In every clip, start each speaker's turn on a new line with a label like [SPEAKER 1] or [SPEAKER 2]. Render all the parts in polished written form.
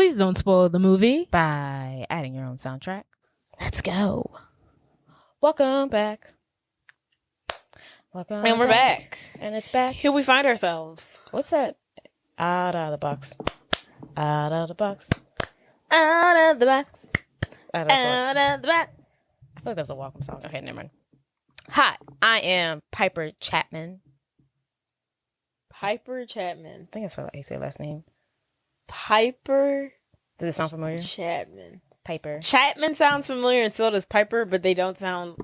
[SPEAKER 1] Please don't spoil the movie
[SPEAKER 2] by adding your own soundtrack. Let's go. Welcome back.
[SPEAKER 1] And we're back.
[SPEAKER 2] And it's back.
[SPEAKER 1] Here we find ourselves.
[SPEAKER 2] What's that? Out of the box. Out of the box.
[SPEAKER 1] Out of the box.
[SPEAKER 2] Out
[SPEAKER 1] of the box.
[SPEAKER 2] I feel like that was a welcome song. Okay, never mind. Hi, I am Piper Chapman.
[SPEAKER 1] Piper Chapman.
[SPEAKER 2] I think that's how you say last name.
[SPEAKER 1] Piper.
[SPEAKER 2] Does it sound familiar?
[SPEAKER 1] Chapman.
[SPEAKER 2] Piper.
[SPEAKER 1] Chapman sounds familiar and so does Piper, but they don't sound...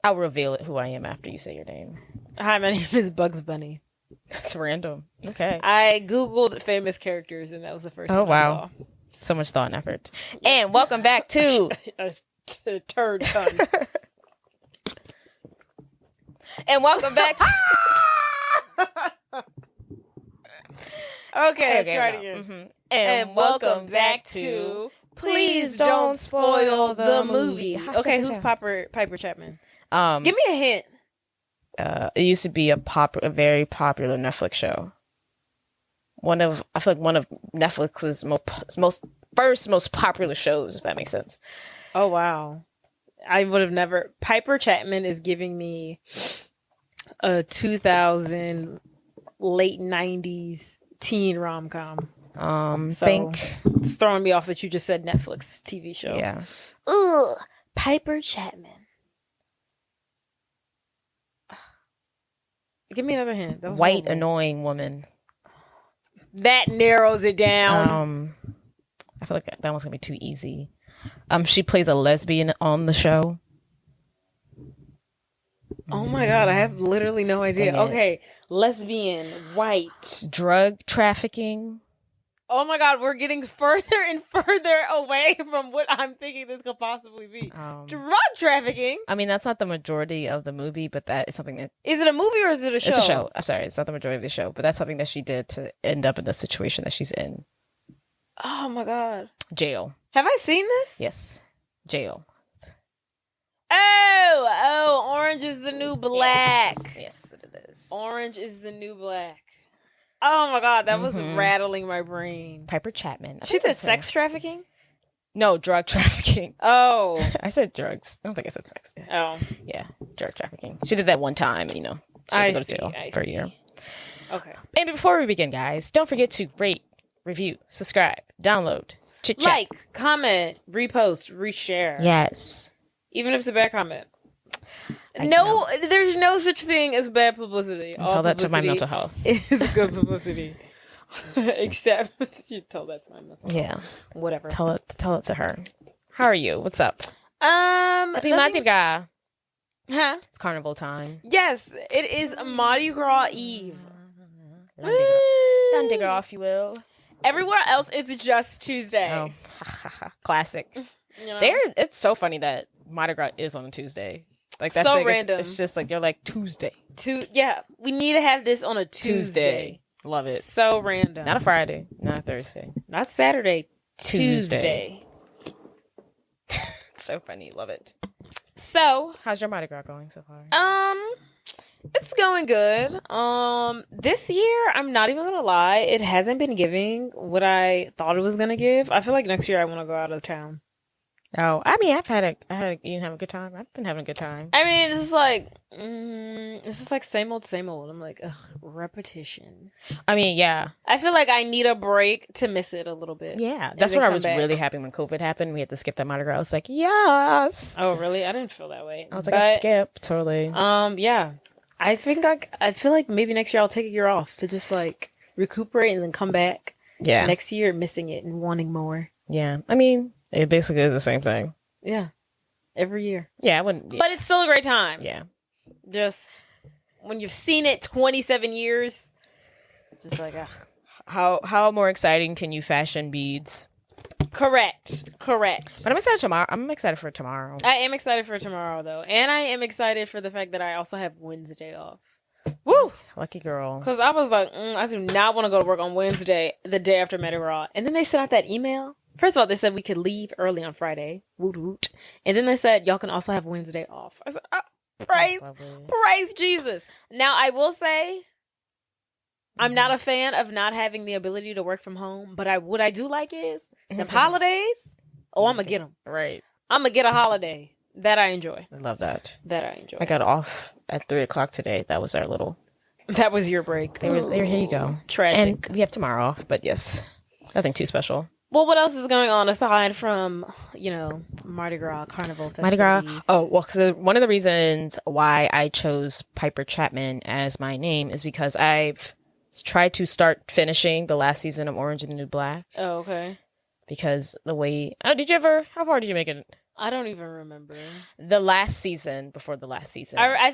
[SPEAKER 2] I'll reveal it who I am after you say your name.
[SPEAKER 1] Hi, my name is Bugs Bunny.
[SPEAKER 2] That's random. Okay.
[SPEAKER 1] I Googled famous characters and that was the first one I saw.
[SPEAKER 2] So much thought and effort. And welcome back to...
[SPEAKER 1] a turd ton.
[SPEAKER 2] And welcome back to...
[SPEAKER 1] Okay, let's try it again.
[SPEAKER 2] Mm-hmm. And welcome back to
[SPEAKER 1] Please Don't Spoil the Movie. Okay, who's Piper Chapman? Give me a hint.
[SPEAKER 2] It used to be a very popular Netflix show. I feel like one of Netflix's most popular shows, if that makes sense.
[SPEAKER 1] Oh wow. I would have never. Piper Chapman is giving me a 2000 late 90s teen rom-com.
[SPEAKER 2] It's
[SPEAKER 1] throwing me off that you just said Netflix TV show.
[SPEAKER 2] Yeah.
[SPEAKER 1] Ugh. Piper Chapman. Give me another hint. That was
[SPEAKER 2] White
[SPEAKER 1] horrible.
[SPEAKER 2] annoying woman.
[SPEAKER 1] That narrows it down.
[SPEAKER 2] I feel like that one's gonna be too easy. She plays a lesbian on the show.
[SPEAKER 1] Oh my god, I have literally no idea. Okay, lesbian, white,
[SPEAKER 2] drug trafficking.
[SPEAKER 1] Oh my god, we're getting further and further away from what I'm thinking this could possibly be. Drug trafficking?
[SPEAKER 2] I mean, that's not the majority of the movie, but that is something that...
[SPEAKER 1] Is it a movie or is it a show?
[SPEAKER 2] It's a show. I'm sorry, it's not the majority of the show, but that's something that she did to end up in the situation that she's in.
[SPEAKER 1] Oh my god.
[SPEAKER 2] Jail.
[SPEAKER 1] Have I seen this?
[SPEAKER 2] Yes. Jail.
[SPEAKER 1] Oh, Orange is the New Black.
[SPEAKER 2] Yes, it is.
[SPEAKER 1] Orange is the New Black. Oh my god, that was rattling my brain.
[SPEAKER 2] Piper Chapman.
[SPEAKER 1] She did sex trafficking?
[SPEAKER 2] No, drug trafficking.
[SPEAKER 1] Oh.
[SPEAKER 2] I said drugs. I don't think I said sex.
[SPEAKER 1] Oh.
[SPEAKER 2] Yeah, drug trafficking. She did that one time, She had to go to jail for a year.
[SPEAKER 1] Okay.
[SPEAKER 2] And before we begin, guys, don't forget to rate, review, subscribe, download, chit-chat.
[SPEAKER 1] Like, comment, repost, reshare.
[SPEAKER 2] Yes.
[SPEAKER 1] Even if it's a bad comment. There's no such thing as bad publicity.
[SPEAKER 2] Tell that to my mental health.
[SPEAKER 1] It's good publicity. Except you tell that to my mental health.
[SPEAKER 2] Yeah.
[SPEAKER 1] Whatever.
[SPEAKER 2] Tell it to her. How are you? What's up?
[SPEAKER 1] Happy
[SPEAKER 2] Mardi Gras.
[SPEAKER 1] Huh?
[SPEAKER 2] It's carnival time.
[SPEAKER 1] Yes, it is Mardi Gras Eve.
[SPEAKER 2] Mardi Gras, if you will.
[SPEAKER 1] Everywhere else, it's just Tuesday.
[SPEAKER 2] Oh, classic. It's so funny that Mardi Gras is on a Tuesday. Like that's
[SPEAKER 1] so random.
[SPEAKER 2] It's just like you're like Tuesday.
[SPEAKER 1] Yeah, we need to have this on a Tuesday.
[SPEAKER 2] Love it.
[SPEAKER 1] So random.
[SPEAKER 2] Not a Friday. Not a Thursday.
[SPEAKER 1] Not Saturday. Tuesday.
[SPEAKER 2] It's so funny. Love it.
[SPEAKER 1] So,
[SPEAKER 2] how's your Mardi Gras going so far?
[SPEAKER 1] It's going good. This year, I'm not even gonna lie, it hasn't been giving what I thought it was gonna give. I feel like next year I want to go out of town.
[SPEAKER 2] Oh, I mean, you have a good time. I've been having a good time.
[SPEAKER 1] I mean, it's just like same old. I'm like, ugh, repetition.
[SPEAKER 2] I mean, yeah.
[SPEAKER 1] I feel like I need a break to miss it a little bit.
[SPEAKER 2] Yeah, that's when I was really happy when COVID happened. We had to skip that Mardi Gras. I was like, yes.
[SPEAKER 1] Oh, really? I didn't feel that way.
[SPEAKER 2] I was like, I skip totally.
[SPEAKER 1] Yeah. I feel like maybe next year I'll take a year off to just like recuperate and then come back.
[SPEAKER 2] Yeah.
[SPEAKER 1] Next year, missing it and wanting more.
[SPEAKER 2] Yeah. I mean, it basically is the same thing.
[SPEAKER 1] Yeah. Every year.
[SPEAKER 2] Yeah, I wouldn't. Yeah.
[SPEAKER 1] But it's still a great time.
[SPEAKER 2] Yeah.
[SPEAKER 1] Just when you've seen it 27 years, it's just like, ugh.
[SPEAKER 2] How more exciting can you fashion beads?
[SPEAKER 1] Correct.
[SPEAKER 2] But I'm excited tomorrow. I'm excited for tomorrow.
[SPEAKER 1] I am excited for tomorrow, though. And I am excited for the fact that I also have Wednesday off. Woo!
[SPEAKER 2] Lucky girl.
[SPEAKER 1] Because I was like, I do not want to go to work on Wednesday, the day after Mardi Gras. And then they sent out that email. First of all, they said we could leave early on Friday. Woot woot. And then they said, y'all can also have Wednesday off. I said, praise Jesus. Now, I will say, I'm not a fan of not having the ability to work from home, but what I do like is them holidays. Oh, I'm gonna get them.
[SPEAKER 2] Right.
[SPEAKER 1] I'm gonna get a holiday that I enjoy.
[SPEAKER 2] I love that.
[SPEAKER 1] That I enjoy.
[SPEAKER 2] I got off at 3:00 today. That was our little.
[SPEAKER 1] That was your break.
[SPEAKER 2] They were here. You go.
[SPEAKER 1] Tragic.
[SPEAKER 2] And we have tomorrow off, but yes, nothing too special.
[SPEAKER 1] Well, what else is going on aside from, Mardi Gras, Carnival festivities?
[SPEAKER 2] Mardi Gras. Oh, well, because one of the reasons why I chose Piper Chapman as my name is because I've tried to start finishing the last season of Orange and the New Black.
[SPEAKER 1] Oh, okay.
[SPEAKER 2] Because the way... Oh, how far did you make it?
[SPEAKER 1] I don't even remember.
[SPEAKER 2] The last season, before the last season.
[SPEAKER 1] I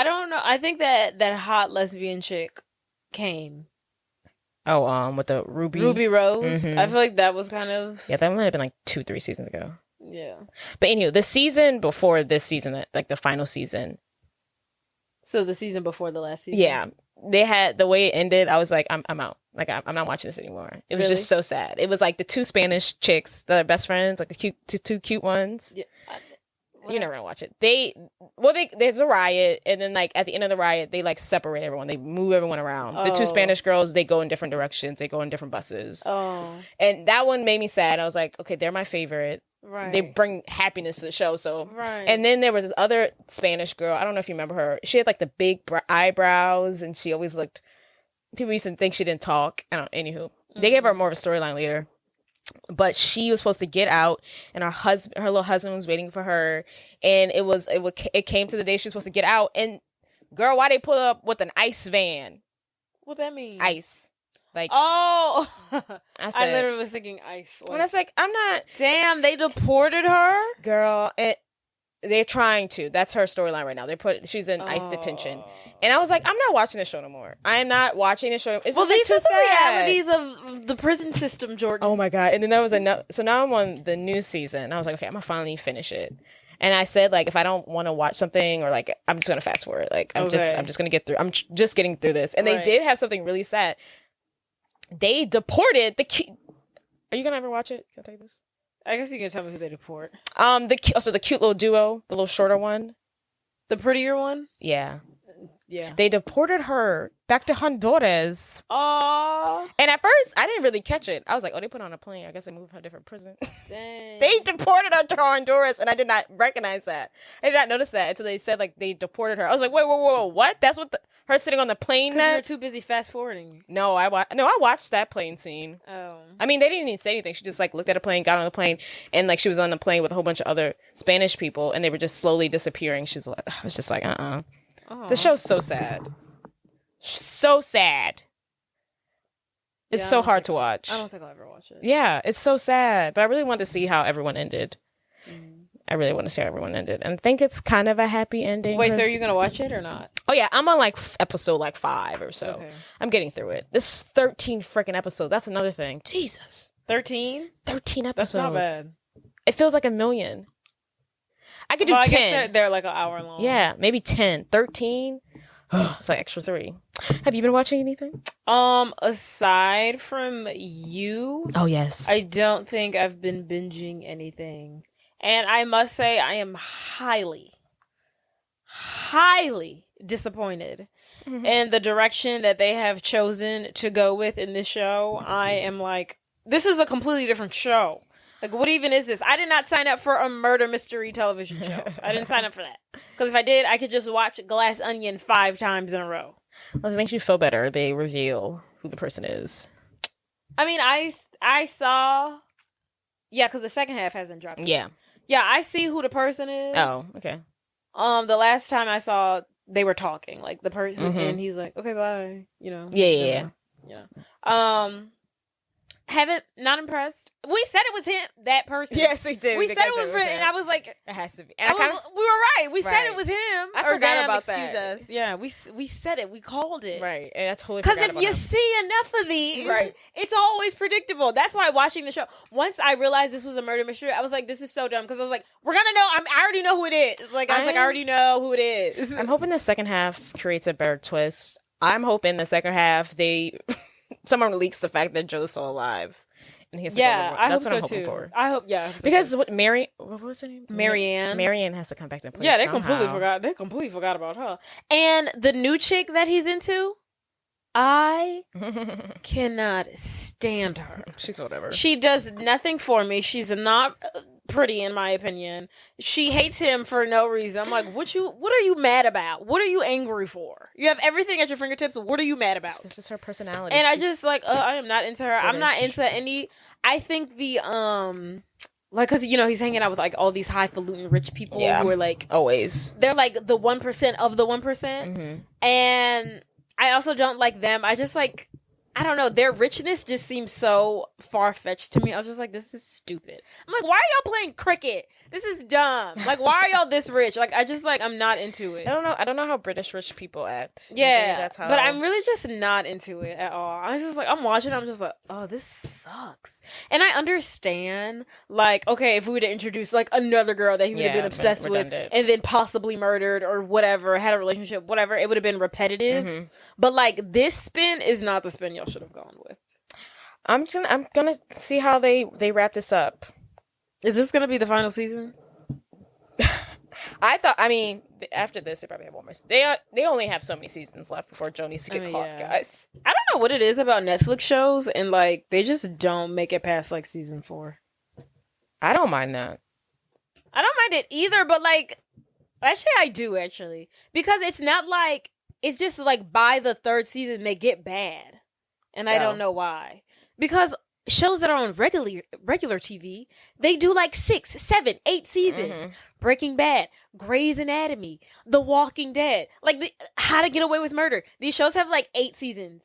[SPEAKER 1] don't know. I think that hot lesbian chick came.
[SPEAKER 2] Oh, with the Ruby
[SPEAKER 1] Rose.
[SPEAKER 2] Mm-hmm.
[SPEAKER 1] I feel like that was kind of...
[SPEAKER 2] Yeah, that might have been like 2-3 seasons ago.
[SPEAKER 1] Yeah.
[SPEAKER 2] But anyway, the season before this season, like the final season.
[SPEAKER 1] So the season before the last season?
[SPEAKER 2] Yeah. They had... The way it ended, I was like, I'm out. Like, I'm not watching this anymore. It was just so sad. It was like the 2 Spanish chicks, the best friends, like the two cute ones.
[SPEAKER 1] Yeah.
[SPEAKER 2] You're never gonna watch it. There's a riot, and then like at the end of the riot, they like separate everyone. They move everyone around. The 2 Spanish girls, they go in different directions. They go in different buses.
[SPEAKER 1] Oh.
[SPEAKER 2] And that one made me sad. I was like, okay, they're my favorite.
[SPEAKER 1] Right.
[SPEAKER 2] They bring happiness to the show. So.
[SPEAKER 1] Right.
[SPEAKER 2] And then there was this other Spanish girl. I don't know if you remember her. She had like the big eyebrows, and she always looked. People used to think she didn't talk. Anywho, they gave her more of a storyline later. But she was supposed to get out, and her little husband was waiting for her, and it came to the day she was supposed to get out, and girl, why they pull up with an ice van?
[SPEAKER 1] What that mean?
[SPEAKER 2] Ice, like
[SPEAKER 1] oh,
[SPEAKER 2] I
[SPEAKER 1] literally was thinking ice.
[SPEAKER 2] When I was like, I'm not.
[SPEAKER 1] Damn, they deported her,
[SPEAKER 2] girl. They're trying to. That's her storyline right now. She's in ICE detention. And I was like, I'm not watching this show no more. I am not watching this show. It's
[SPEAKER 1] these
[SPEAKER 2] too
[SPEAKER 1] are
[SPEAKER 2] sad.
[SPEAKER 1] the realities of the prison system, Jordan.
[SPEAKER 2] Oh my God. And then there was another. So now I'm on the new season. I was like, okay, I'm going to finally finish it. And I said, like, if I don't want to watch something, or like, I'm just going to fast forward. Like, I'm just going to get through. I'm just getting through this. And they did have something really sad. They deported the Are you going to ever watch it? Can I tell you this?
[SPEAKER 1] I guess you can tell me who they deport.
[SPEAKER 2] The cute little duo, the little shorter one,
[SPEAKER 1] the prettier one.
[SPEAKER 2] Yeah.
[SPEAKER 1] Yeah.
[SPEAKER 2] They deported her back to Honduras.
[SPEAKER 1] Aww.
[SPEAKER 2] And at first, I didn't really catch it. I was like, oh, they put her on a plane. I guess they moved her to a different prison.
[SPEAKER 1] Dang.
[SPEAKER 2] They deported her to Honduras, and I did not recognize that. I did not notice that until they said, like, they deported her. I was like, wait, what? That's what her sitting on the plane
[SPEAKER 1] because you're too busy fast forwarding.
[SPEAKER 2] No, I watched that plane scene.
[SPEAKER 1] Oh.
[SPEAKER 2] I mean, they didn't even say anything. She just, like, looked at a plane, got on the plane, and, like, she was on the plane with a whole bunch of other Spanish people, and they were just slowly disappearing. She's like, I was just like, The show's so sad. So sad. It's so hard to watch.
[SPEAKER 1] I don't think I'll ever watch it.
[SPEAKER 2] Yeah, it's so sad. But I really wanted to see how everyone ended. I really want to see how everyone ended. And I think it's kind of a happy ending.
[SPEAKER 1] Wait, so are you going to watch it or not?
[SPEAKER 2] Oh, yeah. I'm on like episode like 5 or so. Okay. I'm getting through it. This 13 freaking episodes. That's another thing. Jesus.
[SPEAKER 1] 13?
[SPEAKER 2] 13 episodes.
[SPEAKER 1] That's not bad.
[SPEAKER 2] It feels like a million. I could do 10.
[SPEAKER 1] I guess they're like an hour long.
[SPEAKER 2] Yeah, maybe 10. 13? It's like extra 3. Have you been watching anything?
[SPEAKER 1] Aside from you.
[SPEAKER 2] Oh, yes.
[SPEAKER 1] I don't think I've been binging anything. And I must say I am highly disappointed in the direction that they have chosen to go with in this show. I am like, this is a completely different show. Like, what even is this? I did not sign up for a murder mystery television show. I didn't sign up for that. Because if I did, I could just watch Glass Onion 5 times in a row.
[SPEAKER 2] Well, it makes you feel better. They reveal who the person is.
[SPEAKER 1] I mean, I saw... Yeah, because the second half hasn't dropped yet.
[SPEAKER 2] Yeah.
[SPEAKER 1] Yeah, I see who the person is.
[SPEAKER 2] Oh, okay.
[SPEAKER 1] The last time I saw, they were talking. Like, the person, and he's like, okay, bye. You know?
[SPEAKER 2] Yeah.
[SPEAKER 1] Not impressed. We said it was him, that person.
[SPEAKER 2] Yes, we did.
[SPEAKER 1] We said it was him, and I was like,
[SPEAKER 2] it has to be.
[SPEAKER 1] And we were right. We said it was him.
[SPEAKER 2] I forgot about that.
[SPEAKER 1] Excuse us. Yeah, we said it. We called it.
[SPEAKER 2] Right, and I totally
[SPEAKER 1] because if you see enough of these, it's always predictable. That's why watching the show. Once I realized this was a murder mystery, I was like, this is so dumb because I was like, we're gonna know. I already know who it is. Like I already know who it is.
[SPEAKER 2] I'm hoping the second half creates a better twist. I'm hoping the second half someone leaks the fact that Joe's still alive.
[SPEAKER 1] I hope so I'm hoping
[SPEAKER 2] for.
[SPEAKER 1] I hope,
[SPEAKER 2] because what was her name?
[SPEAKER 1] Marianne.
[SPEAKER 2] Marianne has to come back to play.
[SPEAKER 1] Yeah, they completely forgot about her. And the new chick that he's into, I cannot stand her.
[SPEAKER 2] She's whatever.
[SPEAKER 1] She does nothing for me. She's not pretty, in my opinion. She hates him for no reason. I'm like, what are you mad about? What are you angry for? You have everything at your fingertips. What are you mad about?
[SPEAKER 2] This is her personality.
[SPEAKER 1] And I just like, I am not into her. I'm not into any. I think the like, cause he's hanging out with like all these highfalutin rich people who are like
[SPEAKER 2] always.
[SPEAKER 1] They're like the 1% of the 1%, and I also don't like them. I just like, I don't know. Their richness just seems so far-fetched to me. I was just like, this is stupid. I'm like, why are y'all playing cricket? This is dumb. Like, why are y'all this rich? Like, I'm not into it.
[SPEAKER 2] I don't know how British rich people act.
[SPEAKER 1] Yeah, that's how. But I'm really just not into it at all. I was just like, I'm watching it, I'm just like, oh, this sucks. And I understand, like, okay, if we were to introduce, like, another girl that he would have been obsessed with and then possibly murdered or whatever, had a relationship, whatever, it would have been repetitive. But, like, this spin is not the spin y'all should have gone with.
[SPEAKER 2] I'm gonna see how they wrap this up.
[SPEAKER 1] Is this gonna be the final season?
[SPEAKER 2] I mean, after this, they probably have one more. They only have so many seasons left before Joe needs to get caught, guys.
[SPEAKER 1] I don't know what it is about Netflix shows, and like they just don't make it past like season 4.
[SPEAKER 2] I don't mind that.
[SPEAKER 1] I don't mind it either, but like, actually, I do because it's not like it's just like by the 3rd season they get bad, and I don't know why. Because shows that are on regular TV, they do like 6, 7, 8 seasons. Breaking Bad, Grey's Anatomy, The Walking Dead, like How to Get Away with Murder. These shows have like 8 seasons.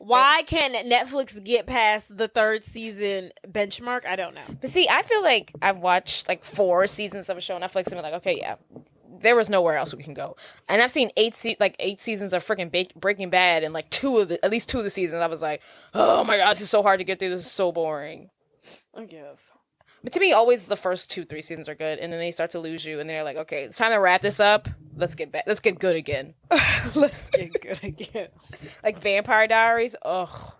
[SPEAKER 1] Why can't Netflix get past the 3rd season benchmark? I don't know.
[SPEAKER 2] But see, I feel like I've watched like 4 seasons of a show on Netflix and been like, okay, yeah, there was nowhere else we can go. And I've seen 8 seasons of freaking Breaking Bad, and like at least 2 of the seasons, I was like, oh my god, this is so hard to get through. This is so boring.
[SPEAKER 1] I guess.
[SPEAKER 2] But to me, always the first 2-3 seasons are good, and then they start to lose you, and they're like, okay, it's time to wrap this up. Let's get back. Let's get good again.
[SPEAKER 1] Let's get good again.
[SPEAKER 2] Like Vampire Diaries. Ugh.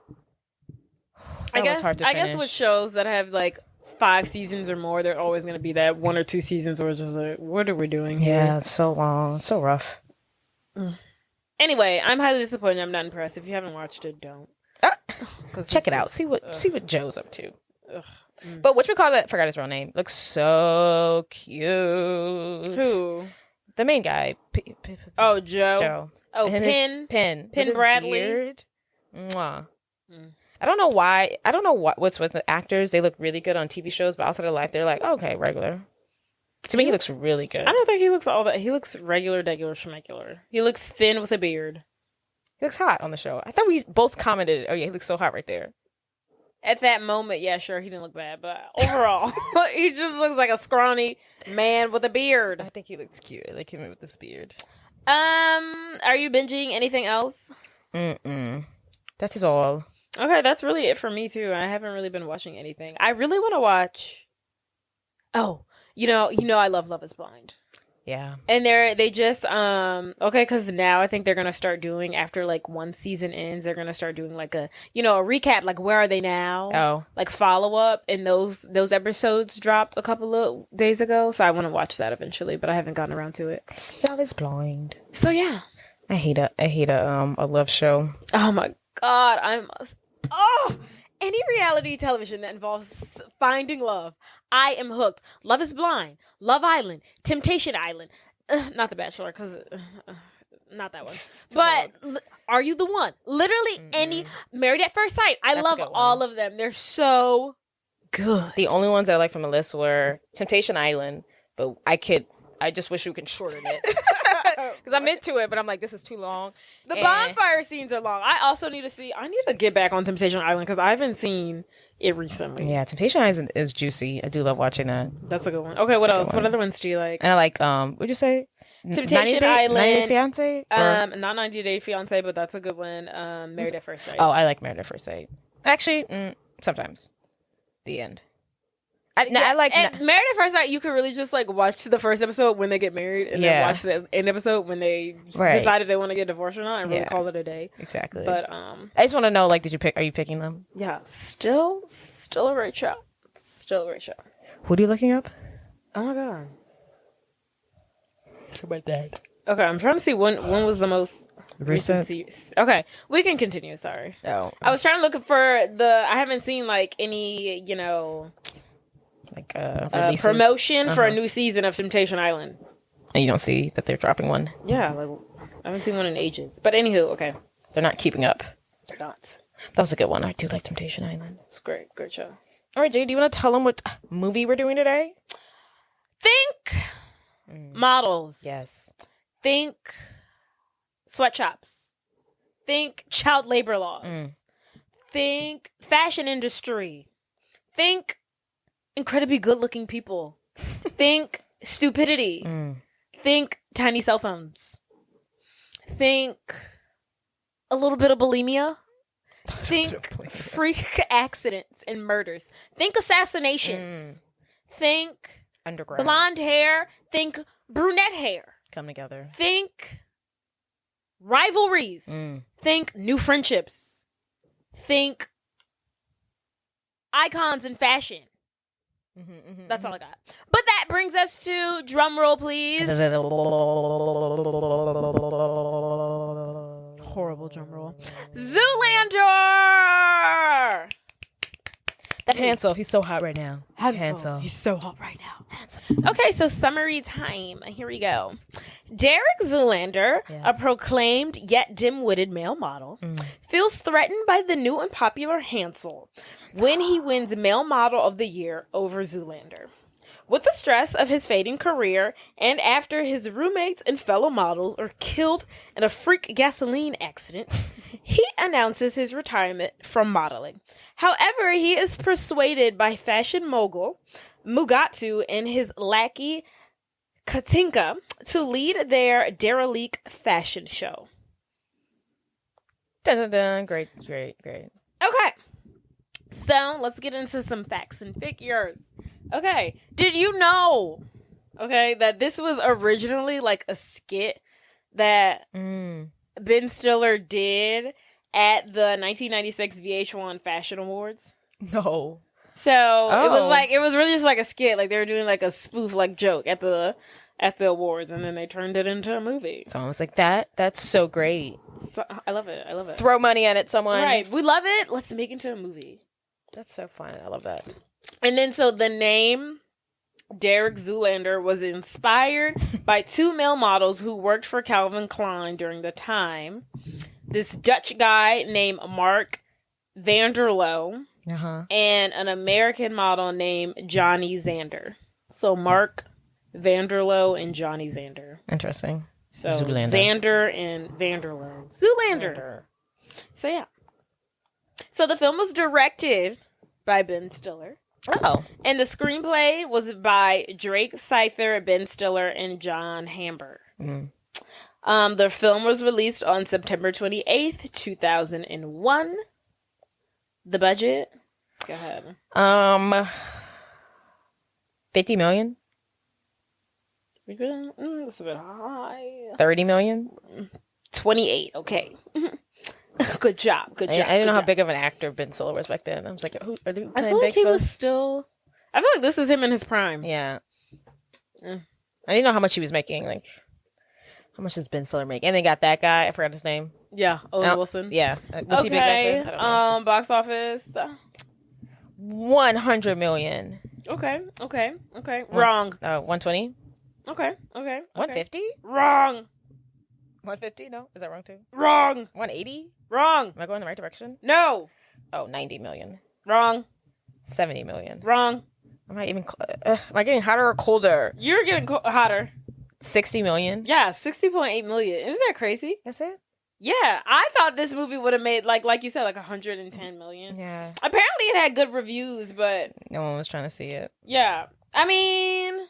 [SPEAKER 1] I guess with shows that have like 5 seasons or more, they're always going to be that 1 or 2 seasons where it's just like, what are we doing here?
[SPEAKER 2] Yeah, it's so long. It's so rough.
[SPEAKER 1] Anyway, I'm highly disappointed. I'm not impressed. If you haven't watched it, don't.
[SPEAKER 2] Check it out. See what Joe's up to. But whatchamacallit, forgot his real name, looks so cute.
[SPEAKER 1] Who?
[SPEAKER 2] The main guy.
[SPEAKER 1] Oh, Joe. Oh,
[SPEAKER 2] Penn
[SPEAKER 1] Bradley.
[SPEAKER 2] Beard. Mwah. I don't know why. I don't know what's with the actors. They look really good on TV shows, but outside of life, they're like, okay, regular. To me, he looks really good.
[SPEAKER 1] I don't think he looks all that. He looks regular, schmegular. He looks thin with a beard.
[SPEAKER 2] He looks hot on the show. I thought we both commented, oh yeah, he looks so hot right there.
[SPEAKER 1] At that moment, yeah, sure, he didn't look bad, but overall, he just looks like a scrawny man with a beard.
[SPEAKER 2] I think he looks cute. I like him with this beard.
[SPEAKER 1] Are you binging anything else?
[SPEAKER 2] That is all.
[SPEAKER 1] Okay, that's really it for me too. I haven't really been watching anything. I really want to watch. Oh, you know, I love Love Is Blind.
[SPEAKER 2] Yeah.
[SPEAKER 1] And they just okay, because now I think they're gonna start doing, after like 1 season ends, they're gonna start doing like a recap, like where are they now?
[SPEAKER 2] Oh.
[SPEAKER 1] Like follow up, and those episodes dropped a couple of days ago, so I want to watch that eventually, but I haven't gotten around to it.
[SPEAKER 2] Love Is Blind.
[SPEAKER 1] So yeah.
[SPEAKER 2] I hate a love show.
[SPEAKER 1] Oh my god, any reality television that involves finding love, I am hooked. Love Is Blind, Love Island, Temptation Island, not The Bachelor, because not that one. But Are You the One? Literally any, Married at First Sight. That's love all of them. They're so good.
[SPEAKER 2] The only ones I like from the list were Temptation Island, but I just wish we could shorten it. Because I'm into it, but I'm like, this is too long.
[SPEAKER 1] The bonfire scenes are long. I need to get back on Temptation Island because I haven't seen it recently.
[SPEAKER 2] Yeah, Temptation Island is juicy. I do love watching that.
[SPEAKER 1] That's a good one. Okay, what else? What other ones do you like?
[SPEAKER 2] And I like, what'd you say?
[SPEAKER 1] Temptation Island. 90 Day
[SPEAKER 2] Fiance?
[SPEAKER 1] Not 90 Day Fiance, but that's a good one. Married at First Sight.
[SPEAKER 2] Oh, I like Married at First Sight. Actually, sometimes. The end. I like
[SPEAKER 1] Married at First Sight. You can really just like watch the first episode when they get married, and then watch the end episode when they decide if they want to get divorced or not, and really call it a day.
[SPEAKER 2] Exactly.
[SPEAKER 1] But
[SPEAKER 2] I just want to know, like, are you picking them?
[SPEAKER 1] Yeah, still a great show. Still a great show.
[SPEAKER 2] What are you looking up?
[SPEAKER 1] Oh my god.
[SPEAKER 2] So about that.
[SPEAKER 1] Okay, I'm trying to see when was the most
[SPEAKER 2] Recent?
[SPEAKER 1] Okay, we can continue. Sorry.
[SPEAKER 2] Oh.
[SPEAKER 1] I was trying to look for I haven't seen like any,
[SPEAKER 2] Like
[SPEAKER 1] promotion for a new season of Temptation Island.
[SPEAKER 2] And you don't see that they're dropping one?
[SPEAKER 1] Yeah, like, I haven't seen one in ages. But anywho, okay.
[SPEAKER 2] They're not keeping up.
[SPEAKER 1] They're not.
[SPEAKER 2] That was a good one. I do like Temptation Island.
[SPEAKER 1] It's great. Great show.
[SPEAKER 2] All right, Jay, do you want to tell them what movie we're doing today?
[SPEAKER 1] Think models.
[SPEAKER 2] Yes.
[SPEAKER 1] Think sweatshops. Think child labor laws. Think fashion industry. Think incredibly good-looking people. Think stupidity. Think tiny cell phones. Think a little bit of bulimia. Think freak accidents and murders. Think assassinations. Think
[SPEAKER 2] underground
[SPEAKER 1] blonde hair. Think brunette hair.
[SPEAKER 2] come together.
[SPEAKER 1] Think rivalries. Think new friendships. Think icons in fashion. That's all I got. But that brings us to drum roll, please. Horrible drum roll. Zoolander.
[SPEAKER 2] That Hansel, he's so hot right now.
[SPEAKER 1] Hansel. He's so hot right now. Hansel. Okay, so summary time. Here we go. Dereck Zoolander, a proclaimed yet dim-witted male model, feels threatened by the new and popular Hansel when he wins Male Model of the Year over Zoolander. With the stress of his fading career, and after his roommates and fellow models are killed in a freak gasoline accident, he announces his retirement from modeling. However, he is persuaded by fashion mogul Mugatu and his lackey Katinka to lead their derelict fashion show.
[SPEAKER 2] Dun, dun, dun. Great.
[SPEAKER 1] Okay, so let's get into some facts and figures. Okay, did you know, that this was originally like a skit that Ben Stiller did at the 1996 VH1 Fashion Awards?
[SPEAKER 2] No.
[SPEAKER 1] So it was really just like a skit, like they were doing like a spoof like joke at the awards, and then they turned it into a movie.
[SPEAKER 2] So I was like, that's so great.
[SPEAKER 1] So, I love it. Throw
[SPEAKER 2] Throw money at it, someone.
[SPEAKER 1] Right, we love it. Let's make it into a movie.
[SPEAKER 2] That's so fun. I love that.
[SPEAKER 1] And then so the name Dereck Zoolander was inspired by two male models who worked for Calvin Klein during the time. This Dutch guy named Mark Vanderloo and an American model named Johnny Zander. So Mark Vanderloo and Johnny Zander.
[SPEAKER 2] Interesting.
[SPEAKER 1] So
[SPEAKER 2] Zoolander.
[SPEAKER 1] Zander and Vanderloo. Zoolander. So yeah. So the film was directed by Ben Stiller.
[SPEAKER 2] Oh.
[SPEAKER 1] And the screenplay was by Drake Seither, Ben Stiller, and John Hamber. The film was released on September 28th, 2001. The budget? Go ahead.
[SPEAKER 2] 50 million?
[SPEAKER 1] That's a bit high.
[SPEAKER 2] 30 million?
[SPEAKER 1] 28, okay. Good job.
[SPEAKER 2] I didn't know how big of an actor Ben Stiller was back then. I was like, who are they playing?
[SPEAKER 1] I feel like he was still... I feel like this is him in his prime.
[SPEAKER 2] Yeah. I didn't know how much he was making. Like, how much does Ben Stiller make? And they got that guy. I forgot his name.
[SPEAKER 1] Yeah, Owen Wilson.
[SPEAKER 2] Yeah. Was he big back then? I don't know.
[SPEAKER 1] Box office.
[SPEAKER 2] 100 million.
[SPEAKER 1] Okay. Wrong.
[SPEAKER 2] 120?
[SPEAKER 1] Okay.
[SPEAKER 2] 150?
[SPEAKER 1] Wrong.
[SPEAKER 2] 150? No? Is that wrong too?
[SPEAKER 1] Wrong.
[SPEAKER 2] 180?
[SPEAKER 1] Wrong.
[SPEAKER 2] Am I going in the right direction?
[SPEAKER 1] No.
[SPEAKER 2] Oh, 90 million.
[SPEAKER 1] Wrong.
[SPEAKER 2] 70 million.
[SPEAKER 1] Wrong.
[SPEAKER 2] Am I getting hotter or colder?
[SPEAKER 1] You're getting hotter.
[SPEAKER 2] 60 million?
[SPEAKER 1] Yeah, 60.8 million. Isn't that crazy?
[SPEAKER 2] That's it?
[SPEAKER 1] Yeah, I thought this movie would have made, like you said, like 110 million.
[SPEAKER 2] Yeah.
[SPEAKER 1] Apparently it had good reviews, but...
[SPEAKER 2] No one was trying to see it.
[SPEAKER 1] Yeah. I mean...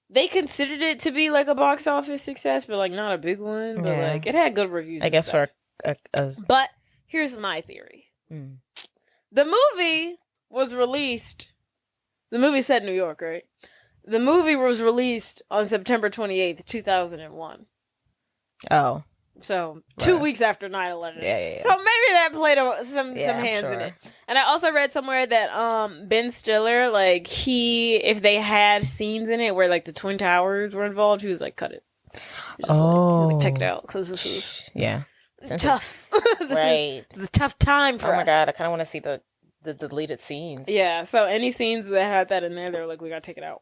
[SPEAKER 1] They considered it to be like a box office success, but like not a big one. But like it had good reviews.
[SPEAKER 2] I guess for
[SPEAKER 1] But here's my theory. The movie was released. The movie set in New York, right? The movie was released on September 28th, 2001.
[SPEAKER 2] Oh.
[SPEAKER 1] So 2 weeks after 9/11.
[SPEAKER 2] Yeah.
[SPEAKER 1] So maybe that played some hands in it. And I also read somewhere that Ben Stiller, like if they had scenes in it where like the Twin Towers were involved, he was like, cut it. He was like, take it out because this is tough. This is a tough time for us.
[SPEAKER 2] Oh my God, I kind of want to see the deleted scenes.
[SPEAKER 1] Yeah, so any scenes that had that in there, they were like, we gotta take it out.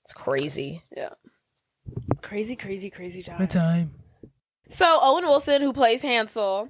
[SPEAKER 2] It's crazy.
[SPEAKER 1] Yeah. Crazy time.
[SPEAKER 3] My time.
[SPEAKER 1] So Owen Wilson, who plays Hansel,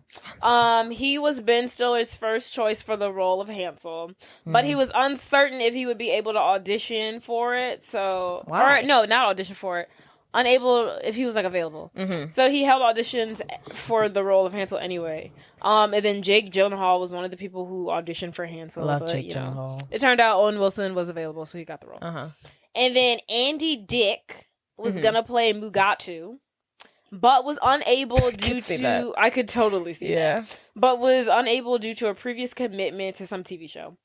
[SPEAKER 1] he was Ben Stiller's first choice for the role of Hansel, but he was uncertain if he would be able to audition for it. So,
[SPEAKER 2] Why?
[SPEAKER 1] or no, not audition for it. Unable if he was like available. So he held auditions for the role of Hansel anyway. And then Jake Gyllenhaal was one of the people who auditioned for Hansel.
[SPEAKER 2] Love Jake Gyllenhaal.
[SPEAKER 1] It turned out Owen Wilson was available, so he got the role. And then Andy Dick was gonna play Mugatu, but was unable due to I could totally see that. But was unable due to a previous commitment to some TV show.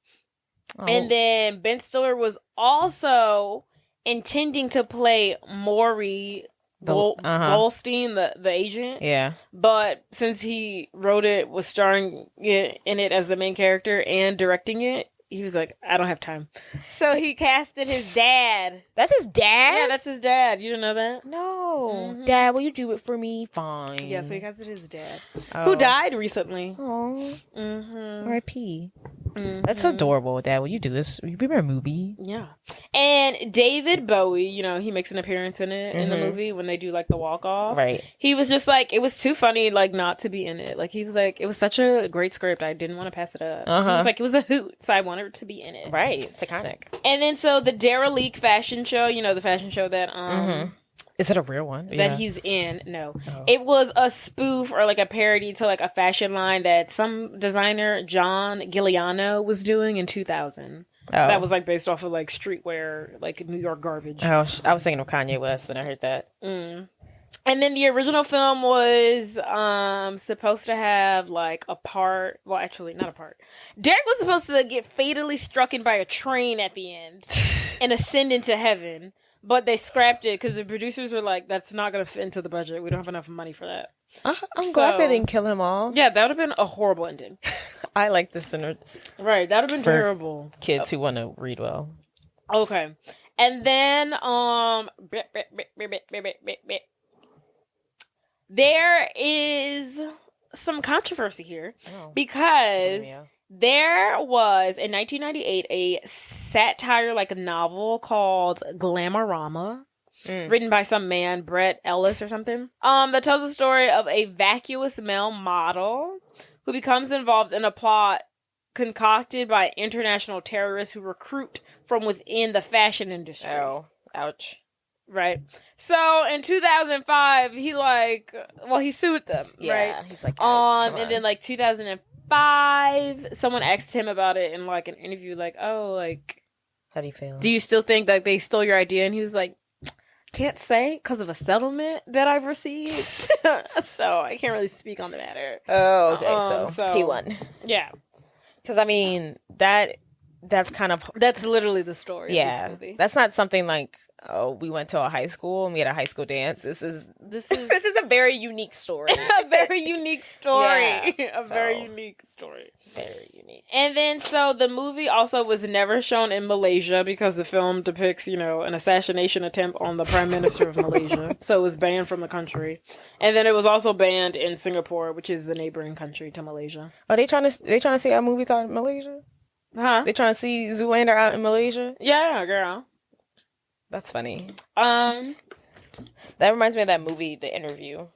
[SPEAKER 1] And then Ben Stiller was also intending to play Maury Goldstein, the agent. Yeah. But since he wrote it, was starring in it as the main character and directing it, he was like, I don't have time. So he casted his dad.
[SPEAKER 2] That's his dad?
[SPEAKER 1] Yeah, that's his dad. You didn't know that?
[SPEAKER 2] No. Dad, will you do it for me? Fine.
[SPEAKER 1] Yeah, so he casted his dad. Who died recently.
[SPEAKER 2] Oh. R.I.P. That's adorable, Dad. Will you do this? Will you be my movie?
[SPEAKER 1] Yeah. And David Bowie, he makes an appearance in it in the movie when they do like the walk off. Right. He was just like, it was too funny like not to be in it. Like he was like, it was such a great script. I didn't want to pass it up. He was like, it was a hoot, so I wanted to be in it.
[SPEAKER 2] Right. It's iconic.
[SPEAKER 1] And then so the Dereck fashion show, the fashion show that
[SPEAKER 2] is it a real one?
[SPEAKER 1] That he's in? No. It was a spoof or like a parody to like a fashion line that some designer, John Galliano, was doing in 2000. That was like based off of like streetwear, like New York garbage.
[SPEAKER 2] I was thinking of Kanye West when I heard that.
[SPEAKER 1] And then the original film was supposed to have like a part. Well, actually, not a part. Dereck was supposed to get fatally struck by a train at the end and ascend into heaven. But they scrapped it because the producers were like, that's not going to fit into the budget. We don't have enough money for that.
[SPEAKER 2] I'm glad they didn't kill him all.
[SPEAKER 1] Yeah, that would have been a horrible ending.
[SPEAKER 2] I like this.
[SPEAKER 1] Right, that would have been terrible.
[SPEAKER 2] Kids who want to read well.
[SPEAKER 1] Okay. And then, there is some controversy here because there was, in 1998, a satire like a novel called Glamorama, written by some man, Brett Ellis or something, that tells the story of a vacuous male model who becomes involved in a plot concocted by international terrorists who recruit from within the fashion industry.
[SPEAKER 2] Oh, ouch.
[SPEAKER 1] Right. So in 2005, he sued them.
[SPEAKER 2] Yeah,
[SPEAKER 1] right?
[SPEAKER 2] He's like,
[SPEAKER 1] and then like 2005, someone asked him about it in like an interview, like, oh, like,
[SPEAKER 2] how do you feel?
[SPEAKER 1] Do you still think that they stole your idea? And he was like, can't say because of a settlement that I've received. So I can't really speak on the matter.
[SPEAKER 2] Oh, okay. So he won.
[SPEAKER 1] Yeah.
[SPEAKER 2] Because I mean that's kind of
[SPEAKER 1] that's literally the story.
[SPEAKER 2] Yeah,
[SPEAKER 1] of this movie.
[SPEAKER 2] That's not something like, oh, we went to a high school and we had a high school dance. This is a very unique story.
[SPEAKER 1] A very unique story.
[SPEAKER 2] Yeah.
[SPEAKER 1] Very unique story.
[SPEAKER 2] Very unique.
[SPEAKER 1] And then so the movie also was never shown in Malaysia because the film depicts, an assassination attempt on the Prime Minister of Malaysia. So it was banned from the country. And then it was also banned in Singapore, which is a neighboring country to Malaysia.
[SPEAKER 2] Are they trying to see our movies out in Malaysia?
[SPEAKER 1] Huh?
[SPEAKER 2] They trying to see Zoolander out in Malaysia?
[SPEAKER 1] Yeah, girl.
[SPEAKER 2] That's funny. That reminds me of that movie, The Interview,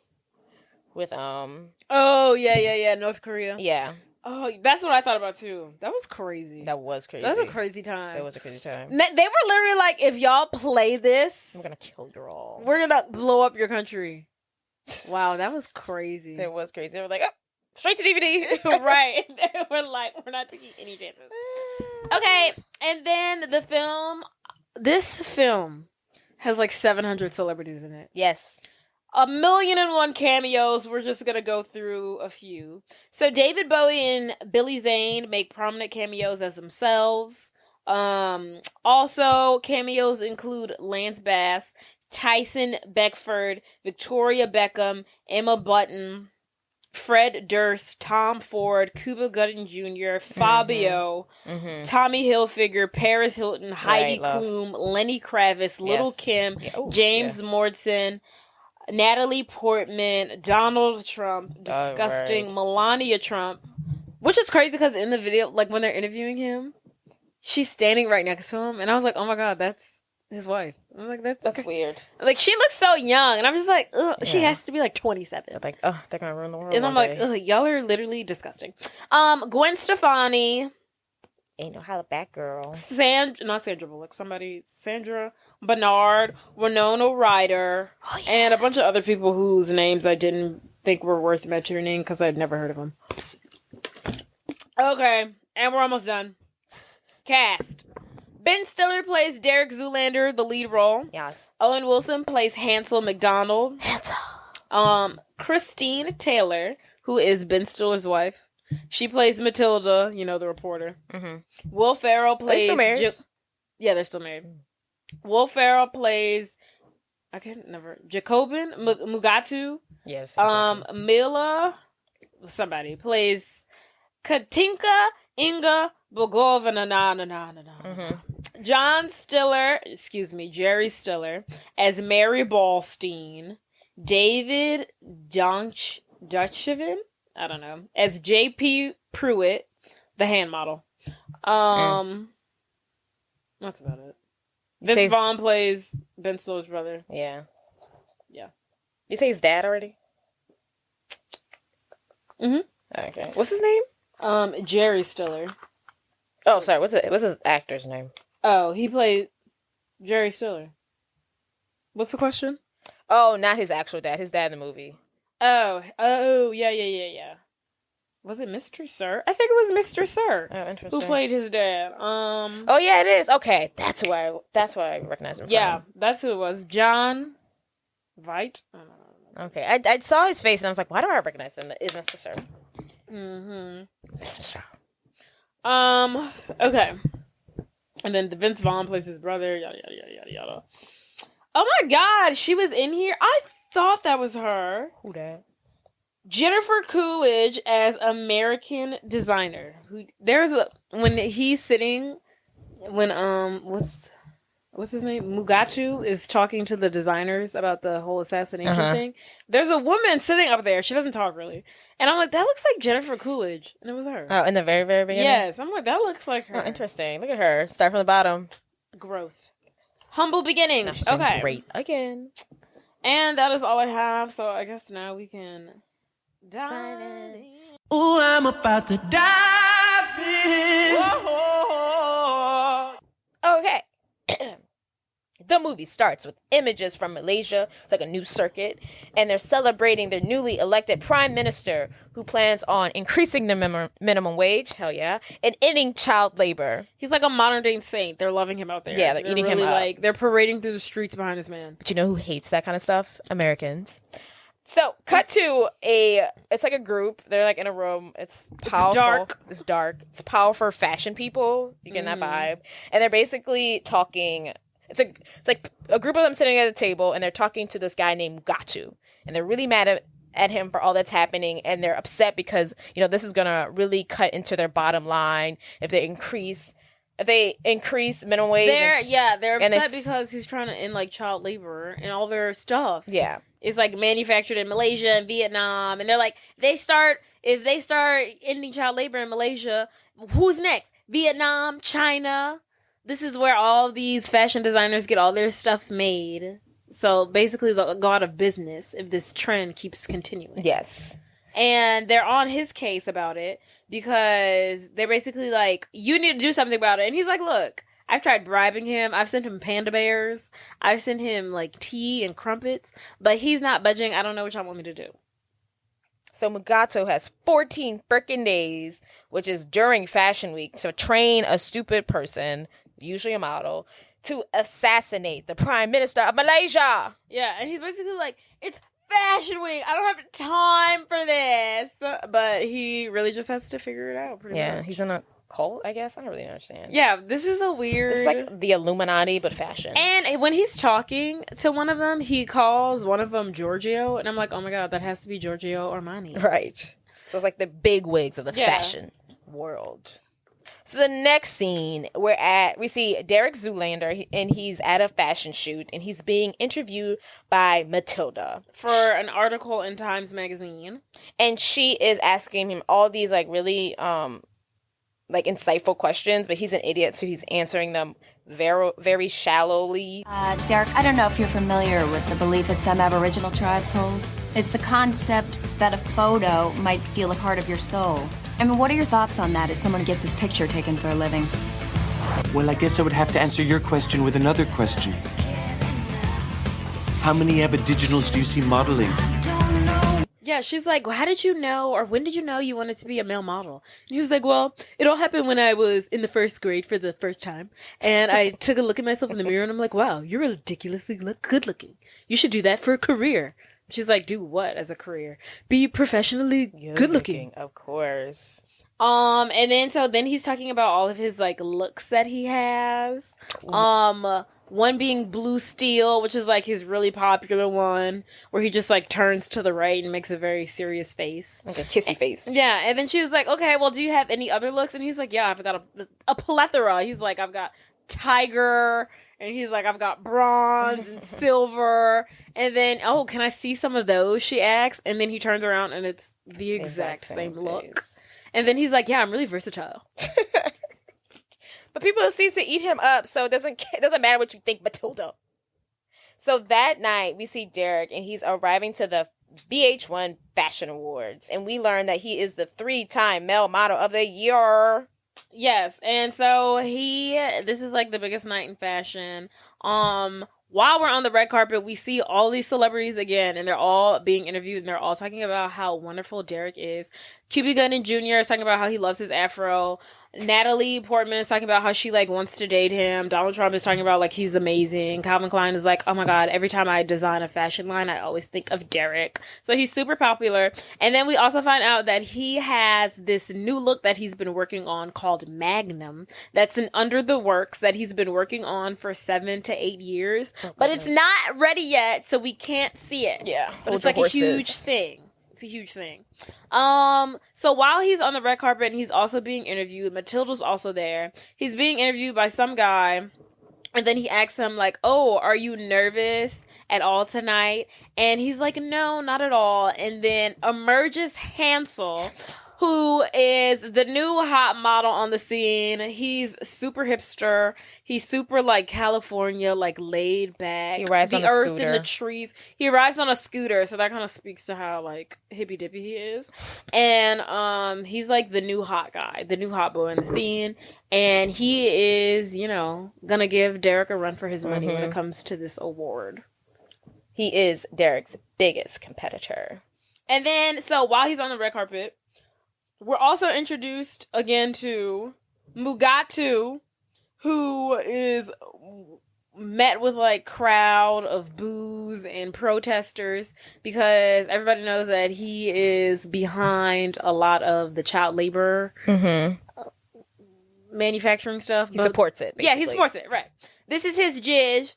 [SPEAKER 2] with
[SPEAKER 1] Oh yeah, North Korea.
[SPEAKER 2] Yeah.
[SPEAKER 1] Oh, that's what I thought about too. That was crazy.
[SPEAKER 2] That was crazy.
[SPEAKER 1] That was a crazy time.
[SPEAKER 2] That was a crazy time.
[SPEAKER 1] They were literally like, if y'all play this,
[SPEAKER 2] I'm gonna kill you all.
[SPEAKER 1] We're gonna blow up your country. Wow, that was crazy.
[SPEAKER 2] It was crazy. They were like, oh, straight to DVD.
[SPEAKER 1] Right. They were like, we're not taking any chances. Okay, and then this film has like 700 celebrities in it.
[SPEAKER 2] Yes.
[SPEAKER 1] 1,000,001 cameos. We're just going to go through a few. So David Bowie and Billy Zane make prominent cameos as themselves. Also, cameos include Lance Bass, Tyson Beckford, Victoria Beckham, Emma Button, Fred Durst, Tom Ford, Cuba Gooding Jr., Fabio, Tommy Hilfiger, Paris Hilton, Heidi Klum, Lenny Kravitz, Little Kim, James Morrison, Natalie Portman, Donald Trump, disgusting
[SPEAKER 2] right.
[SPEAKER 1] Melania Trump, which is crazy because in the video, like when they're interviewing him, she's standing right next to him, and I was like, oh my god, that's his wife. I'm like, that's
[SPEAKER 2] weird.
[SPEAKER 1] Like, she looks so young, and I'm just like, ugh, she has to be like 27.
[SPEAKER 2] They're like, oh, they're gonna ruin the world.
[SPEAKER 1] And I'm like, ugh, y'all are literally disgusting. Gwen Stefani.
[SPEAKER 2] Ain't no hollaback girl.
[SPEAKER 1] Not Sandra Bullock. Sandra Bernard, Winona Ryder, and a bunch of other people whose names I didn't think were worth mentioning because I'd never heard of them. Okay, and we're almost done. Cast. Ben Stiller plays Dereck Zoolander, the lead role.
[SPEAKER 2] Yes.
[SPEAKER 1] Owen Wilson plays Hansel McDonald. Christine Taylor, who is Ben Stiller's wife. She plays Matilda, the reporter. Mm-hmm. Will Ferrell plays...
[SPEAKER 2] They're still married?
[SPEAKER 1] Yeah, they're still married. Will Ferrell plays... Jacobin Mugatu.
[SPEAKER 2] Yes.
[SPEAKER 1] Mila... Somebody plays Katinka Inga Bogova. Jerry Stiller as Mary Ballstein. David Dutchevin, I don't know, as J.P. Pruitt, the hand model. That's about it. Vince Vaughn plays Ben Stiller's brother.
[SPEAKER 2] Yeah.
[SPEAKER 1] Yeah.
[SPEAKER 2] You say his dad already?
[SPEAKER 1] Mm-hmm.
[SPEAKER 2] Okay. What's his name?
[SPEAKER 1] Jerry Stiller.
[SPEAKER 2] Oh, sorry. What's his actor's name?
[SPEAKER 1] Oh, he played Jerry Stiller. What's the question?
[SPEAKER 2] Oh, not his actual dad. His dad in the movie.
[SPEAKER 1] Oh, yeah. Was it Mr. Sir? I think it was Mr. Sir.
[SPEAKER 2] Oh, interesting.
[SPEAKER 1] Who played his dad?
[SPEAKER 2] Oh yeah, it is. Okay, that's why I recognize him.
[SPEAKER 1] Yeah, that's who it was. John Veidt.
[SPEAKER 2] Okay, I saw his face and I was like, why do I recognize him? It's Mr. Sir.
[SPEAKER 1] Mm-hmm.
[SPEAKER 2] Mr. Sir.
[SPEAKER 1] Okay. And then Vince Vaughn plays his brother. Yada yada yada yada yada. Oh my God, she was in here. I thought that was her.
[SPEAKER 2] Who that?
[SPEAKER 1] Jennifer Coolidge as American designer. When he's sitting, what's his name? Mugatu is talking to the designers about the whole assassination thing. There's a woman sitting up there. She doesn't talk really. And I'm like, that looks like Jennifer Coolidge. And it was her.
[SPEAKER 2] Oh, in the very, very beginning?
[SPEAKER 1] Yes. I'm like, that looks like her.
[SPEAKER 2] Oh, interesting. Look at her. Start from the bottom.
[SPEAKER 1] Growth. Humble beginnings. Okay.
[SPEAKER 2] Great. Again.
[SPEAKER 1] And that is all I have. So I guess now we can dive in.
[SPEAKER 3] Ooh, I'm about to dive in. Whoa.
[SPEAKER 2] Okay. The movie starts with images from Malaysia. It's like a new circuit. And they're celebrating their newly elected prime minister who plans on increasing the minimum wage. Hell yeah. And ending child labor.
[SPEAKER 1] He's like a modern day saint. They're loving him out there.
[SPEAKER 2] Yeah, they're eating
[SPEAKER 1] really
[SPEAKER 2] him up.
[SPEAKER 1] They're parading through the streets behind this man.
[SPEAKER 2] But you know who hates that kind of stuff? Americans. So, cut to it's like a group. They're like in a room. It's powerful. It's dark. It's powerful fashion people. You get that vibe. And they're basically talking. It's like a group of them sitting at a table, and they're talking to this guy named Mugatu. And they're really mad at him for all that's happening. And they're upset because, this is going to really cut into their bottom line if they increase minimum wage.
[SPEAKER 1] They're upset because he's trying to end like child labor and all their stuff.
[SPEAKER 2] Yeah.
[SPEAKER 1] It's like manufactured in Malaysia and Vietnam. And they're like, if they start ending child labor in Malaysia, who's next? Vietnam, China. This is where all these fashion designers get all their stuff made. So basically they'll go out of business if this trend keeps continuing.
[SPEAKER 2] Yes.
[SPEAKER 1] And they're on his case about it because they're basically like, you need to do something about it. And he's like, look, I've tried bribing him. I've sent him panda bears. I've sent him like tea and crumpets, but he's not budging. I don't know what y'all want me to do.
[SPEAKER 2] So Mugatu has 14 frickin' days, which is during Fashion Week, to train a stupid person, usually a model, to assassinate the Prime Minister of Malaysia.
[SPEAKER 1] Yeah, and he's basically like, it's Fashion Week. I don't have time for this. But he really just has to figure it out pretty much.
[SPEAKER 2] Yeah, he's in a cult, I guess. I don't really understand.
[SPEAKER 1] Yeah, this is a weird...
[SPEAKER 2] It's like the Illuminati, but fashion.
[SPEAKER 1] And when he's talking to one of them, he calls one of them Giorgio. And I'm like, oh my God, that has to be Giorgio Armani.
[SPEAKER 2] Right. So it's like the big wigs of the fashion world. So the next scene, we see Dereck Zoolander, and he's at a fashion shoot, and he's being interviewed by Matilda
[SPEAKER 1] for an article in Times Magazine,
[SPEAKER 2] and she is asking him all these like really like insightful questions, but he's an idiot, so he's answering them very, very shallowly.
[SPEAKER 4] Dereck, I don't know if you're familiar with the belief that some Aboriginal tribes hold. It's the concept that a photo might steal a part of your soul. I mean, what are your thoughts on that as someone gets his picture taken for a living?
[SPEAKER 3] Well, I guess I would have to answer your question with another question. How many Aboriginals do you see modeling?
[SPEAKER 1] Yeah, she's like, well, how did you know, or when did you know you wanted to be a male model? And he was like, well, it all happened when I was in the first grade for the first time. And I took a look at myself in the mirror, and I'm like, wow, you're ridiculously good looking. You should do that for a career. She's like, do what as a career? Be professionally good looking.
[SPEAKER 2] Of course.
[SPEAKER 1] And then he's talking about all of his, like, looks that he has. One being Blue Steel, which is like his really popular one, where he just like turns to the right and makes a very serious face.
[SPEAKER 2] Like a kissy face.
[SPEAKER 1] Yeah, and then she was like, okay, well, do you have any other looks? And he's like, yeah, I've got a plethora. He's like, I've got tiger, and he's like, I've got bronze and silver. And then, oh, can I see some of those? She asks. And then he turns around and it's the exact same look. And then he's like, yeah, I'm really versatile.
[SPEAKER 2] But people seem to eat him up, so it doesn't matter what you think, Matilda. So that night, we see Dereck, and he's arriving to the VH1 Fashion Awards, and we learn that he is the 3-time Male Model of the Year.
[SPEAKER 1] Yes, and so this is like the biggest night in fashion. While we're on the red carpet, we see all these celebrities again, and they're all being interviewed, and they're all talking about how wonderful Dereck is. Cuba Gooding Jr. is talking about how he loves his afro. Natalie Portman is talking about how she, like, wants to date him. Donald Trump is talking about, like, he's amazing. Calvin Klein is like, oh my god, every time I design a fashion line, I always think of Dereck. So he's super popular. And then we also find out that he has this new look that he's been working on called Magnum. That's an under the works that he's been working on for 7 to 8 years. But it's not ready yet, so we can't see it.
[SPEAKER 2] Yeah.
[SPEAKER 1] But it's like a huge thing. It's a huge thing. So while he's on the red carpet and he's also being interviewed, Matilda's also there. He's being interviewed by some guy, and then he asks him, like, oh, are you nervous at all tonight? And he's like, no, not at all. And then emerges Hansel, who is the new hot model on the scene. He's super hipster. He's super, like, California, like, laid back.
[SPEAKER 2] He rides on a
[SPEAKER 1] earth
[SPEAKER 2] scooter.
[SPEAKER 1] and the trees. He rides on a scooter, so that kind of speaks to how, like, hippy-dippy he is. And he's, like, the new hot guy, the new hot boy in the scene. And he is, you know, gonna give Dereck a run for his money when it comes to this award.
[SPEAKER 2] He is Dereck's biggest competitor.
[SPEAKER 1] And then, so while he's on the red carpet, we're also introduced again to Mugatu, who is met with, like, crowd of boos and protesters because everybody knows that he is behind a lot of the child labor manufacturing stuff.
[SPEAKER 2] He supports it, basically.
[SPEAKER 1] Yeah, he supports it, right. This is his judge,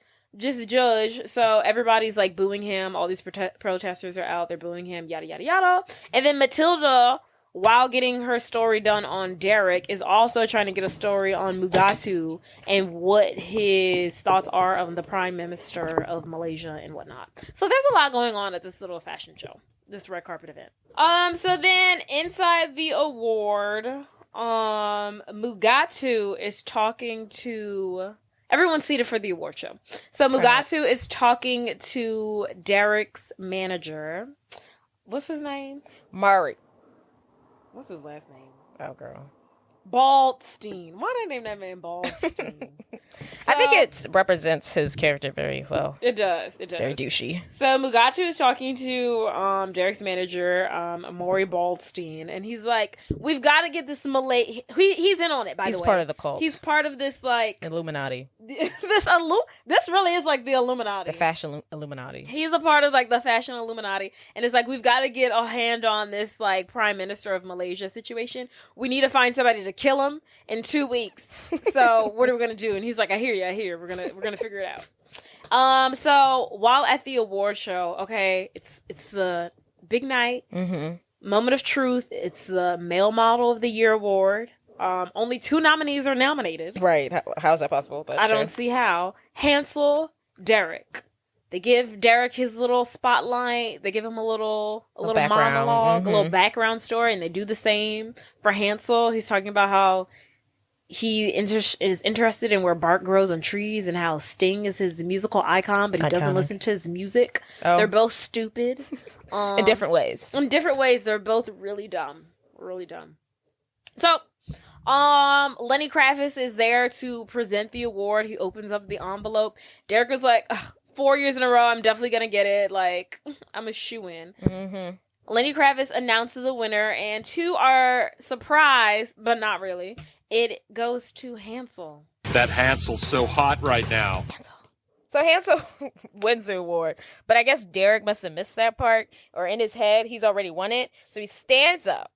[SPEAKER 1] so everybody's, like, booing him. All these protesters are out, they're booing him, yada, yada, yada. And then Matilda, while getting her story done on Dereck, is also trying to get a story on Mugatu and what his thoughts are of the Prime Minister of Malaysia and whatnot. So there's a lot going on at this little fashion show, this red carpet event. So then inside the award, Mugatu is talking to... Everyone's seated for the award show. So Mugatu is talking to Dereck's manager. What's his name?
[SPEAKER 2] Mari.
[SPEAKER 1] What's his last name?
[SPEAKER 2] Oh, girl.
[SPEAKER 1] Baldstein. Why did I name that man Baldstein?
[SPEAKER 2] I think it represents his character very well.
[SPEAKER 1] It does.
[SPEAKER 2] It's very douchey.
[SPEAKER 1] So Mugatu is talking to Dereck's manager, Maury Baldstein, and he's like, "We've got to get this Malay." He's in on it. By the way,
[SPEAKER 2] he's part of the cult.
[SPEAKER 1] He's part of this, like,
[SPEAKER 2] Illuminati.
[SPEAKER 1] This really is like the Illuminati.
[SPEAKER 2] The fashion Illuminati.
[SPEAKER 1] He's a part of, like, the fashion Illuminati, and it's like, we've got to get a hand on this, like, Prime Minister of Malaysia situation. We need to find somebody to kill him in 2 weeks. So what are we gonna do? And he's like, I hear you. We're gonna figure it out. So while at the award show, okay, it's the big night, moment of truth. It's the Male Model of the Year award. Only 2 nominees are nominated.
[SPEAKER 2] Right. How is that possible? But
[SPEAKER 1] I don't see how. Hansel, Dereck. They give Dereck his little spotlight. They give him a little
[SPEAKER 2] background.
[SPEAKER 1] monologue, a little background story, and they do the same for Hansel. He's talking about how he is interested in where bark grows on trees and how Sting is his musical icon, but he doesn't listen to his music.
[SPEAKER 2] Oh.
[SPEAKER 1] They're both stupid.
[SPEAKER 2] In different ways.
[SPEAKER 1] In different ways, they're both really dumb. Really dumb. So, Lenny Kravitz is there to present the award. He opens up the envelope. Dereck was like, 4 years in a row, I'm definitely going to get it. Like, I'm a shoo-in. Mm-hmm. Lenny Kravitz announces the winner, and to our surprise, but not really, it goes to Hansel.
[SPEAKER 5] That Hansel's so hot right now.
[SPEAKER 2] So Hansel wins the award, but I guess Dereck must have missed that part, or in his head, he's already won it. So he stands up,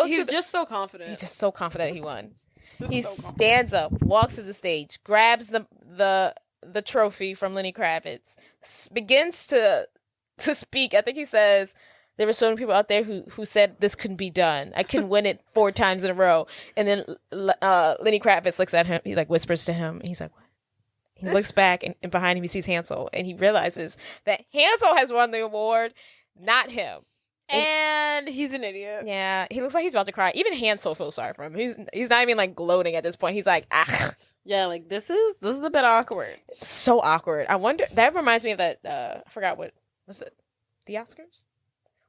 [SPEAKER 1] He's just so confident.
[SPEAKER 2] He's just so confident he won. He stands up, walks to the stage, grabs the trophy from Lenny Kravitz, begins to speak. I think he says, there were so many people out there who said this couldn't be done. I couldn't win it 4 times in a row. And then Lenny Kravitz looks at him. He like whispers to him. And he's like, what? He looks back and behind him he sees Hansel. And he realizes that Hansel has won the award, not him.
[SPEAKER 1] And he's an idiot.
[SPEAKER 2] Yeah, he looks like he's about to cry. Even Hansel feels sorry for him. He's not even like gloating at this point. He's like, ah.
[SPEAKER 1] Yeah, like this is a bit awkward.
[SPEAKER 2] It's so awkward. I wonder. That reminds me of that. I forgot what was it. The Oscars.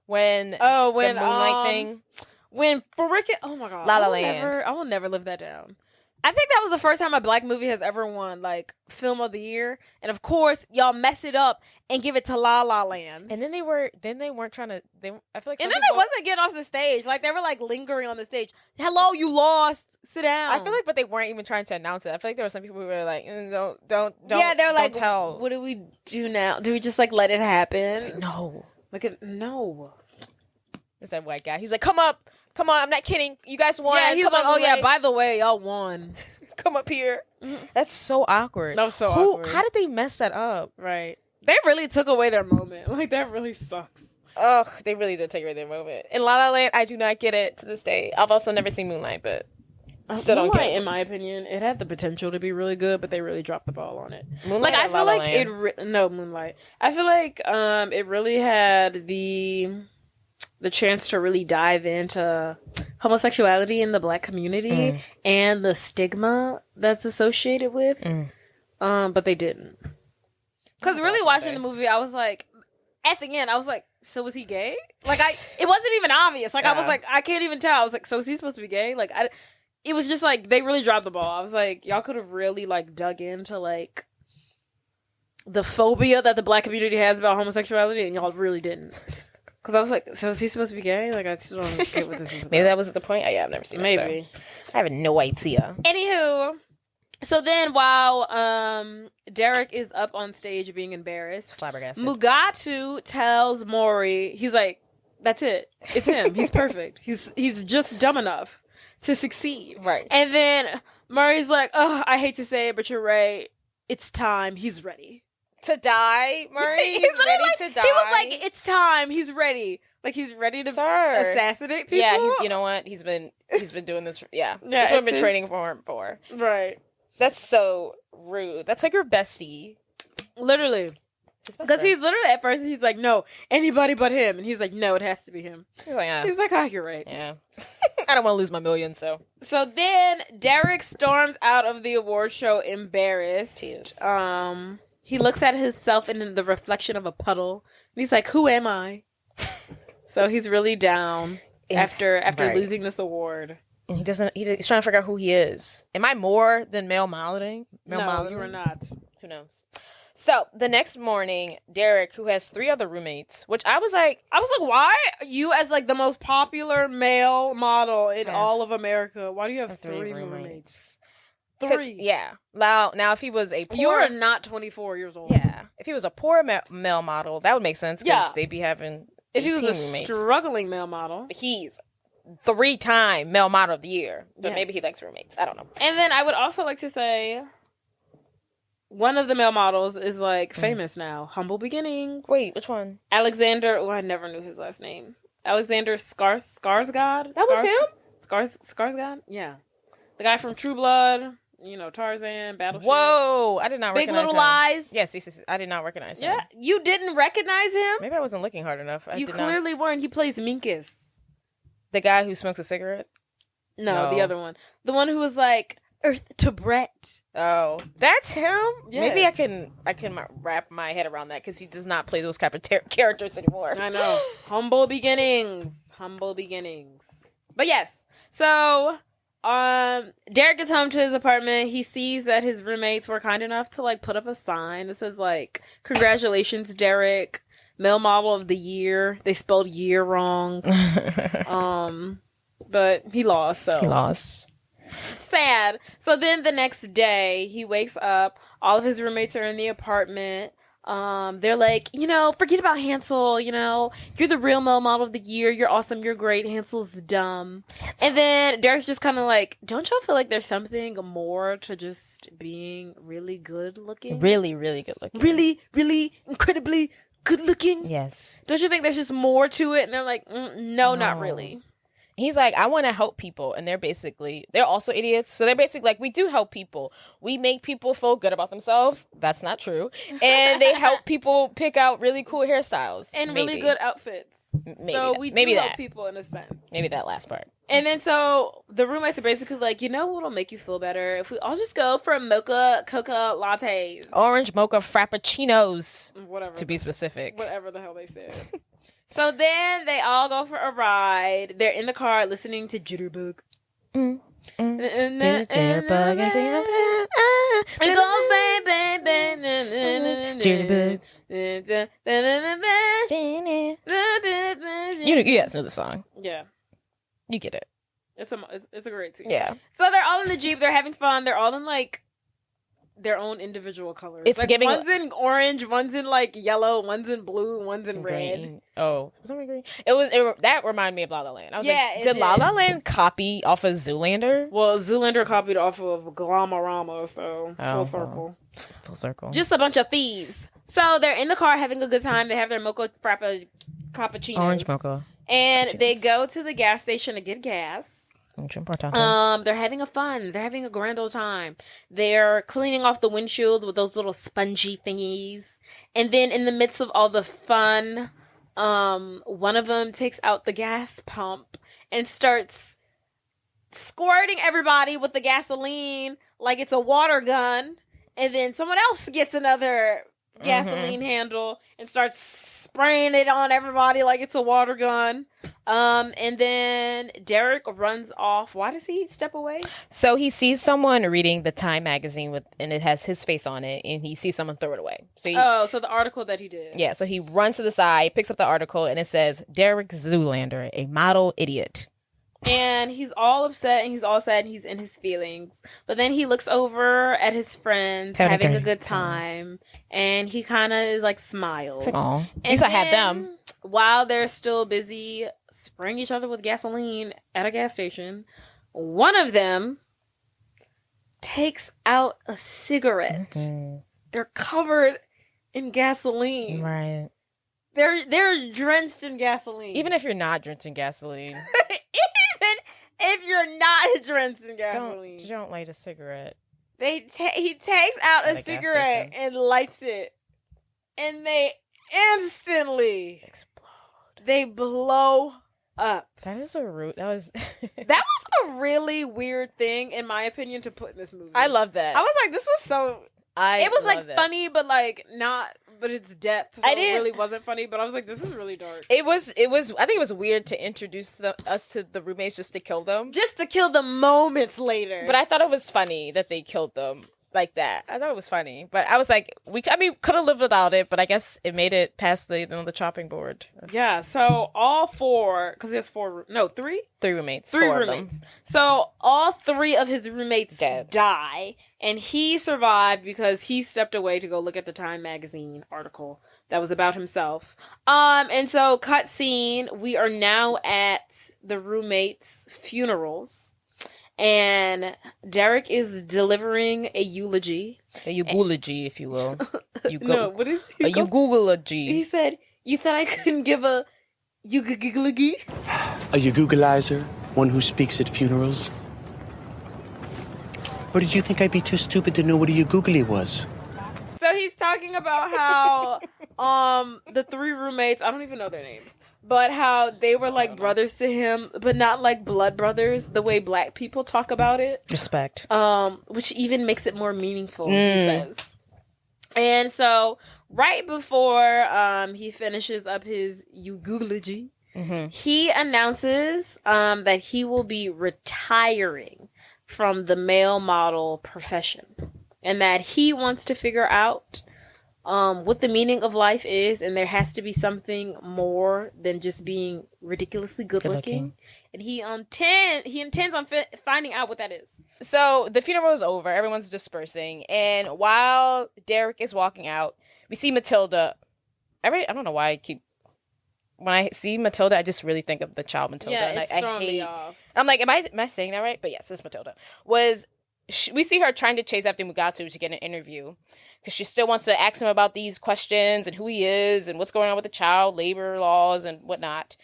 [SPEAKER 2] When the Moonlight thing.
[SPEAKER 1] When oh my god,
[SPEAKER 2] La La Land.
[SPEAKER 1] I will never live that down. I think that was the first time a black movie has ever won like Film of the Year, and of course y'all mess it up and give it to La La Land.
[SPEAKER 2] And then they weren't trying to. I feel like.
[SPEAKER 1] And then they wasn't getting off the stage. Like they were like lingering on the stage. Hello, you lost. Sit down.
[SPEAKER 2] I feel like, but they weren't even trying to announce it. I feel like there were some people who were like, don't.
[SPEAKER 1] Yeah, they're like,
[SPEAKER 2] tell.
[SPEAKER 1] What do we do now? Do we just like let it happen?
[SPEAKER 2] No.
[SPEAKER 1] No.
[SPEAKER 2] It's that white guy. He's like, come on, I'm not kidding. You guys won.
[SPEAKER 1] Yeah, he's like, oh yeah, by the way, y'all won.
[SPEAKER 2] Come up here. Mm-hmm. That's so awkward.
[SPEAKER 1] That was so awkward.
[SPEAKER 2] How did they mess that up?
[SPEAKER 1] Right. They really took away their moment. Like, that really sucks.
[SPEAKER 2] Oh, they really did take away their moment. In La La Land, I do not get it to this day. I've also never seen Moonlight, but I still don't get it.
[SPEAKER 1] In my opinion, it had the potential to be really good, but they really dropped the ball on it.
[SPEAKER 2] Moonlight,
[SPEAKER 1] like, I feel
[SPEAKER 2] La La
[SPEAKER 1] like
[SPEAKER 2] Land?
[SPEAKER 1] Moonlight. I feel like it really had the chance to really dive into homosexuality in the black community and the stigma that's associated with. But they didn't. Because really watching the movie, I was like, at the end, I was like, so was he gay? Like, it wasn't even obvious. Like, I was like, I can't even tell. I was like, so is he supposed to be gay? Like, it was just like, they really dropped the ball. I was like, y'all could have really like dug into like the phobia that the black community has about homosexuality, and y'all really didn't. Because I was like, so is he supposed to be gay? Like, I still don't get what this is about.
[SPEAKER 2] Maybe that was the point. Yeah, I've never seen that.
[SPEAKER 1] Maybe.
[SPEAKER 2] So I have no idea.
[SPEAKER 1] Anywho, so then while Dereck is up on stage being embarrassed,
[SPEAKER 2] Flabbergasted.
[SPEAKER 1] Mugatu tells Maury, he's like, that's it. It's him. He's perfect. He's just dumb enough to succeed.
[SPEAKER 2] Right.
[SPEAKER 1] And then Murray's like, oh, I hate to say it, but you're right. It's time. He's ready.
[SPEAKER 2] To die, Murray? He's ready to die?
[SPEAKER 1] He was like, it's time. He's ready. Like, he's ready to assassinate people.
[SPEAKER 2] Yeah, you know what? He's been doing this. That's what I've been training for him for.
[SPEAKER 1] Right.
[SPEAKER 2] That's so rude. That's like your bestie.
[SPEAKER 1] Literally. Because he's literally, at first, he's like, no, anybody but him. And he's like, no, it has to be him.
[SPEAKER 2] He's like,
[SPEAKER 1] He's like, oh, you're right.
[SPEAKER 2] Yeah. I don't want to lose my million, so.
[SPEAKER 1] So then, Dereck storms out of the award show embarrassed.
[SPEAKER 2] Jeez.
[SPEAKER 1] He looks at himself in the reflection of a puddle. And he's like, who am I? So he's really down after losing this award.
[SPEAKER 2] And he's trying to figure out who he is. Am I more than male modeling?
[SPEAKER 1] No, you are not.
[SPEAKER 2] Who knows? So the next morning, Dereck, who has 3 other roommates, which I was like,
[SPEAKER 1] why you as like the most popular male model in all of America? Why do you have 3 roommates? 3.
[SPEAKER 2] Yeah. Now, if he was a poor...
[SPEAKER 1] You are not 24 years old.
[SPEAKER 2] Yeah. If he was a poor male model, that would make sense because they'd be having
[SPEAKER 1] If he was a
[SPEAKER 2] roommates.
[SPEAKER 1] Struggling male model.
[SPEAKER 2] He's 3-time male model of the year. But maybe he likes roommates. I don't know.
[SPEAKER 1] And then I would also like to say... One of the male models is like famous now. Humble beginnings.
[SPEAKER 2] Wait, which one?
[SPEAKER 1] Alexander. Oh, I never knew his last name. Alexander Skarsgård.
[SPEAKER 2] That was him?
[SPEAKER 1] Skarsgård. Yeah. The guy from True Blood, you know, Tarzan, Battleship.
[SPEAKER 2] Whoa, I did not
[SPEAKER 1] Big
[SPEAKER 2] recognize
[SPEAKER 1] Little
[SPEAKER 2] him.
[SPEAKER 1] Lies.
[SPEAKER 2] Yes, I did not recognize him.
[SPEAKER 1] Yeah, you didn't recognize him?
[SPEAKER 2] Maybe I wasn't looking hard enough.
[SPEAKER 1] You clearly weren't. He plays Minkus.
[SPEAKER 2] The guy who smokes a cigarette?
[SPEAKER 1] No, the other one. The one who was like, Earth to Brett.
[SPEAKER 2] Oh, that's him?
[SPEAKER 1] Yes.
[SPEAKER 2] Maybe I can wrap my head around that because he does not play those type of characters anymore.
[SPEAKER 1] I know. Humble beginnings. Humble beginnings. But yes. So, Dereck gets home to his apartment. He sees that his roommates were kind enough to like put up a sign that says like, "Congratulations, Dereck, male model of the year." They spelled year wrong. But he lost. So
[SPEAKER 2] He lost.
[SPEAKER 1] sad. So then the next day he wakes up. All of his roommates are in the apartment. They're like, you know, forget about Hansel, you know, you're the real male model of the year, you're awesome, you're great, Hansel's dumb. And then Derek's just kind of like, don't y'all feel like there's something more to just being really good looking?
[SPEAKER 2] Really, really good looking.
[SPEAKER 1] Really, really incredibly good looking?
[SPEAKER 2] Yes.
[SPEAKER 1] Don't you think there's just more to it? And they're like, no, not really.
[SPEAKER 2] He's like, I want to help people. And they're also idiots. So they're basically like, we do help people. We make people feel good about themselves. That's not true. And they help people pick out really cool hairstyles.
[SPEAKER 1] And really good outfits.
[SPEAKER 2] Maybe
[SPEAKER 1] so
[SPEAKER 2] that.
[SPEAKER 1] we do
[SPEAKER 2] Maybe
[SPEAKER 1] help
[SPEAKER 2] that.
[SPEAKER 1] people in a sense.
[SPEAKER 2] Maybe that last part.
[SPEAKER 1] And then so the roommates are basically like, you know what'll make you feel better? If we all just go for mocha coca lattes.
[SPEAKER 2] Orange mocha frappuccinos.
[SPEAKER 1] Whatever.
[SPEAKER 2] To be specific.
[SPEAKER 1] Whatever the hell they said. So then they all go for a ride. They're in the car listening to Jitterbug.
[SPEAKER 2] Jitterbug and
[SPEAKER 1] It goes bang, bang, bang.
[SPEAKER 2] Jitterbug. You guys know the song.
[SPEAKER 1] Yeah.
[SPEAKER 2] You get it.
[SPEAKER 1] It's a great scene.
[SPEAKER 2] Yeah.
[SPEAKER 1] So they're all in the Jeep. They're having fun. They're all in like their own individual colors.
[SPEAKER 2] It's
[SPEAKER 1] like,
[SPEAKER 2] giving
[SPEAKER 1] one's in orange, one's in like yellow, one's in blue, one's in red.
[SPEAKER 2] Green. Oh, was that green? That reminded me of La La Land. I was like, did La La Land copy off of Zoolander?
[SPEAKER 1] Well, Zoolander copied off of Glamarama, so full circle.
[SPEAKER 2] Full circle.
[SPEAKER 1] Just a bunch of thieves. So they're in the car having a good time. They have their mocha cappuccinos.
[SPEAKER 2] Orange mocha.
[SPEAKER 1] And they go to the gas station to get gas. They're having They're having a grand old time. They're cleaning off the windshield with those little spongy thingies. And then in the midst of all the fun, one of them takes out the gas pump and starts squirting everybody with the gasoline like it's a water gun. And then someone else gets another gasoline handle and starts spraying it on everybody like it's a water gun. And then Dereck runs off. Why does he step away?
[SPEAKER 2] So he sees someone reading the Time magazine and it has his face on it, and he sees someone throw it away.
[SPEAKER 1] So the article that he did.
[SPEAKER 2] Yeah, so he runs to the side, picks up the article, and it says, Dereck Zoolander, a model idiot.
[SPEAKER 1] And he's all upset and he's all sad and he's in his feelings. But then he looks over at his friends having a good time. And he kind of is like smiles.
[SPEAKER 2] Aw. At least I had them.
[SPEAKER 1] While they're still busy spraying each other with gasoline at a gas station, one of them takes out a cigarette. They're covered in gasoline.
[SPEAKER 2] Right.
[SPEAKER 1] They're drenched in gasoline.
[SPEAKER 2] Even if you're not drenched in gasoline.
[SPEAKER 1] Even if you're not drenched in gasoline.
[SPEAKER 2] Don't light a cigarette.
[SPEAKER 1] He takes out a cigarette and lights it. And they instantly
[SPEAKER 2] explode.
[SPEAKER 1] They blow up.
[SPEAKER 2] That is a root. That was
[SPEAKER 1] a really weird thing, in my opinion, to put in this movie.
[SPEAKER 2] I love that.
[SPEAKER 1] I was like, this was so... it was like funny, but like not... But it's depth. So it really wasn't funny, but I was like, this is really dark.
[SPEAKER 2] It was. I think it was weird to introduce us to the roommates just to kill them.
[SPEAKER 1] Just to kill them moments later.
[SPEAKER 2] But I thought it was funny that they killed them like that. I thought it was funny. But I was like, could have lived without it, but I guess it made it past the chopping board.
[SPEAKER 1] Yeah, so all four, because he has three?
[SPEAKER 2] Three roommates.
[SPEAKER 1] Three roommates. So all three of his roommates die, and he survived because he stepped away to go look at the Time magazine article that was about himself. And so cut scene, we are now at the roommates' funerals. And Dereck is delivering a eulogy.
[SPEAKER 2] A eulogy, if you will.
[SPEAKER 1] What is
[SPEAKER 2] a eulogy?
[SPEAKER 1] He said, "You thought I couldn't give a eulogy?"
[SPEAKER 3] A eugugalizer, one who speaks at funerals. Or did you think I'd be too stupid to know what a ugoogly was?
[SPEAKER 1] So he's talking about how the three roommates, I don't even know their names, but how they were like brothers to him, but not like blood brothers the way black people talk about it.
[SPEAKER 2] Respect.
[SPEAKER 1] Which even makes it more meaningful, he says. And so right before he finishes up his eugoology, he announces that he will be retiring from the male model profession, and that he wants to figure out what the meaning of life is, and there has to be something more than just being ridiculously good looking. And he intends on finding out what that is.
[SPEAKER 2] So the funeral is over. Everyone's dispersing. And while Dereck is walking out, we see Matilda. I don't know why when I see Matilda, I just really think of the child Matilda.
[SPEAKER 1] Yeah,
[SPEAKER 2] and
[SPEAKER 1] it's
[SPEAKER 2] I
[SPEAKER 1] throwing
[SPEAKER 2] hate,
[SPEAKER 1] me off.
[SPEAKER 2] I'm like, am I saying that right? But yes, it's Matilda. We see her trying to chase after Mugatu to get an interview because she still wants to ask him about these questions and who he is and what's going on with the child labor laws and whatnot.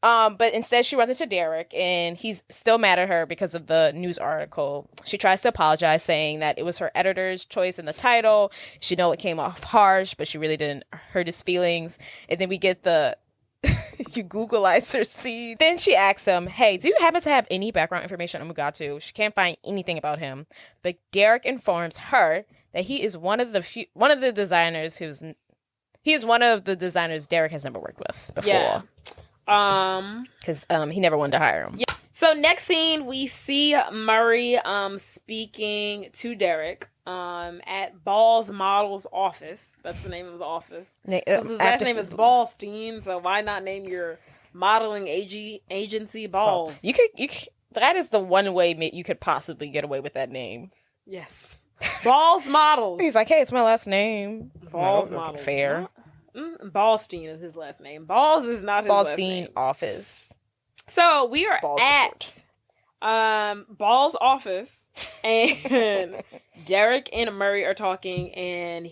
[SPEAKER 2] But instead she runs into Dereck, and he's still mad at her because of the news article. She tries to apologize, saying that it was her editor's choice in the title. She know it came off harsh, but she really didn't hurt his feelings. And then we get the you Googleize her scene. Then she asks him, hey, do you happen to have any background information on Mugatu? She can't find anything about him. But Dereck informs her that he is one of the designers Dereck has never worked with before.
[SPEAKER 1] Yeah.
[SPEAKER 2] Because he never wanted to hire him.
[SPEAKER 1] Yeah. So next scene, we see Murray speaking to Dereck at Ball's model's office. That's the name of the office. His last name is Ballstein, so why not name your modeling agency Balls?
[SPEAKER 2] You could. That is the one way you could possibly get away with that name.
[SPEAKER 1] Yes. Balls Models.
[SPEAKER 2] He's like, hey, it's my last name.
[SPEAKER 1] Balls Models.
[SPEAKER 2] Fair.
[SPEAKER 1] Ballstein is his last name. Balls is not his last name.
[SPEAKER 2] Ballstein office.
[SPEAKER 1] So we are at Ball's office, and Dereck and Murray are talking, and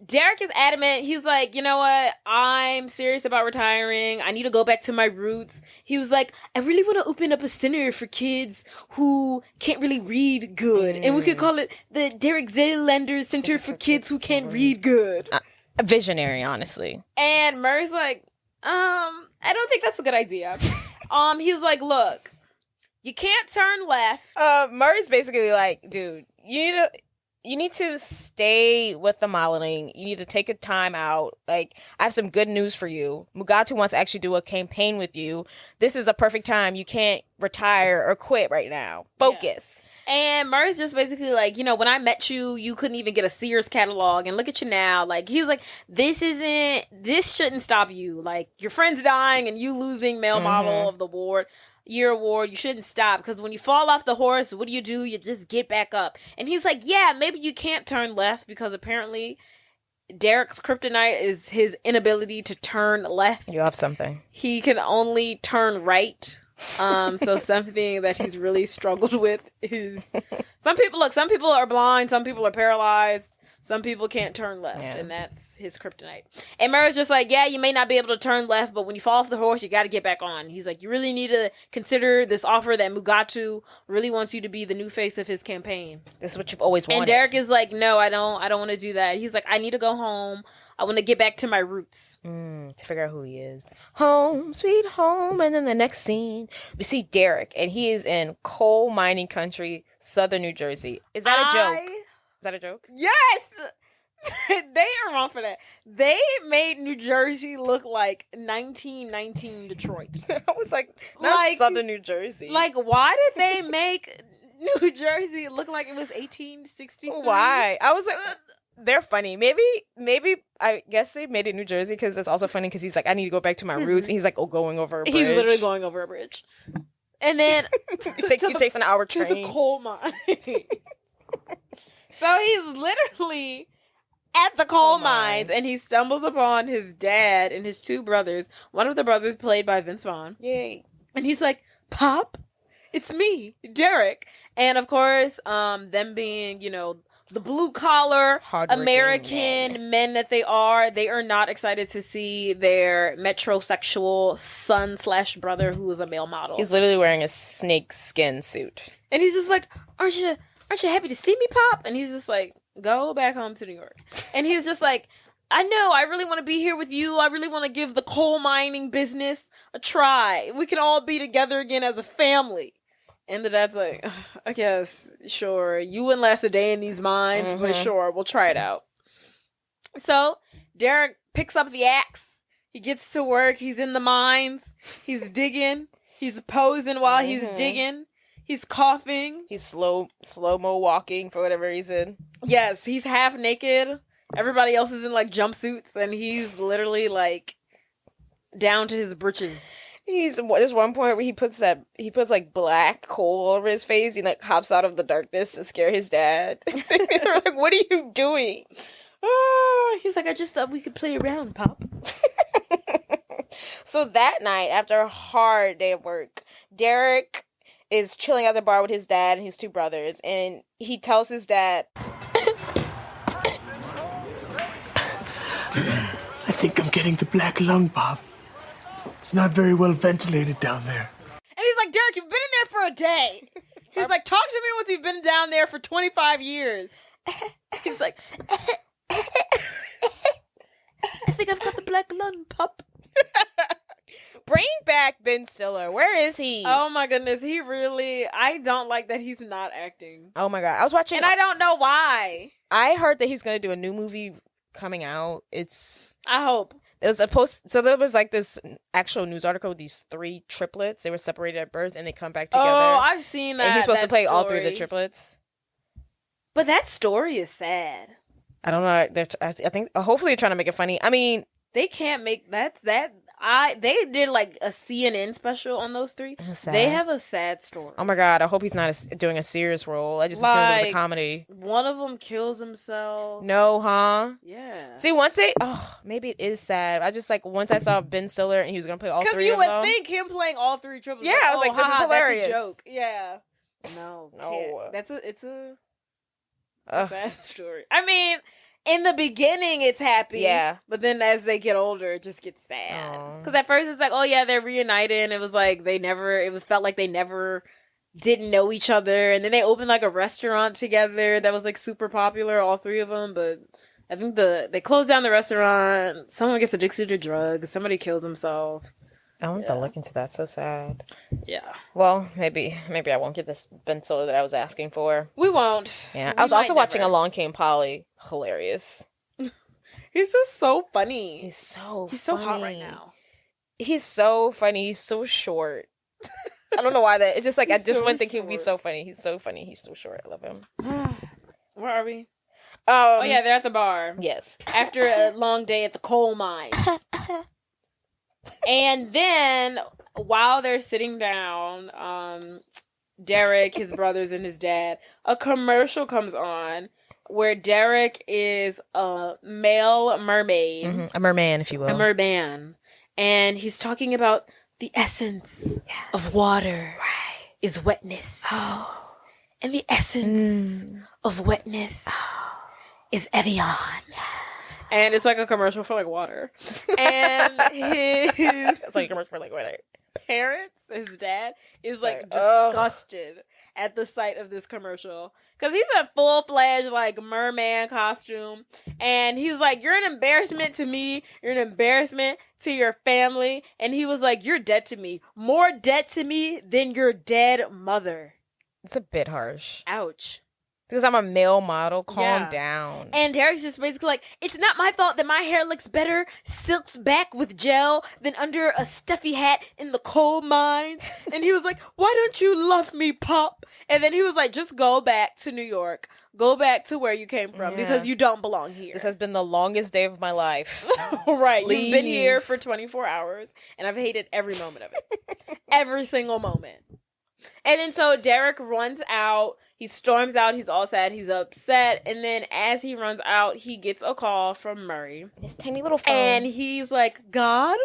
[SPEAKER 1] Dereck is adamant. He's like, you know what? I'm serious about retiring. I need to go back to my roots. He was like, I really want to open up a center for kids who can't really read good. And we could call it the Dereck Zoolander Center for Kids Who Can't Read Good.
[SPEAKER 2] A visionary, honestly.
[SPEAKER 1] And Murray's like, I don't think that's a good idea. He's like, look, you can't turn left.
[SPEAKER 2] Murray's basically like, dude, you need to stay with the modeling. You need to take a time out. Like, I have some good news for you. Mugatu wants to actually do a campaign with you. This is a perfect time. You can't retire or quit right now. Focus.
[SPEAKER 1] Yeah. And Murray's just basically like, you know, when I met you, you couldn't even get a Sears catalog, and look at you now. Like, he's like, this shouldn't stop you. Like, your friend's dying and you losing male model of the year award, you shouldn't stop, because when you fall off the horse, what do? You just get back up. And he's like, yeah, maybe you can't turn left, because apparently Derek's kryptonite is his inability to turn left.
[SPEAKER 2] You have something.
[SPEAKER 1] He can only turn right. So something that he's really struggled with is some people are blind, some people are paralyzed, some people can't turn left, and that's his kryptonite. And Murray's just like, yeah, you may not be able to turn left, but when you fall off the horse, you got to get back on. He's like, you really need to consider this offer that Mugatu really wants you to be the new face of his campaign.
[SPEAKER 2] This is what you've always wanted.
[SPEAKER 1] And Dereck is like, no, I don't want to do that. He's like, I need to go home. I want to get back to my roots.
[SPEAKER 2] To figure out who he is. Home, sweet home. And then the next scene, we see Dereck, and he is in coal mining country, southern New Jersey. Is that a joke? Is that a joke?
[SPEAKER 1] Yes! They are wrong for that. They made New Jersey look like 1919 Detroit.
[SPEAKER 2] I was like, not southern New Jersey.
[SPEAKER 1] Like, why did they make New Jersey look like it was 1863?
[SPEAKER 2] Why? I was like... They're funny. Maybe I guess they made it New Jersey because it's also funny because he's like, I need to go back to my roots. And he's like, going over a bridge.
[SPEAKER 1] He's literally going over a bridge. And then
[SPEAKER 2] he takes an hour train.
[SPEAKER 1] To the coal mine. So he's literally at the coal mines, and he stumbles upon his dad and his two brothers. One of the brothers played by Vince Vaughn.
[SPEAKER 2] Yay.
[SPEAKER 1] And he's like, Pop, it's me, Dereck. And of course, them being, you know, the blue-collar American men that they are not excited to see their metrosexual son/brother who is a male model.
[SPEAKER 2] He's literally wearing a snake skin suit.
[SPEAKER 1] And he's just like, aren't aren't you happy to see me, Pop? And he's just like, go back home to New York. And he's just like, I know, I really want to be here with you. I really want to give the coal mining business a try. We can all be together again as a family. And the dad's like, I guess, sure. You wouldn't last a day in these mines, but sure, we'll try it out. So Dereck picks up the axe. He gets to work. He's in the mines. He's digging. He's posing while he's digging. He's coughing.
[SPEAKER 2] He's slow-mo walking for whatever reason.
[SPEAKER 1] Yes, he's half naked. Everybody else is in like jumpsuits, and he's literally like down to his britches.
[SPEAKER 2] There's one point where he puts like black coal over his face. He like hops out of the darkness to scare his dad. They're like, "What are you doing?"
[SPEAKER 1] He's like, I just thought we could play around, Pop.
[SPEAKER 2] So that night, after a hard day of work, Dereck is chilling at the bar with his dad and his two brothers, and he tells his dad,
[SPEAKER 3] I think I'm getting the black lung, Bob. It's not very well ventilated down there.
[SPEAKER 1] And he's like, Dereck, you've been in there for a day. He's like, talk to me once you've been down there for 25 years. He's like, I think I've got the black lung, Pop.
[SPEAKER 2] bring back Ben Stiller. Where is he?
[SPEAKER 1] Oh my goodness, I don't like that he's not acting.
[SPEAKER 2] Oh my God. I was watching.
[SPEAKER 1] And I don't know why.
[SPEAKER 2] I heard that he's going to do a new movie coming out.
[SPEAKER 1] I hope.
[SPEAKER 2] It was a post. So there was like this actual news article with these 3 triplets. They were separated at birth and they come back together.
[SPEAKER 1] Oh, I've seen that.
[SPEAKER 2] And he's supposed to play
[SPEAKER 1] story.
[SPEAKER 2] all 3 of the triplets.
[SPEAKER 1] But that story is sad.
[SPEAKER 2] I don't know. I think hopefully they're trying to make it funny. I mean,
[SPEAKER 1] they can't make that. They did like a CNN special on those 3. They have a sad story.
[SPEAKER 2] Oh my God. I hope he's not doing a serious role. I just assumed it was a comedy.
[SPEAKER 1] One of them kills himself.
[SPEAKER 2] No, huh?
[SPEAKER 1] Yeah.
[SPEAKER 2] See, maybe it is sad. I just once I saw Ben Stiller and he was going to play all 3 of them.
[SPEAKER 1] Because you would think him playing all 3 triplets.
[SPEAKER 2] Yeah, I was like, this is hilarious.
[SPEAKER 1] That's a joke. Yeah. No. It's a sad story. I mean, in the beginning, it's happy.
[SPEAKER 2] Yeah.
[SPEAKER 1] But then as they get older, it just gets sad. Because at first, it's like, oh, yeah, they're reunited. And it was like felt like they never didn't know each other. And then they opened like a restaurant together that was like super popular, all 3 of them. But I think they closed down the restaurant. Someone gets addicted to drugs. Somebody killed himself.
[SPEAKER 2] I want to look into that. So sad.
[SPEAKER 1] Yeah.
[SPEAKER 2] Well, maybe I won't get this Ben Stiller that I was asking for.
[SPEAKER 1] We won't.
[SPEAKER 2] Yeah. I was also watching Along Came Polly. Hilarious.
[SPEAKER 1] He's just so funny.
[SPEAKER 2] He's so
[SPEAKER 1] hot right now.
[SPEAKER 2] He's so funny. He's so short. I don't know why that. It's just like I just wouldn't think he'd be so funny. He's so funny. He's so short. I love him.
[SPEAKER 1] Where are we? Oh yeah, they're at the bar.
[SPEAKER 2] Yes.
[SPEAKER 1] After a long day at the coal mine. And then while they're sitting down, Dereck, his brothers, and his dad, a commercial comes on where Dereck is a male mermaid.
[SPEAKER 2] Mm-hmm. A merman, if you will.
[SPEAKER 1] A merman. And he's talking about the essence of water is wetness. Oh. And the essence of wetness is Evian. And it's like a commercial for like water. And it's
[SPEAKER 2] like a commercial for like water.
[SPEAKER 1] Parents, his dad, is like disgusted at the sight of this commercial. Because he's a full-fledged like merman costume. And he's like, you're an embarrassment to me. You're an embarrassment to your family. And he was like, you're dead to me. More dead to me than your dead mother.
[SPEAKER 2] It's a bit harsh.
[SPEAKER 1] Ouch.
[SPEAKER 2] Because I'm a male model. Calm down.
[SPEAKER 1] And Dereck's just basically like, it's not my fault that my hair looks better silks back with gel than under a stuffy hat in the coal mines. And he was like, why don't you love me, Pop? And then he was like, just go back to New York. Go back to where you came from because you don't belong here.
[SPEAKER 2] This has been the longest day of my life.
[SPEAKER 1] Right. Leave. You've been here for 24 hours and I've hated every moment of it. Every single moment. And then so Dereck runs out. He storms out. He's all sad. He's upset. And then as he runs out, he gets a call from Murray.
[SPEAKER 2] His tiny little phone.
[SPEAKER 1] And he's like, God?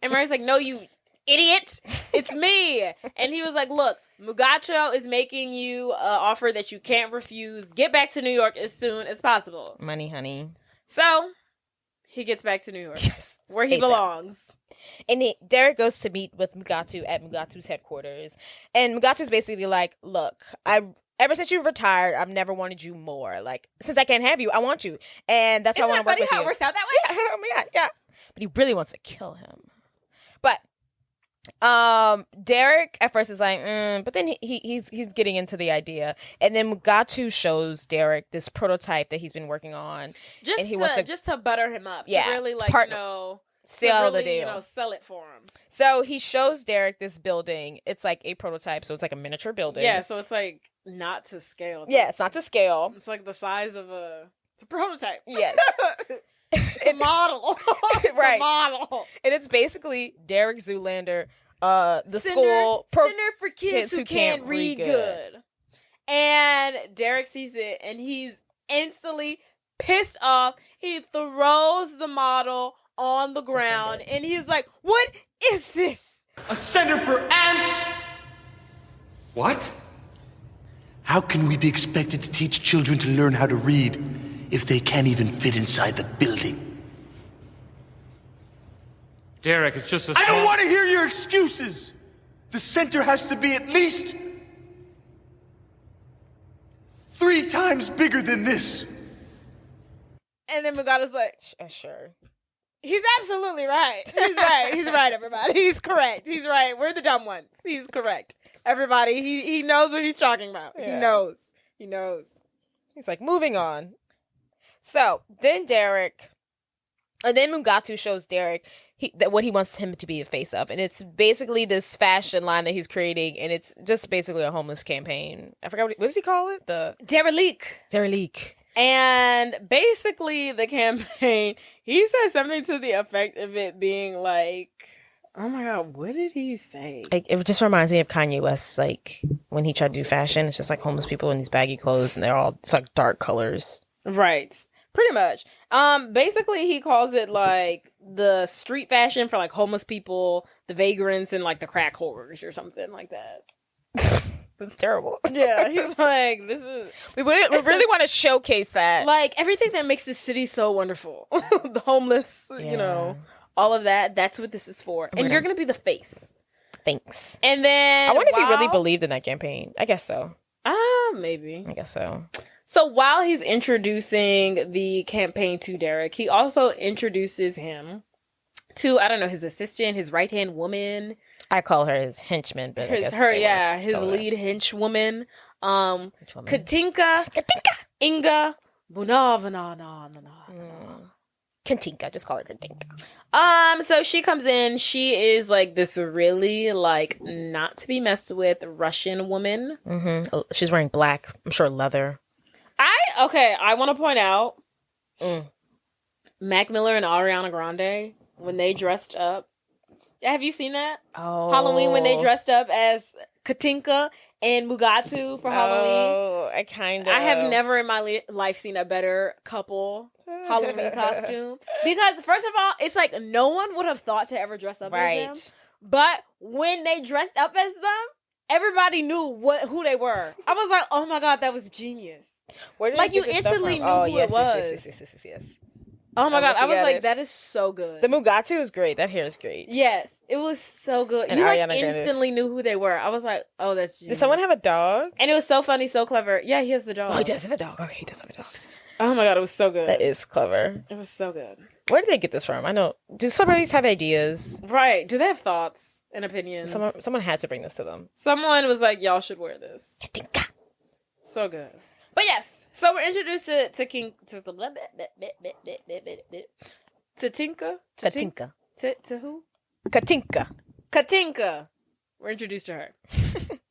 [SPEAKER 1] And Murray's like, no, you idiot. It's me. And he was like, look, Mugatu is making you an offer that you can't refuse. Get back to New York as soon as possible.
[SPEAKER 2] Money, honey.
[SPEAKER 1] So he gets back to New York. Yes. Where he belongs.
[SPEAKER 2] And Dereck goes to meet with Mugatu at Mugatu's headquarters. And Mugatu's basically like, look, I ever since you've retired, I've never wanted you more. Like, since I can't have you, I want you. And that's why I want to work with you.
[SPEAKER 1] Isn't that funny how it works out that way?
[SPEAKER 2] Yeah, oh my God, yeah. But he really wants to kill him. But Dereck at first is like, but then he's getting into the idea. And then Mugatu shows Dereck this prototype that he's been working on.
[SPEAKER 1] Just to butter him up.
[SPEAKER 2] Yeah.
[SPEAKER 1] To really, like,
[SPEAKER 2] seal the deal.
[SPEAKER 1] Sell it for him.
[SPEAKER 2] So he shows Dereck this building. It's like a prototype, so it's like a miniature building.
[SPEAKER 1] Yeah, so it's like not to scale.
[SPEAKER 2] It's not to scale.
[SPEAKER 1] It's like the size of it's a prototype.
[SPEAKER 2] Yes.
[SPEAKER 1] It's a model. It's
[SPEAKER 2] right.
[SPEAKER 1] a model.
[SPEAKER 2] And it's basically Dereck Zoolander, the
[SPEAKER 1] Center for
[SPEAKER 2] kids
[SPEAKER 1] who can't read good. And Dereck sees it and he's instantly pissed off. He throws the model on the ground and he's like, "What is this?
[SPEAKER 3] A center for ants?
[SPEAKER 5] What?
[SPEAKER 3] How can we be expected to teach children to learn how to read if they can't even fit inside the building?
[SPEAKER 5] Dereck, it's just a
[SPEAKER 3] I don't
[SPEAKER 5] small-
[SPEAKER 3] want to hear your excuses! The center has to be at least 3 times bigger than this.
[SPEAKER 1] And then Mugatu's like,
[SPEAKER 2] Sure.
[SPEAKER 1] "He's absolutely right. He's right. He's right, everybody. He's correct. He's right. We're the dumb ones. He's correct. Everybody, he knows what he's talking about.
[SPEAKER 2] Yeah.
[SPEAKER 1] He knows.
[SPEAKER 2] He's like, moving on. So then Mugatu shows Dereck what he wants him to be a face of. And it's basically this fashion line that he's creating. And it's just basically a homeless campaign. I forgot, what does he call it? The Dereck.
[SPEAKER 1] And basically the campaign, he says something to the effect of it being like, oh my God, what did he say?
[SPEAKER 2] Like, it just reminds me of Kanye West, like, when he tried to do fashion. It's just like homeless people in these baggy clothes and it's like dark colors.
[SPEAKER 1] Right. Pretty much. Basically he calls it like the street fashion for like homeless people, the vagrants, and like the crack whores or something like that.
[SPEAKER 2] That's terrible.
[SPEAKER 1] Yeah, he's like, this is...
[SPEAKER 2] We really want to showcase that.
[SPEAKER 1] Like, everything that makes the city so wonderful. The homeless, all of that. That's what this is for. And you're going to be the face.
[SPEAKER 2] Thanks.
[SPEAKER 1] And then...
[SPEAKER 2] I wonder if he really believed in that campaign. I guess so.
[SPEAKER 1] Maybe.
[SPEAKER 2] I guess so.
[SPEAKER 1] So while he's introducing the campaign to Dereck, he also introduces him to, I don't know, his assistant, his right-hand woman.
[SPEAKER 2] I call her his henchman, but
[SPEAKER 1] his lead henchwoman. Katinka. Inga.
[SPEAKER 2] Katinka, just call her Katinka.
[SPEAKER 1] So she comes in. She is like this really like not to be messed with Russian woman.
[SPEAKER 2] Mm-hmm. She's wearing black, I'm sure leather.
[SPEAKER 1] I want to point out Mac Miller and Ariana Grande when they dressed up. Have you seen that?
[SPEAKER 2] Oh.
[SPEAKER 1] Halloween when they dressed up as Katinka and Mugatu for Halloween.
[SPEAKER 2] Oh, I
[SPEAKER 1] have never in my life seen a better couple Halloween costume. Because first of all, it's like no one would have thought to ever dress up as them. But when they dressed up as them, everybody knew who they were. I was like, oh my God, that was genius.
[SPEAKER 2] Where did
[SPEAKER 1] like you instantly knew who it was.
[SPEAKER 2] Yes.
[SPEAKER 1] Oh my God, I was like, that is so good.
[SPEAKER 2] The Mugatu is great. That hair is great.
[SPEAKER 1] Yes, it was so good. And you like instantly knew who they were. I was like, oh, that's genius.
[SPEAKER 2] Did someone have a dog?
[SPEAKER 1] And it was so funny, so clever. Yeah, he has the dog.
[SPEAKER 2] Oh, he does have a dog. Okay, he does have a dog.
[SPEAKER 1] Oh my God, it was so good.
[SPEAKER 2] That is clever.
[SPEAKER 1] It was so good.
[SPEAKER 2] Where did they get this from? I know. Do celebrities have ideas?
[SPEAKER 1] Right. Do they have thoughts and opinions?
[SPEAKER 2] Someone had to bring this to them.
[SPEAKER 1] Someone was like, y'all should wear this. So good. But yes, so we're introduced to Tinka. To who? Katinka. We're introduced to her.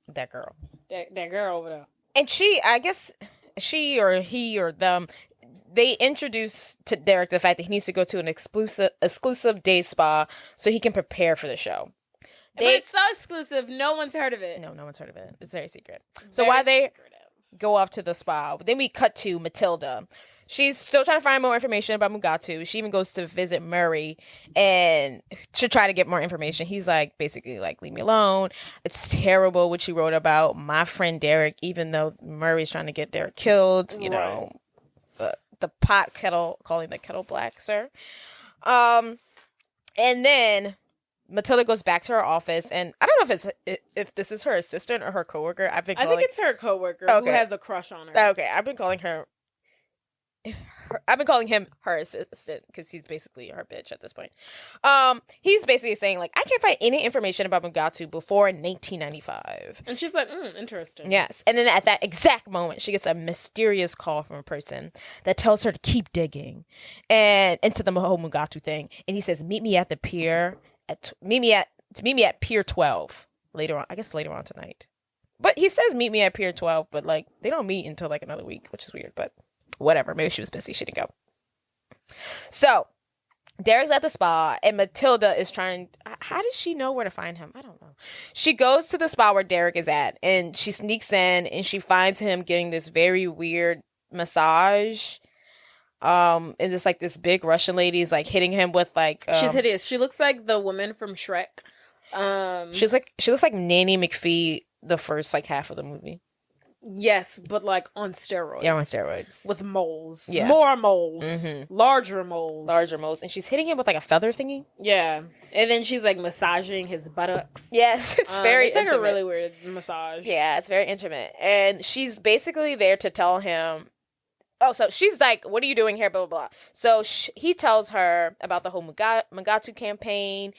[SPEAKER 2] That girl.
[SPEAKER 1] That girl over there.
[SPEAKER 2] And I guess she or he or them, they introduce to Dereck the fact that he needs to go to an exclusive day spa so he can prepare for the show.
[SPEAKER 1] But it's so exclusive, no one's heard of it.
[SPEAKER 2] No one's heard of it. It's very secret. So while they go off to the spa, then we cut to Matilda. She's still trying to find more information about Mugatu. She even goes to visit Murray and to try to get more information. He's like, basically like, leave me alone. It's terrible what she wrote about my friend Dereck, even though Murray's trying to get Dereck killed, you know, the pot kettle, calling the kettle black, sir. And then Matilda goes back to her office, and I don't know if this is her assistant or her coworker. I think
[SPEAKER 1] it's her coworker who has a crush on her.
[SPEAKER 2] Okay, I've been calling him her assistant because he's basically her bitch at this point. He's basically saying, like, I can't find any information about Mugatu before 1995.
[SPEAKER 1] And she's like, interesting.
[SPEAKER 2] Yes. And then at that exact moment, she gets a mysterious call from a person that tells her to keep digging and into the whole Mugatu thing. And he says, meet me at the pier meet me at Pier 12 later on tonight. But he says meet me at Pier 12, but like they don't meet until like another week, which is weird, but whatever. Maybe she was busy. She didn't go. So Derek's at the spa and Matilda is trying. How does she know where to find him? I don't know. She goes to the spa where Dereck is at and she sneaks in and she finds him getting this very weird massage. And this like this big Russian lady is like hitting him with like
[SPEAKER 1] she's hideous. She looks like the woman from Shrek.
[SPEAKER 2] She looks like Nanny McPhee the first like half of the movie.
[SPEAKER 1] Yes, but like on steroids.
[SPEAKER 2] Yeah, on steroids.
[SPEAKER 1] With moles.
[SPEAKER 2] Yeah.
[SPEAKER 1] More moles.
[SPEAKER 2] Mm-hmm.
[SPEAKER 1] Larger moles.
[SPEAKER 2] And she's hitting him with like a feather thingy.
[SPEAKER 1] Yeah. And then she's like massaging his buttocks.
[SPEAKER 2] Yes, it's very
[SPEAKER 1] it's like
[SPEAKER 2] intimate.
[SPEAKER 1] a really weird massage.
[SPEAKER 2] Yeah, it's very intimate. And she's basically there to tell him, so she's like, what are you doing here, blah, blah, blah. So he tells her about the whole Mugatu campaign,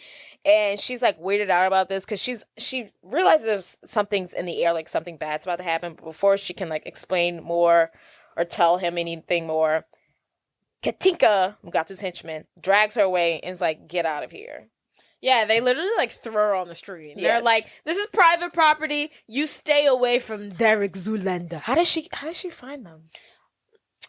[SPEAKER 2] and she's like weirded out about this because she realizes something's in the air, like something bad's about to happen, but before she can like explain more or tell him anything more, Katinka, Mugatu's henchman, drags her away and is like, get out of here.
[SPEAKER 1] Yeah, they literally like throw her on the street.
[SPEAKER 2] Yes.
[SPEAKER 1] They're like, this is private property. You stay away from Dereck Zoolander.
[SPEAKER 2] How does she find them?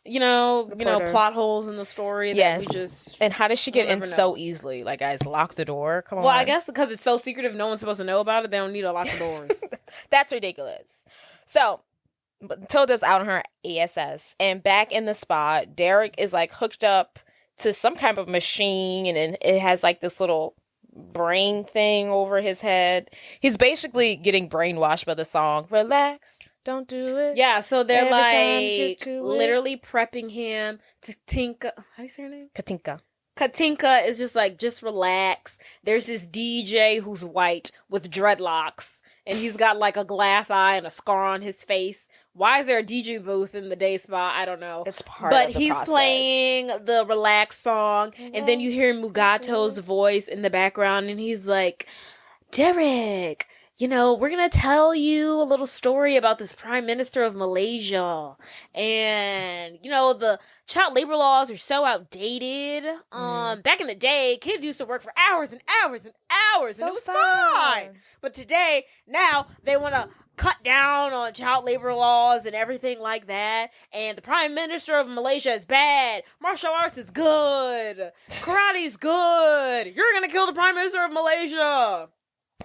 [SPEAKER 1] Plot holes in the story.
[SPEAKER 2] Yes.
[SPEAKER 1] That we just
[SPEAKER 2] and how does she get in
[SPEAKER 1] know.
[SPEAKER 2] so easily? Like, guys, lock the door. Come on.
[SPEAKER 1] Well, I guess because it's so secretive, no one's supposed to know about it. They don't need to lock the doors.
[SPEAKER 2] That's ridiculous. So, Matilda's out on her ASS, and back in the spa, Dereck is like hooked up to some kind of machine, and it has like this little brain thing over his head. He's basically getting brainwashed by the song "Relax." Don't do it.
[SPEAKER 1] Yeah, so they're
[SPEAKER 2] Every
[SPEAKER 1] like literally prepping him to Tinka. How do you say her name?
[SPEAKER 2] Katinka.
[SPEAKER 1] Katinka is just like, just relax. There's this DJ who's white with dreadlocks, and he's got like a glass eye and a scar on his face. Why is there a DJ booth in the day spa? I don't know.
[SPEAKER 2] It's part
[SPEAKER 1] but
[SPEAKER 2] of the
[SPEAKER 1] he's
[SPEAKER 2] process.
[SPEAKER 1] Playing the relax song, and then you hear Mugato's voice in the background, and he's like, Dereck, we're going to tell you a little story about this prime minister of Malaysia. And, the child labor laws are so outdated. Back in the day, kids used to work for hours and hours and hours, and it was fine. But today, now, they want to cut down on child labor laws and everything like that. And the prime minister of Malaysia is bad. Martial arts is good. Karate is good. You're going to kill the prime minister of Malaysia.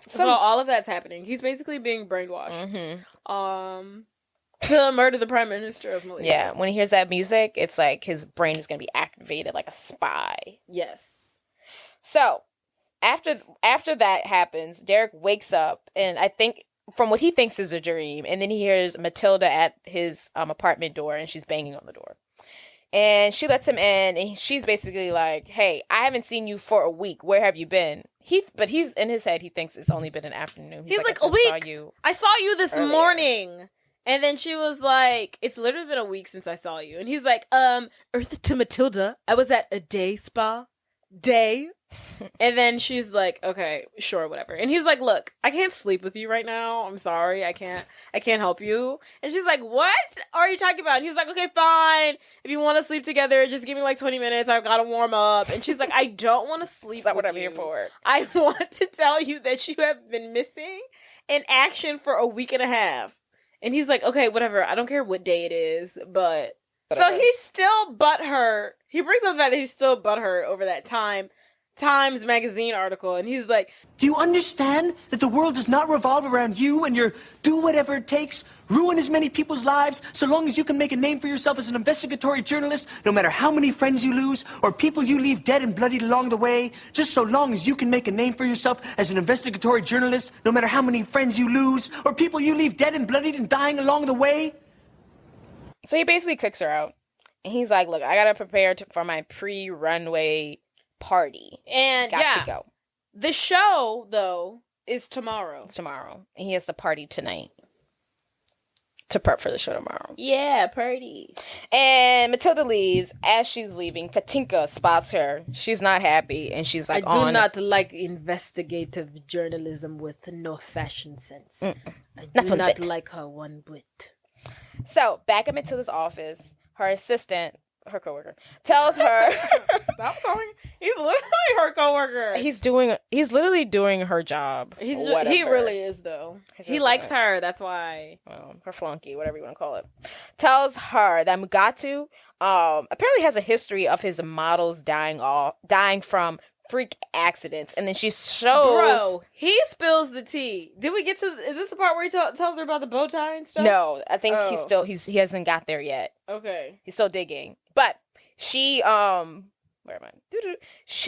[SPEAKER 1] So all of that's happening. He's basically being brainwashed. To murder the prime minister of Malaysia.
[SPEAKER 2] Yeah, when he hears that music, it's like his brain is going to be activated like a spy.
[SPEAKER 1] Yes.
[SPEAKER 2] So, after that happens, Dereck wakes up, and I think from what he thinks is a dream, and then he hears Matilda at his apartment door, and she's banging on the door. And she lets him in, and she's basically like, hey, I haven't seen you for a week. Where have you been? But he's in his head, he thinks it's only been an afternoon.
[SPEAKER 1] He's like, a week? I saw you this morning. And then she was like, it's literally been a week since I saw you. And he's like, Earth to Matilda, I was at a day spa. Day? And then she's like, okay, sure, whatever. And he's like, look, I can't sleep with you right now. I'm sorry. I can't help you. And she's like, what are you talking about? And he's like, okay, fine. If you want to sleep together, just give me like 20 minutes. I've got to warm up. And she's like, I don't want to sleep with
[SPEAKER 2] what I'm
[SPEAKER 1] you.
[SPEAKER 2] here for.
[SPEAKER 1] I want to tell you that you have been missing in action for a week and a half. And he's like, okay, whatever. I don't care what day it is, but... So he's still butthurt. He brings up the fact that he's still butthurt over that Times magazine article, and he's like,
[SPEAKER 6] do you understand that the world does not revolve around you and your do whatever it takes, ruin as many people's lives, so long as you can make a name for yourself as an investigatory journalist, no matter how many friends you lose or people you leave dead and bloodied along the way, just so long as you can make a name for yourself as an investigatory journalist, no matter how many friends you lose or people you leave dead and bloodied and dying along the way?
[SPEAKER 2] So he basically kicks her out. And he's like, look, I got to prepare for my pre-runway party.
[SPEAKER 1] And
[SPEAKER 2] Got to go.
[SPEAKER 1] The show, though, is tomorrow.
[SPEAKER 2] It's tomorrow. And he has to party tonight to prep for the show tomorrow.
[SPEAKER 1] Yeah, party.
[SPEAKER 2] And Matilda leaves. As she's leaving, Katinka spots her. She's not happy, and she's like,
[SPEAKER 1] I do not like investigative journalism with no fashion sense. I do not like her one bit.
[SPEAKER 2] So, back at Matilda's office, her assistant, her coworker, tells her...
[SPEAKER 1] Stop calling. He's literally her coworker.
[SPEAKER 2] He's literally doing her job.
[SPEAKER 1] He really is, though. He likes her. That's why.
[SPEAKER 2] Well, her flunky, whatever you want to call it. Tells her that Mugatu apparently has a history of his models dying from freak accidents, and then she shows.
[SPEAKER 1] Bro, he spills the tea. Did we get to? Is this the part where he tells her about the bow tie and stuff?
[SPEAKER 2] No, I think he hasn't got there yet.
[SPEAKER 1] Okay,
[SPEAKER 2] he's still digging, but she where am I?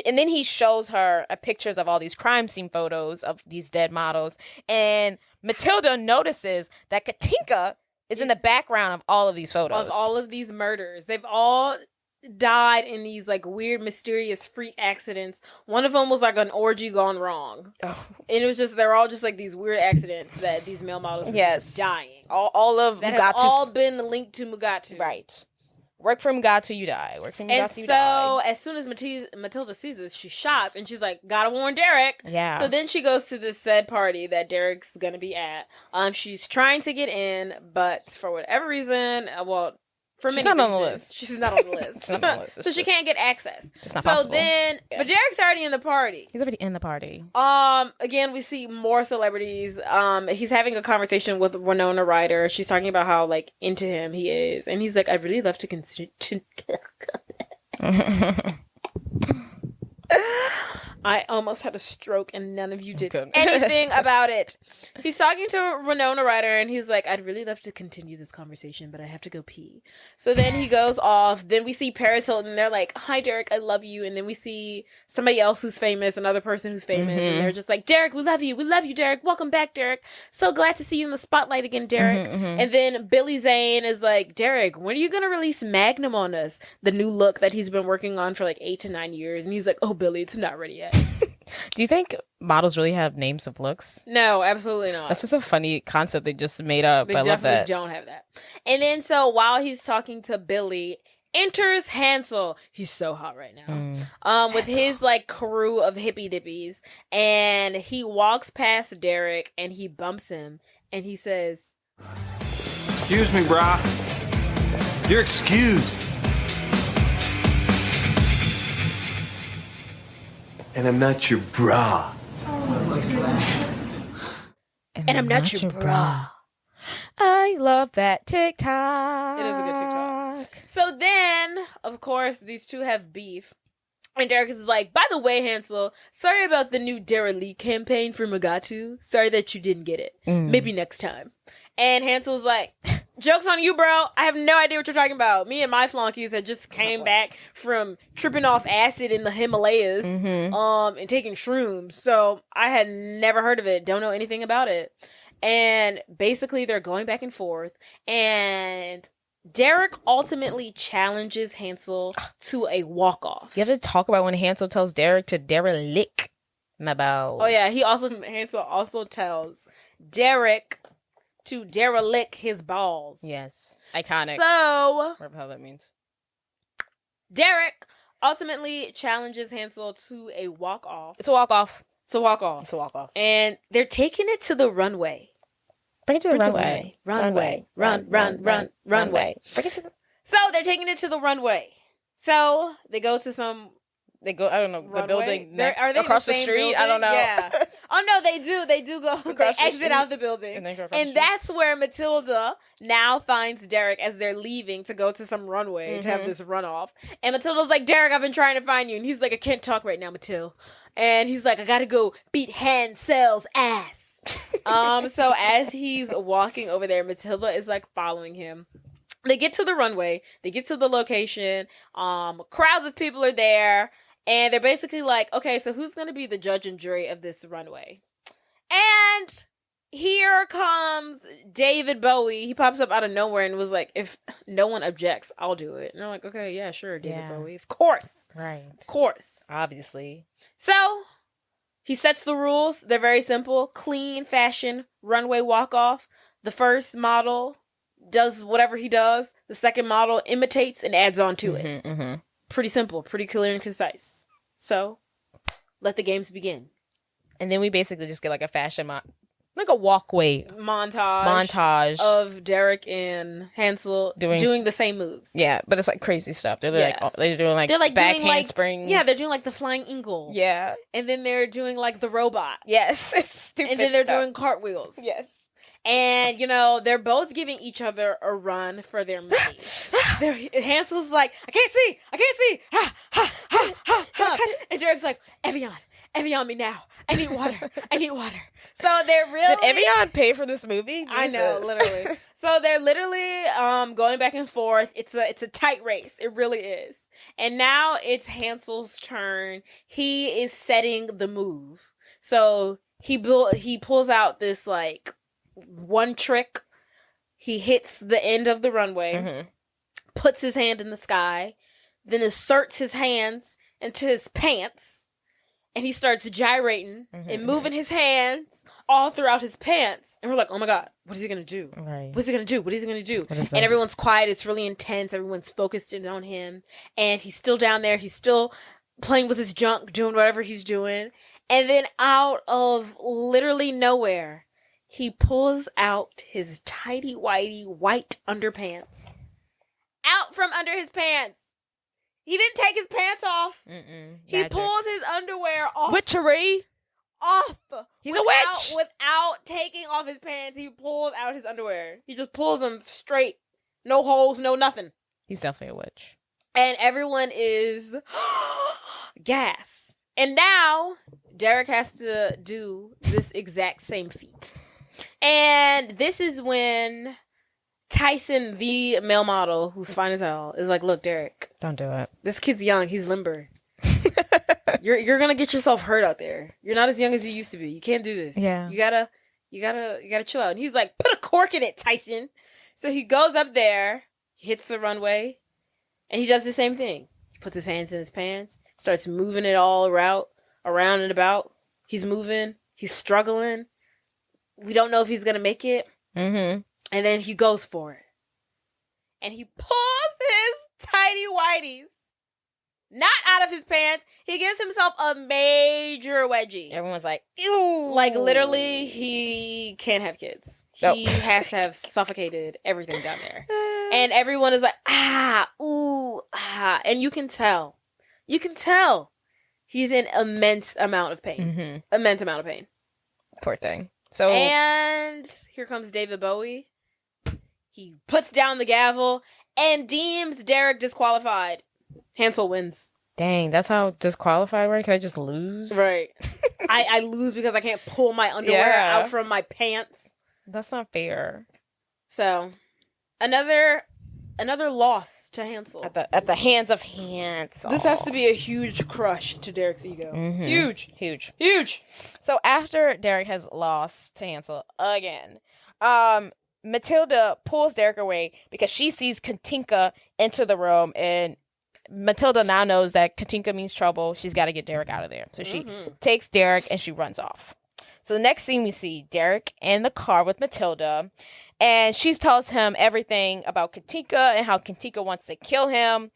[SPEAKER 2] And then he shows her pictures of all these crime scene photos of these dead models, and Matilda notices that Katinka is in the background of all of these photos.
[SPEAKER 1] Of all of these murders. They've all died in these like weird, mysterious freak accidents. One of them was like an orgy gone wrong. Oh. And it was just, they're all just like these weird accidents that these male models were just dying.
[SPEAKER 2] All of
[SPEAKER 1] that
[SPEAKER 2] Mugatu's...
[SPEAKER 1] have all been linked to Mugatu.
[SPEAKER 2] Right. Work for Mugatu, you die. Work for Mugatu, you die.
[SPEAKER 1] And so, as soon as Matilda sees this, she's shocked, and she's like, gotta warn Dereck.
[SPEAKER 2] Yeah.
[SPEAKER 1] So then she goes to this said party that Derek's gonna be at. She's trying to get in, but for whatever reason, she's not on the list. She's not on the list.
[SPEAKER 2] She's not on the list.
[SPEAKER 1] So she can't get access.
[SPEAKER 2] Just not possible.
[SPEAKER 1] But Derek's already in the party.
[SPEAKER 2] He's already in the party.
[SPEAKER 1] Again, we see more celebrities. He's having a conversation with Winona Ryder. She's talking about how like into him he is, and he's like, I'd really love to I almost had a stroke and none of you did anything about it. He's talking to Winona Ryder and he's like, I'd really love to continue this conversation, but I have to go pee. So then he goes off. Then we see Paris Hilton. They're like, hi, Dereck, I love you. And then we see somebody else who's famous, another person who's famous. Mm-hmm. And they're just like, Dereck, we love you. We love you, Dereck. Welcome back, Dereck. So glad to see you in the spotlight again, Dereck. Mm-hmm, mm-hmm. And then Billy Zane is like, Dereck, when are you going to release Magnum on us? The new look that he's been working on for like 8 to 9 years. And he's like, oh, Billy, it's not ready yet.
[SPEAKER 2] Do you think models really have names of looks?
[SPEAKER 1] No, absolutely not.
[SPEAKER 2] That's just a funny concept they just made up.
[SPEAKER 1] They definitely don't have that. And then so while he's talking to Billy, enters Hansel. He's so hot right now. With his like crew of hippy dippies, and he walks past Dereck and he bumps him and he says,
[SPEAKER 5] Excuse me, brah.
[SPEAKER 3] You're excused. And I'm not your bra.
[SPEAKER 2] And I'm not your bra. I love that TikTok.
[SPEAKER 1] It is a good TikTok. So then, of course, these two have beef. And Dereck is like, by the way, Hansel, sorry about the new Dereck campaign for Mugatu. Sorry that you didn't get it. Maybe next time. And Hansel's like, joke's on you, bro. I have no idea what you're talking about. Me and my flunkies had just came back from tripping off acid in the Himalayas, and taking shrooms. So I had never heard of it. Don't know anything about it. And basically they're going back and forth. And Dereck ultimately challenges Hansel to a walk-off.
[SPEAKER 2] You have to talk about when Hansel tells Dereck to derelict my bowels.
[SPEAKER 1] Oh yeah, Hansel also tells Dereck to derelict his balls.
[SPEAKER 2] Yes. Iconic.
[SPEAKER 1] So,
[SPEAKER 2] whatever the hell that means.
[SPEAKER 1] Dereck ultimately challenges Hansel to a walk-off.
[SPEAKER 2] It's a walk-off.
[SPEAKER 1] It's a walk-off.
[SPEAKER 2] It's a walk-off.
[SPEAKER 1] And they're taking it to the runway.
[SPEAKER 2] Bring it to the runway.
[SPEAKER 1] Runway. Runway.
[SPEAKER 2] Bring it to the...
[SPEAKER 1] So, they're taking it to the runway. So, they go to some...
[SPEAKER 2] They go, I don't know,
[SPEAKER 1] runway?
[SPEAKER 2] the building next,
[SPEAKER 1] are they
[SPEAKER 2] across the street?
[SPEAKER 1] Building?
[SPEAKER 2] I don't know.
[SPEAKER 1] Yeah. Oh, no, they do. They do go. They exit out the building. And that's where Matilda now finds Dereck as they're leaving to go to some runway to have this runoff. And Matilda's like, Dereck, I've been trying to find you. And he's like, I can't talk right now, Matilda. And he's like, I gotta go beat Hansel's ass. So as he's walking over there, Matilda is like following him. They get to the runway. They get to the location. Crowds of people are there. And they're basically like, okay, so who's going to be the judge and jury of this runway? And here comes David Bowie. He pops up out of nowhere and was like, if no one objects, I'll do it. And they're like, okay, yeah, sure, David Bowie. Of course.
[SPEAKER 2] Right.
[SPEAKER 1] Of course.
[SPEAKER 2] Obviously.
[SPEAKER 1] So He sets the rules. They're very simple. Clean, fashion, runway walk-off. The first model does whatever he does. The second model imitates and adds on to it.
[SPEAKER 2] Mm-hmm.
[SPEAKER 1] Pretty simple. Pretty clear and concise. So, let the games begin.
[SPEAKER 2] And then we basically just get like a fashion like a walkway
[SPEAKER 1] montage of Dereck and Hansel doing the same moves.
[SPEAKER 2] Yeah, but it's like crazy stuff. They're doing like back handsprings.
[SPEAKER 1] Yeah, they're doing like the flying eagle.
[SPEAKER 2] Yeah.
[SPEAKER 1] And then they're doing like the robot.
[SPEAKER 2] Yes, it's stupid.
[SPEAKER 1] And then they're doing cartwheels.
[SPEAKER 2] Yes.
[SPEAKER 1] And, they're both giving each other a run for their money. Hansel's like, I can't see. Ha, ha, ha, ha, ha. And Dereck's like, Evian me now. I need water. So they're really...
[SPEAKER 2] Did Evian pay for this movie? Jesus.
[SPEAKER 1] I know, literally. So they're literally going back and forth. It's a tight race. It really is. And now it's Hansel's turn. He is setting the move. So he pulls out this like one trick. He hits the end of the runway, puts his hand in the sky, then inserts his hands into his pants. And he starts gyrating and moving his hands all throughout his pants. And we're like, oh my God, what is he going to do?
[SPEAKER 2] Right.
[SPEAKER 1] What's he going to do? What is he going to do? And everyone's quiet. It's really intense. Everyone's focused in on him. And he's still down there. He's still playing with his junk, doing whatever he's doing. And then out of literally nowhere, he pulls out his tighty-whitey white underpants. Out from under his pants. He didn't take his pants off. He pulls his underwear off.
[SPEAKER 2] Witchery.
[SPEAKER 1] Off.
[SPEAKER 2] He's a witch.
[SPEAKER 1] Without taking off his pants, he pulls out his underwear. He just pulls them straight. No holes, no nothing.
[SPEAKER 2] He's definitely a witch.
[SPEAKER 1] And everyone is gas. And now, Dereck has to do this exact same feat. And this is when Tyson, the male model, who's fine as hell, is like, look, Dereck.
[SPEAKER 2] Don't do it.
[SPEAKER 1] This kid's young. He's limber. You're gonna get yourself hurt out there. You're not as young as you used to be. You can't do this.
[SPEAKER 2] Yeah.
[SPEAKER 1] You gotta chill out. And he's like, put a cork in it, Tyson. So he goes up there, hits the runway, and he does the same thing. He puts his hands in his pants, starts moving it all around and about. He's moving. He's struggling. We don't know if he's gonna make it.
[SPEAKER 2] Mm-hmm.
[SPEAKER 1] And then he goes for it. And he pulls his tighty whities not out of his pants. He gives himself a major wedgie.
[SPEAKER 2] Everyone's like, ew.
[SPEAKER 1] Like, literally, he can't have kids. He has to have suffocated everything down there. And everyone is like, ooh, And you can tell. He's in immense amount of pain.
[SPEAKER 2] Mm-hmm.
[SPEAKER 1] Immense amount of pain.
[SPEAKER 2] Poor thing. So,
[SPEAKER 1] and here comes David Bowie. He puts down the gavel and deems Dereck disqualified. Hansel wins.
[SPEAKER 2] Dang, that's how disqualified we're. Can I just lose?
[SPEAKER 1] Right. I lose because I can't pull my underwear out from my pants.
[SPEAKER 2] That's not fair.
[SPEAKER 1] So, another loss to Hansel.
[SPEAKER 2] At the hands of Hansel.
[SPEAKER 1] This has to be a huge crush to Dereck's ego.
[SPEAKER 2] Mm-hmm. Huge. So after Dereck has lost to Hansel again, Matilda pulls Dereck away because she sees Katinka enter the room, and Matilda now knows that Katinka means trouble. She's got to get Dereck out of there. So she takes Dereck and she runs off. So the next scene we see Dereck in the car with Matilda, and she tells him everything about Katinka and how Katinka wants to kill him.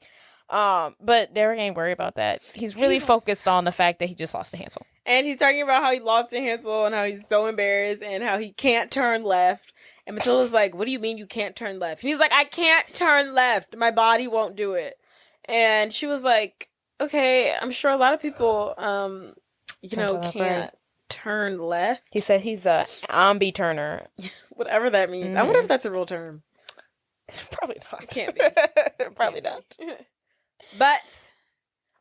[SPEAKER 2] But Dereck ain't worried about that. He's really focused on the fact that he just lost to Hansel.
[SPEAKER 1] And he's talking about how he lost to Hansel and how he's so embarrassed and how he can't turn left. And Matilda's like, what do you mean you can't turn left? And he's like, I can't turn left. My body won't do it. And she was like, okay, I'm sure a lot of people, can't turn left.
[SPEAKER 2] He said he's a ambi turner.
[SPEAKER 1] Whatever that means. I wonder if that's a real term.
[SPEAKER 2] Probably not.
[SPEAKER 1] It can't be.
[SPEAKER 2] Probably not.
[SPEAKER 1] But,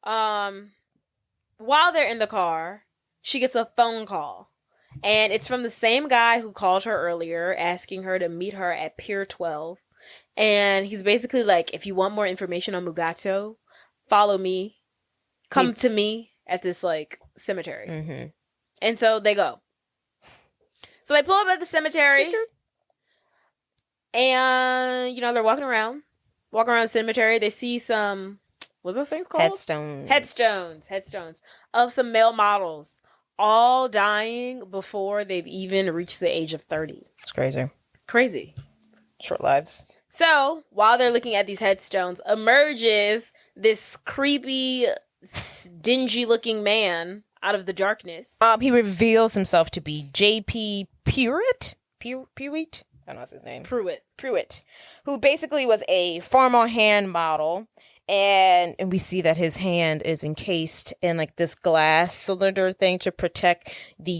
[SPEAKER 1] while they're in the car, she gets a phone call. And it's from the same guy who called her earlier, asking her to meet her at Pier 12. And he's basically like, if you want more information on Mugatu, follow me. Come to me at this, like, cemetery.
[SPEAKER 2] Mm-hmm.
[SPEAKER 1] And so they go. So they pull up at the cemetery. And, they're walking around the cemetery. They see some, what's those things called?
[SPEAKER 2] Headstones.
[SPEAKER 1] Headstones of some male models. all dying before they've even reached the age of 30.
[SPEAKER 2] It's crazy.
[SPEAKER 1] Crazy.
[SPEAKER 2] Short lives.
[SPEAKER 1] So, while they're looking at these headstones, emerges this creepy, dingy-looking man out of the darkness.
[SPEAKER 2] He reveals himself to be J.P. Pruitt? Pruitt? I don't know what's his name. Pruitt. Who basically was a formal hand model. And we see that his hand is encased in like this glass cylinder thing to protect the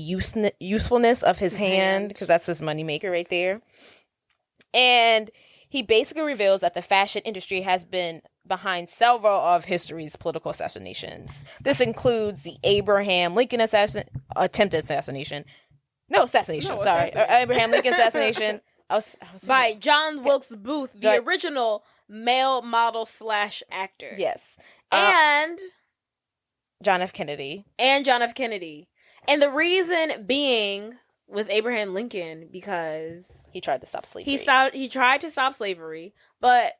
[SPEAKER 2] youthfulness of his hand, because that's his moneymaker right there. And he basically reveals that the fashion industry has been behind several of history's political assassinations. This includes the Abraham Lincoln attempted assassination. Abraham Lincoln assassination.
[SPEAKER 1] By John Wilkes Booth, the original male model / actor.
[SPEAKER 2] Yes.
[SPEAKER 1] And
[SPEAKER 2] John F. Kennedy.
[SPEAKER 1] And the reason being with Abraham Lincoln, because
[SPEAKER 2] he tried to stop slavery.
[SPEAKER 1] He tried to stop slavery, but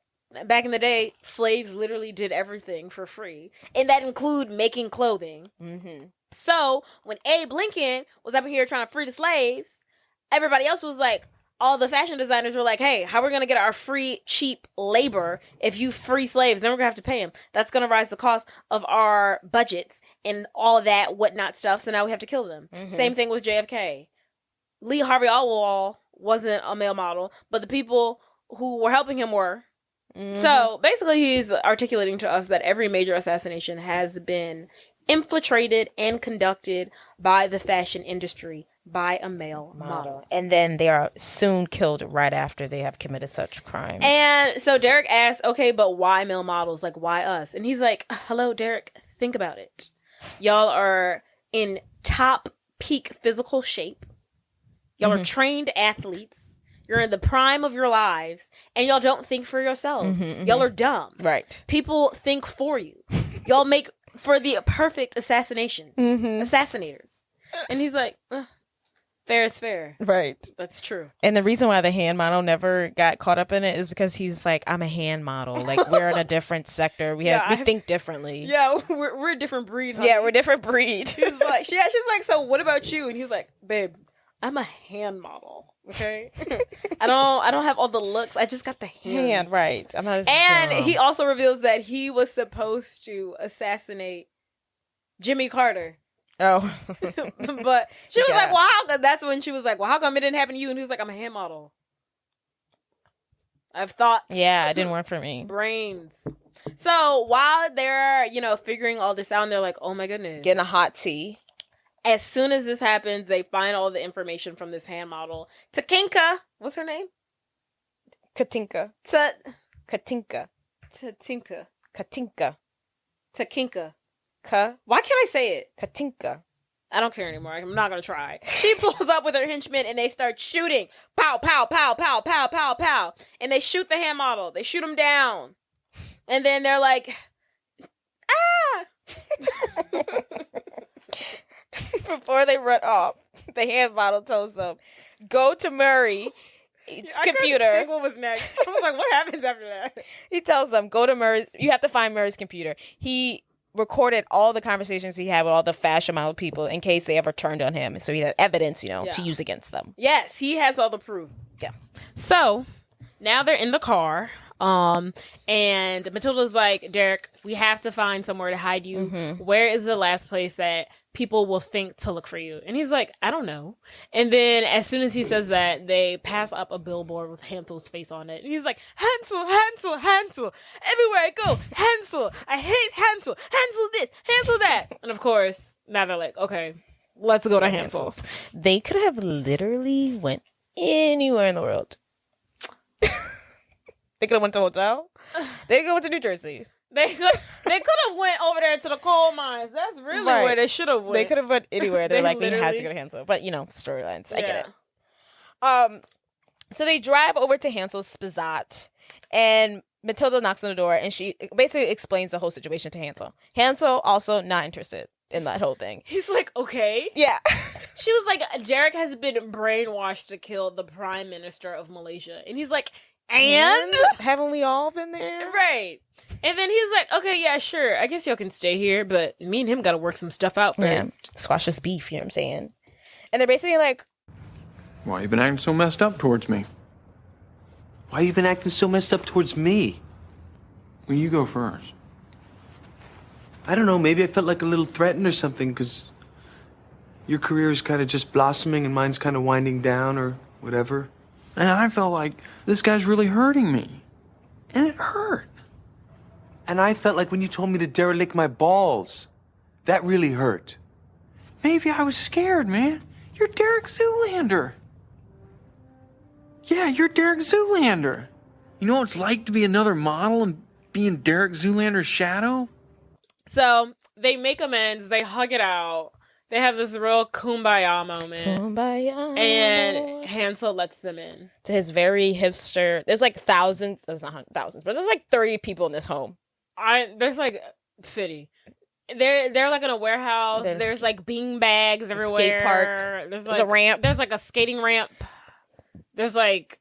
[SPEAKER 1] back in the day, slaves literally did everything for free. And that included making clothing.
[SPEAKER 2] Mm-hmm.
[SPEAKER 1] So when Abe Lincoln was up here trying to free the slaves, everybody else was like, all the fashion designers were like, hey, how are we going to get our free, cheap labor if you free slaves? Then we're going to have to pay them. That's going to rise the cost of our budgets and all that whatnot stuff. So now we have to kill them. Mm-hmm. Same thing with JFK. Lee Harvey Oswald wasn't a male model, but the people who were helping him were. Mm-hmm. So basically he's articulating to us that every major assassination has been infiltrated and conducted by the fashion industry, by a male model.
[SPEAKER 2] And then they are soon killed right after they have committed such crimes.
[SPEAKER 1] And so Dereck asks, okay, but why male models? Like, why us? And he's like, hello, Dereck, think about it. Y'all are in top peak physical shape. Y'all are trained athletes. You're in the prime of your lives. And y'all don't think for yourselves. Y'all are dumb.
[SPEAKER 2] Right.
[SPEAKER 1] People think for you. Y'all make for the perfect assassinators. And he's like, fair is fair.
[SPEAKER 2] Right.
[SPEAKER 1] That's true.
[SPEAKER 2] And the reason why the hand model never got caught up in it is because he's like, I'm a hand model. Like, we're in a different sector. We think differently.
[SPEAKER 1] Yeah, we're a different breed, honey.
[SPEAKER 2] Yeah, we're a different breed.
[SPEAKER 1] She's like, she's like, so what about you? And he's like, babe, I'm a hand model. Okay? I don't have all the looks. I just got the hand.
[SPEAKER 2] Right. I'm not
[SPEAKER 1] and he also reveals that he was supposed to assassinate Jimmy Carter.
[SPEAKER 2] Oh.
[SPEAKER 1] But she was like, well, that's when she was like, well, how come it didn't happen to you? And he was like, I'm a hand model. I have thoughts.
[SPEAKER 2] Yeah, it didn't work for me.
[SPEAKER 1] Brains. So while they're, figuring all this out, and they're like, oh my goodness.
[SPEAKER 2] Getting a hot tea.
[SPEAKER 1] As soon as this happens, they find all the information from this hand model. Takinka. What's her name?
[SPEAKER 2] Katinka.
[SPEAKER 1] Takinka. Why can't I say it?
[SPEAKER 2] Katinka.
[SPEAKER 1] I don't care anymore. I'm not going to try. She pulls up with her henchmen and they start shooting. Pow, pow, pow, pow, pow, pow, pow. And they shoot the hand model. They shoot him down. And then they're like, ah!
[SPEAKER 2] Before they run off, the hand model tells them, go to Murray's computer.
[SPEAKER 1] I couldn't think what was next. I was like, what happens after that?
[SPEAKER 2] He tells them, go to Murray's. You have to find Murray's computer. He recorded all the conversations he had with all the fashion model people in case they ever turned on him. So he had evidence, to use against them.
[SPEAKER 1] Yes, he has all the proof.
[SPEAKER 2] Yeah.
[SPEAKER 1] So now they're in the car. And Matilda's like, Dereck, we have to find somewhere to hide you. Mm-hmm. Where is the last place that people will think to look for you? And he's like, I don't know. And then as soon as he says that, they pass up a billboard with Hansel's face on it. And he's like, Hansel, Hansel, Hansel. Everywhere I go, Hansel. I hate Hansel. Hansel this, Hansel that. And of course, now they're like, okay, let's go to Hansel's.
[SPEAKER 2] They could have literally went anywhere in the world. They could have went to a hotel. They could have went to New Jersey.
[SPEAKER 1] They could have went over there to the coal mines. That's really where they should have went.
[SPEAKER 2] They could have went anywhere. They're like, we had to go to Hansel. But, storylines. Yeah. I get it. So they drive over to Hansel's Spazat, and Matilda knocks on the door, and she basically explains the whole situation to Hansel. Hansel also not interested in that whole thing.
[SPEAKER 1] He's like, okay.
[SPEAKER 2] Yeah.
[SPEAKER 1] She was like, Dereck has been brainwashed to kill the prime minister of Malaysia. And he's like, And
[SPEAKER 2] haven't we all been there?
[SPEAKER 1] right. And then he's like, okay, yeah, sure. I guess y'all can stay here, but me and him got to work some stuff out first.
[SPEAKER 2] Yeah. Squash this beef, you know what I'm saying? And they're basically like,
[SPEAKER 5] Why you been acting so messed up towards me?
[SPEAKER 6] Why you been acting so messed up towards me?
[SPEAKER 5] Well, you go first.
[SPEAKER 6] I don't know, maybe I felt like a little threatened or something, because your career is kind of just blossoming and mine's kind of winding down or whatever.
[SPEAKER 5] And I felt like this guy's really hurting me. And it hurt.
[SPEAKER 6] And I felt like when you told me to derelict my balls, that really hurt.
[SPEAKER 5] Maybe I was scared, man. You're Dereck Zoolander. Yeah, you're Dereck Zoolander. You know what it's like to be another model and be in Dereck Zoolander's shadow?
[SPEAKER 1] So they make amends. They hug it out. They have this real kumbaya moment.
[SPEAKER 2] Kumbaya.
[SPEAKER 1] And Hansel lets them in.
[SPEAKER 2] To his very hipster. There's like thousands. There's not thousands, but there's like 30 people in this home.
[SPEAKER 1] There's like 50. They're like in a warehouse. There's like bean bags everywhere.
[SPEAKER 2] Skate park. There's a ramp.
[SPEAKER 1] There's like a skating ramp. There's like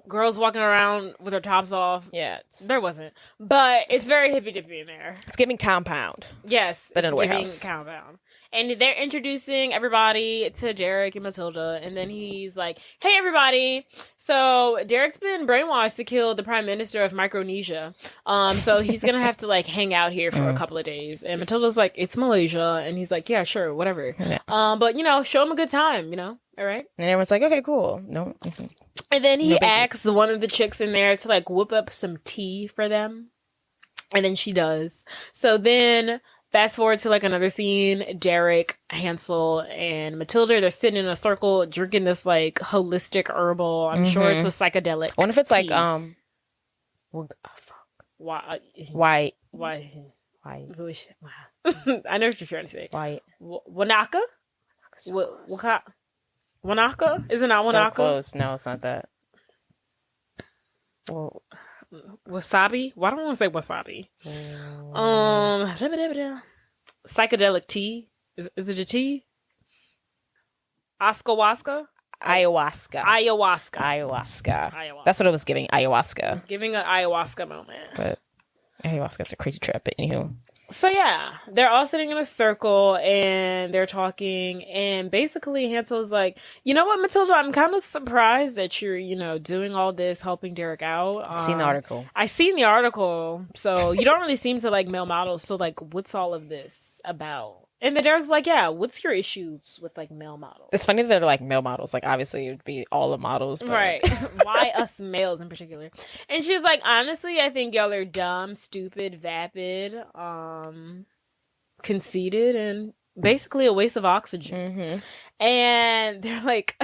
[SPEAKER 1] girls walking around with their tops off.
[SPEAKER 2] Yeah.
[SPEAKER 1] There wasn't. But it's very hippy-dippy in there.
[SPEAKER 2] It's giving compound.
[SPEAKER 1] Yes.
[SPEAKER 2] But in a
[SPEAKER 1] giving
[SPEAKER 2] warehouse.
[SPEAKER 1] Compound. And they're introducing everybody to Dereck and Matilda. And then he's like, hey, everybody. So Derek's been brainwashed to kill the prime minister of Micronesia. So he's going to have to like hang out here for a couple of days. And Matilda's like, it's Malaysia. And he's like, yeah, sure, whatever.
[SPEAKER 2] Yeah.
[SPEAKER 1] But, show him a good time, all right?
[SPEAKER 2] And everyone's like, okay, cool. No.
[SPEAKER 1] And then he asks one of the chicks in there to like whip up some tea for them. And then she does. So then fast forward to like another scene, Dereck, Hansel, and Matilda, they're sitting in a circle drinking this like holistic herbal. I'm sure it's a psychedelic.
[SPEAKER 2] I wonder if it's
[SPEAKER 1] tea.
[SPEAKER 2] like
[SPEAKER 1] White.
[SPEAKER 2] White.
[SPEAKER 1] I know what you're trying to say.
[SPEAKER 2] White.
[SPEAKER 1] Wanaka? Wanaka? Is it not
[SPEAKER 2] So
[SPEAKER 1] Wanaka?
[SPEAKER 2] close. No, it's not that.
[SPEAKER 1] Well, wasabi? Why don't I want to say wasabi? Psychedelic tea? Is it a tea? Ayahuasca.
[SPEAKER 2] That's what it was giving. Ayahuasca.
[SPEAKER 1] It's giving an ayahuasca moment.
[SPEAKER 2] But ayahuasca's a crazy trip. But anywho.
[SPEAKER 1] So yeah, they're all sitting in a circle and they're talking, and basically Hansel's like, you know what, Matilda, I'm kind of surprised that you're, doing all this, helping Dereck out.
[SPEAKER 2] I've seen the article.
[SPEAKER 1] I seen the article. So you don't really seem to like male models. So like, what's all of this about? And then Derek's like, yeah, what's your issues with like male models?
[SPEAKER 2] It's funny that they're like male models. Like obviously it would be all the models. But...
[SPEAKER 1] Right. Why us males in particular? And she's like, honestly, I think y'all are dumb, stupid, vapid, conceited, and basically a waste of oxygen. Mm-hmm. And they're like,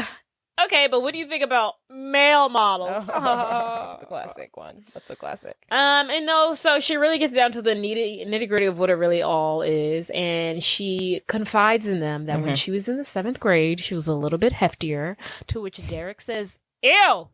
[SPEAKER 1] okay, but what do you think about male models?
[SPEAKER 2] The classic one. That's a classic.
[SPEAKER 1] And no, so she really gets down to the nitty gritty of what it really all is, and she confides in them that when she was in the 7th grade, she was a little bit heftier. To which Dereck says, "Ew."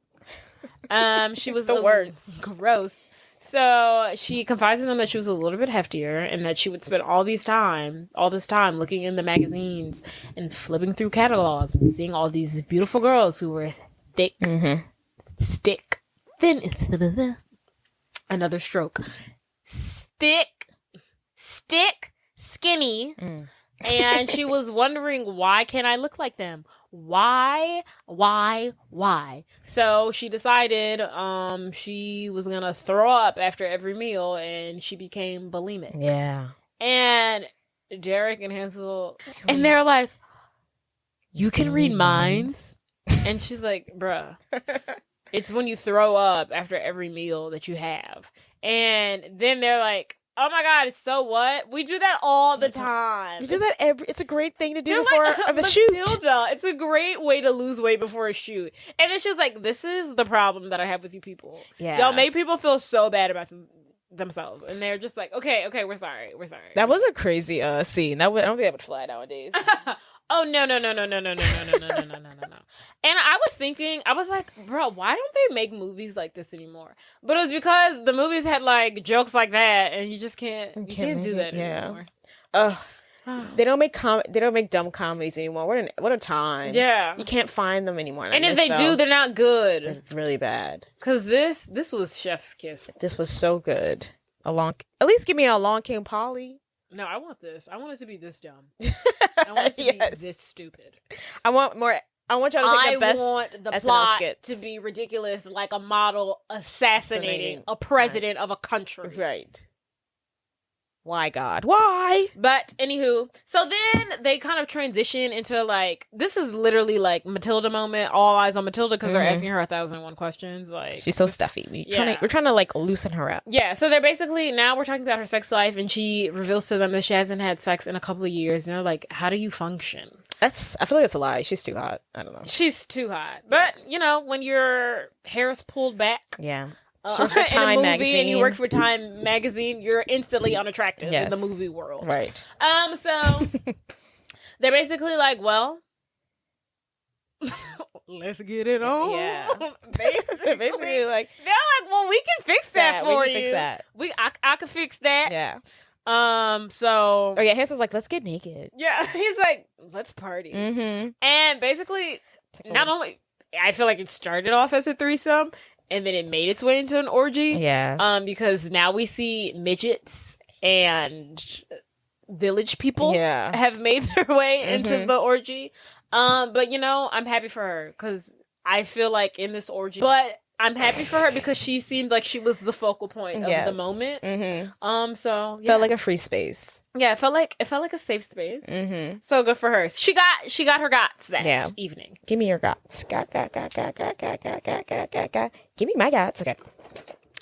[SPEAKER 1] She was
[SPEAKER 2] the worst.
[SPEAKER 1] Gross. So she confides in them that she was a little bit heftier and that she would spend all this time looking in the magazines and flipping through catalogs and seeing all these beautiful girls who were thick, thin, another stroke, skinny. And she was wondering, why can't I look like them? Why? So she decided she was going to throw up after every meal, and she became bulimic.
[SPEAKER 2] Yeah.
[SPEAKER 1] And Dereck and Hansel, and they're like, you can read minds? And she's like, bruh, it's when you throw up after every meal that you have. And then they're like, oh my God, it's so what? We do that all the time.
[SPEAKER 2] We do that it's a great thing to do
[SPEAKER 1] before
[SPEAKER 2] a shoot.
[SPEAKER 1] Matilda, it's a great way to lose weight before a shoot. And it's just like, this is the problem that I have with you people.
[SPEAKER 2] Yeah.
[SPEAKER 1] Y'all make people feel so bad about themselves. And they're just like, okay, we're sorry.
[SPEAKER 2] That was a crazy scene. I don't think that would fly nowadays.
[SPEAKER 1] Oh, no. And I was thinking, I was like, bro, why don't they make movies like this anymore? But it was because the movies had like jokes like that, and you just can't do that anymore.
[SPEAKER 2] They don't make dumb comedies anymore. What a time.
[SPEAKER 1] Yeah.
[SPEAKER 2] You can't find them anymore.
[SPEAKER 1] And if they do, they're not good.
[SPEAKER 2] they're really bad.
[SPEAKER 1] Because this was chef's kiss.
[SPEAKER 2] This was so good. At least give me a Along Came Polly.
[SPEAKER 1] No, I want this. I want it to be this dumb. I want it to be this stupid.
[SPEAKER 2] I want more. I want y'all to take the best.
[SPEAKER 1] I want the
[SPEAKER 2] SNL
[SPEAKER 1] plot
[SPEAKER 2] skits.
[SPEAKER 1] to be ridiculous, like a model assassinating a president of a country.
[SPEAKER 2] Right. Why, God? Why?
[SPEAKER 1] But anywho, so then they kind of transition into like, this is literally like Matilda moment, all eyes on Matilda, because they're asking her 1,001 questions. Like,
[SPEAKER 2] she's so stuffy. We're trying to like loosen her up.
[SPEAKER 1] Yeah, so they're basically, now we're talking about her sex life, and she reveals to them that she hasn't had sex in a couple of years. And they're like, how do you function?
[SPEAKER 2] I feel like that's a lie. She's too hot. I don't know.
[SPEAKER 1] She's too hot. But, you know, when your hair is pulled back.
[SPEAKER 2] Yeah.
[SPEAKER 1] In a movie and you work for Time magazine, you're instantly unattractive in the movie world.
[SPEAKER 2] Right.
[SPEAKER 1] So they're basically like, well, let's get it on.
[SPEAKER 2] Yeah.
[SPEAKER 1] basically
[SPEAKER 2] like,
[SPEAKER 1] they're like, well, we can fix that for you.
[SPEAKER 2] Fix that.
[SPEAKER 1] I can fix that.
[SPEAKER 2] Yeah.
[SPEAKER 1] So.
[SPEAKER 2] Oh yeah, Hansel's like, let's get naked.
[SPEAKER 1] Yeah. He's like, let's party.
[SPEAKER 2] Mm-hmm.
[SPEAKER 1] And basically, not only, I feel like it started off as a threesome, and then it made its way into an orgy.
[SPEAKER 2] Yeah.
[SPEAKER 1] Because now we see midgets and village people have made their way into the orgy. But, you know, I'm happy for her because I feel like in this orgy. But I'm happy for her because she seemed like she was the focal point of the moment. Mm-hmm. So yeah.
[SPEAKER 2] Felt like a free space.
[SPEAKER 1] Yeah, it felt like a safe space. Mm-hmm. So good for her. She got her gots that evening.
[SPEAKER 2] Give me your gots. Give me my gots. Okay.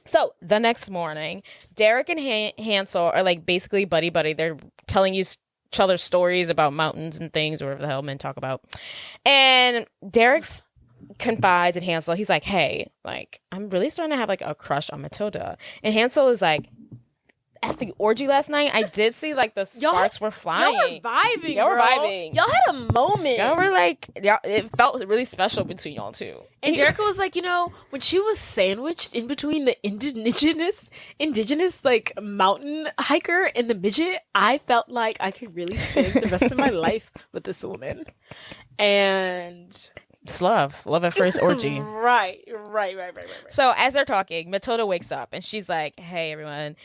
[SPEAKER 2] So the next morning, Dereck and Hansel are like basically buddy. They're telling each other stories about mountains and things, or whatever the hell men talk about. And Derek's confides in Hansel. He's like, hey, like, I'm really starting to have like a crush on Matilda. And Hansel is like, at the orgy last night, I did see like the sparks were flying.
[SPEAKER 1] Y'all were vibing. Y'all had a moment.
[SPEAKER 2] Y'all were like, it felt really special between y'all two.
[SPEAKER 1] And Dereck was like, you know, when she was sandwiched in between the indigenous like mountain hiker and the midget, I felt like I could really spend the rest of my life with this woman. And
[SPEAKER 2] it's love at first orgy.
[SPEAKER 1] Right.
[SPEAKER 2] So as they're talking, Matilda wakes up and she's like, hey everyone.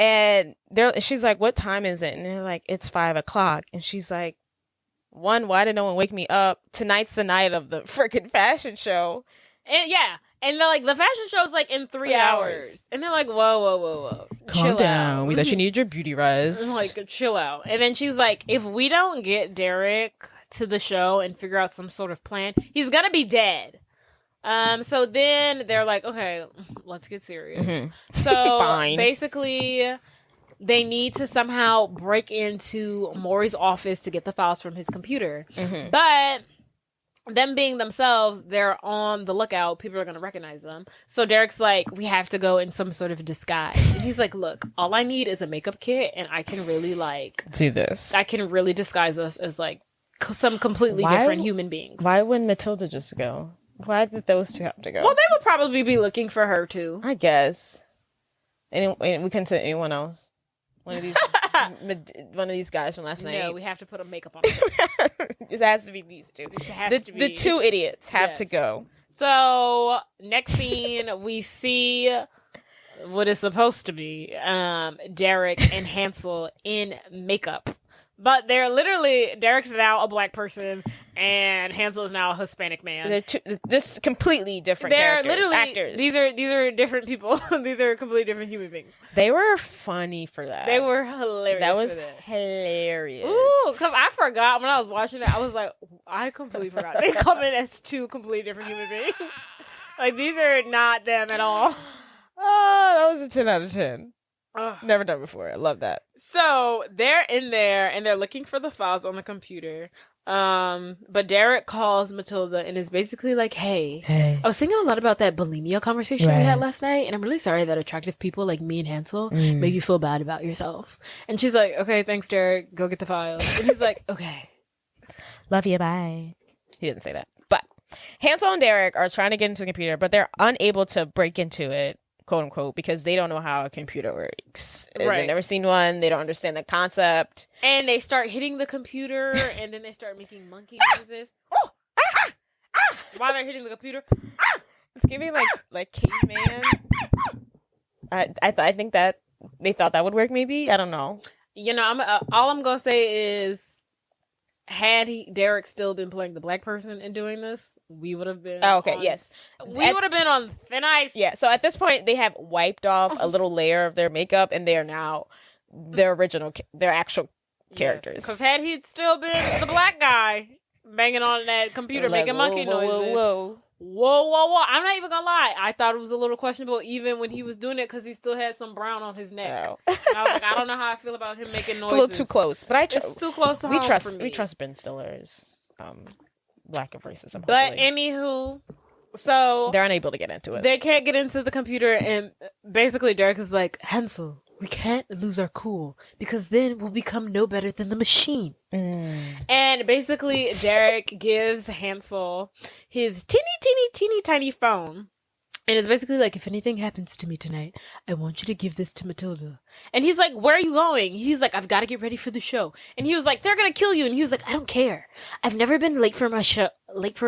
[SPEAKER 2] And she's like, what time is it? And they're like, it's 5:00. And she's like, why did no one wake me up? Tonight's the night of the freaking fashion show.
[SPEAKER 1] And and they're like, the fashion show's like in 3 hours. And they're like, whoa.
[SPEAKER 2] Calm down. We thought you needed your beauty rise.
[SPEAKER 1] Like, chill out. And then she's like, if we don't get Dereck to the show and figure out some sort of plan, he's gonna be dead. So then they're like, okay, let's get serious. Mm-hmm. So basically they need to somehow break into Maury's office to get the files from his computer. Mm-hmm. But them being themselves, they're on the lookout. People are going to recognize them. So Derek's like, we have to go in some sort of disguise. And he's like, look, all I need is a makeup kit and I can really like
[SPEAKER 2] do this.
[SPEAKER 1] I can really disguise us as like some completely different human beings.
[SPEAKER 2] Why wouldn't Matilda just go? Why did those two have to go?
[SPEAKER 1] Well, they would probably be looking for her too,
[SPEAKER 2] I guess. And we couldn't say anyone else. One of these guys from last night.
[SPEAKER 1] No, we have to put a makeup on them.
[SPEAKER 2] It has to be these two. The two idiots have to go.
[SPEAKER 1] So next scene, we see what is supposed to be Dereck and Hansel in makeup. But they're literally, Derek's now a black person and Hansel is now a Hispanic man.
[SPEAKER 2] They're just completely different characters. Literally actors.
[SPEAKER 1] These are different people. These are completely different human beings.
[SPEAKER 2] They were funny for that.
[SPEAKER 1] They were hilarious.
[SPEAKER 2] That was hilarious.
[SPEAKER 1] Ooh, because I forgot when I was watching it. I was like, I completely forgot. They come in as two completely different human beings. Like, these are not them at all.
[SPEAKER 2] Oh, that was a 10 out of 10. Never done before. I love that.
[SPEAKER 1] So they're in there and they're looking for the files on the computer. But Dereck calls Matilda and is basically like, hey, I was thinking a lot about that bulimia conversation we had last night, and I'm really sorry that attractive people like me and Hansel make you feel bad about yourself. And she's like, okay, thanks, Dereck. Go get the files. And he's like, okay.
[SPEAKER 2] Love you, bye. He didn't say that. But Hansel and Dereck are trying to get into the computer, but they're unable to break into it quote unquote, because they don't know how a computer works.
[SPEAKER 1] Right.
[SPEAKER 2] They've never seen one. They don't understand the concept.
[SPEAKER 1] And they start hitting the computer, and then they start making monkey noises. While they're hitting the computer.
[SPEAKER 2] It's giving like caveman. I think that they thought that would work. Maybe, I don't know.
[SPEAKER 1] You know, all I'm gonna say is, had Dereck still been playing the black person and doing this, we would have been.
[SPEAKER 2] Oh, okay, yes,
[SPEAKER 1] we would have been on thin ice.
[SPEAKER 2] Yeah. So at this point, they have wiped off a little layer of their makeup, and they are now their actual characters.
[SPEAKER 1] Because had he still been the black guy banging on that computer, making monkey noises. Whoa. I'm not even gonna lie. I thought it was a little questionable even when he was doing it because he still had some brown on his neck.
[SPEAKER 2] Oh.
[SPEAKER 1] And I was like, I don't know how I feel about him making noises.
[SPEAKER 2] It's a little too close, but
[SPEAKER 1] it's too close to home for me.
[SPEAKER 2] We trust Ben Stiller's lack of racism.
[SPEAKER 1] But
[SPEAKER 2] hopefully.
[SPEAKER 1] anywho, so
[SPEAKER 2] they're unable to get into it.
[SPEAKER 1] They can't get into the computer, and basically Dereck is like, Hansel, we can't lose our cool because then we'll become no better than the machine. And basically Dereck gives Hansel his teeny tiny phone. And it's basically like, if anything happens to me tonight, I want you to give this to Matilda. And he's like, where are you going? He's like, I've got to get ready for the show. And he was like, they're going to kill you. And he was like, I don't care. I've never been late for a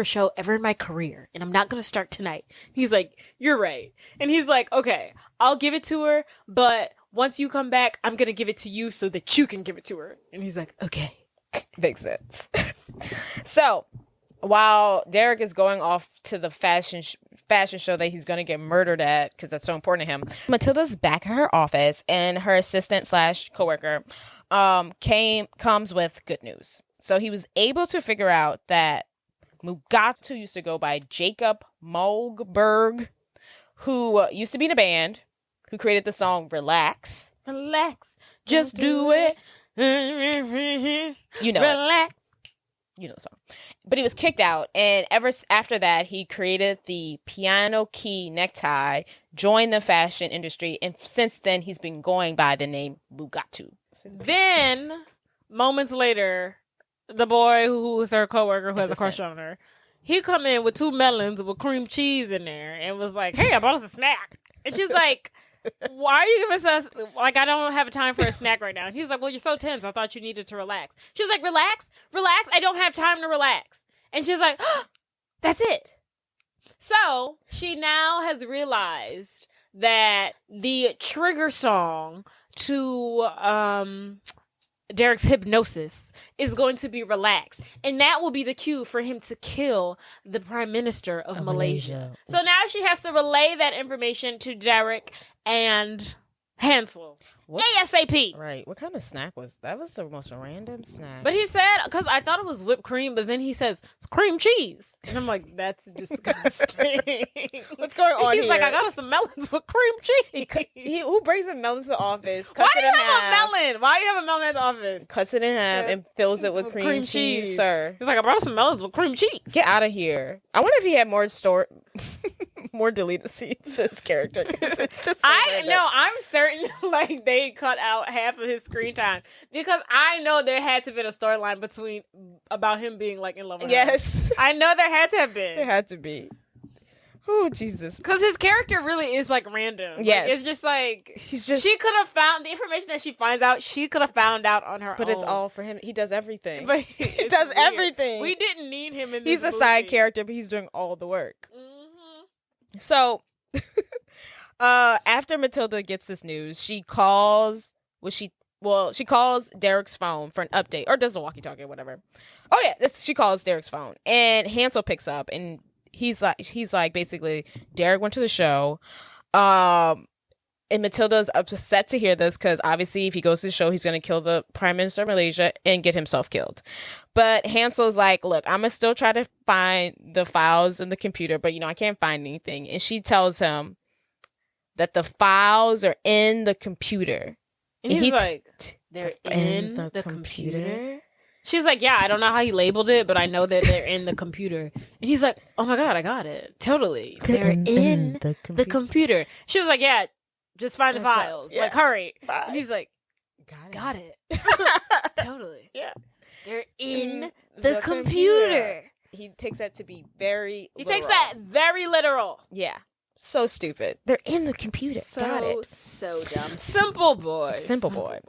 [SPEAKER 1] show ever in my career. And I'm not going to start tonight. He's like, you're right. And he's like, okay, I'll give it to her. But once you come back, I'm going to give it to you so that you can give it to her. And he's like, okay.
[SPEAKER 2] Makes sense. So while Dereck is going off to the fashion show that he's going to get murdered at because that's so important to him, Matilda's back at her office, and her assistant / coworker comes with good news. So he was able to figure out that Mugatu used to go by Jacob Moldberg, who used to be in a band, who created the song Relax.
[SPEAKER 1] Just do it.
[SPEAKER 2] You know
[SPEAKER 1] Relax.
[SPEAKER 2] You know the song. But he was kicked out, and ever after that, he created the piano key necktie, joined the fashion industry, and since then, he's been going by the name Mugatu.
[SPEAKER 1] Then, moments later, the boy who was her coworker who has a crush on her, he come in with 2 melons with cream cheese in there and was like, hey, I bought us a snack. And she's like, why are you giving us, like, I don't have time for a snack right now. And he's like, well, you're so tense. I thought you needed to relax. She was like, relax? I don't have time to relax. And she's like, oh, that's it. So she now has realized that the trigger song to Dereck's hypnosis is going to be Relax. And that will be the cue for him to kill the Prime Minister of Malaysia. So now she has to relay that information to Dereck and Hansel. ASAP.
[SPEAKER 2] Right. What kind of snack was that? Was the most random snack.
[SPEAKER 1] But he said, because I thought it was whipped cream, but then he says, it's cream cheese. And I'm like, that's disgusting.
[SPEAKER 2] What's going on
[SPEAKER 1] He's
[SPEAKER 2] here?
[SPEAKER 1] like, I got us some melons with cream cheese.
[SPEAKER 2] Who brings a melon to the office?
[SPEAKER 1] Why do you have a melon? Why do you have a melon at the office?
[SPEAKER 2] Cuts it in half and fills it with cream cheese, sir.
[SPEAKER 1] He's like, I brought us some melons with cream cheese.
[SPEAKER 2] Get out of here. I wonder if he had more deleted scenes to his character. It's just so random.
[SPEAKER 1] I'm certain like they cut out half of his screen time because I know there had to have been a storyline about him being like in love with her.
[SPEAKER 2] Yes.
[SPEAKER 1] I know there had to have been.
[SPEAKER 2] There had to be. Oh, Jesus.
[SPEAKER 1] Because his character really is like random.
[SPEAKER 2] Yes.
[SPEAKER 1] Like, it's just like she could have found the information that she finds out, she could have found out on her own.
[SPEAKER 2] But it's all for him. He does everything.
[SPEAKER 1] But
[SPEAKER 2] he does weird. Everything.
[SPEAKER 1] We didn't need him in this
[SPEAKER 2] He's a side character, but he's doing all the work. Mm-hmm. So after Matilda gets this news, she calls Dereck's phone for an update, or does the walkie-talkie or whatever. Oh yeah, she calls Dereck's phone, and Hansel picks up, and he's like basically, Dereck went to the show, and Matilda's upset to hear this because obviously if he goes to the show, he's going to kill the Prime Minister of Malaysia and get himself killed. But Hansel's like, look, I'm going to still try to find the files in the computer, but I can't find anything. And she tells him that the files are in the computer.
[SPEAKER 1] And he's like, they're in the computer? She's like, yeah, I don't know how he labeled it, but I know that they're in the computer. And he's like, oh my God, I got it. Totally. They're in the computer. She was like, yeah, just find the files. Yeah. Like, hurry. Bye. And he's like, got it. Totally. Yeah. They're in the computer.
[SPEAKER 2] He takes that to be very
[SPEAKER 1] literal. Takes that very literal.
[SPEAKER 2] Yeah. So stupid. They're in the computer. Got it.
[SPEAKER 1] So dumb. Simple boy.
[SPEAKER 2] Simple boy.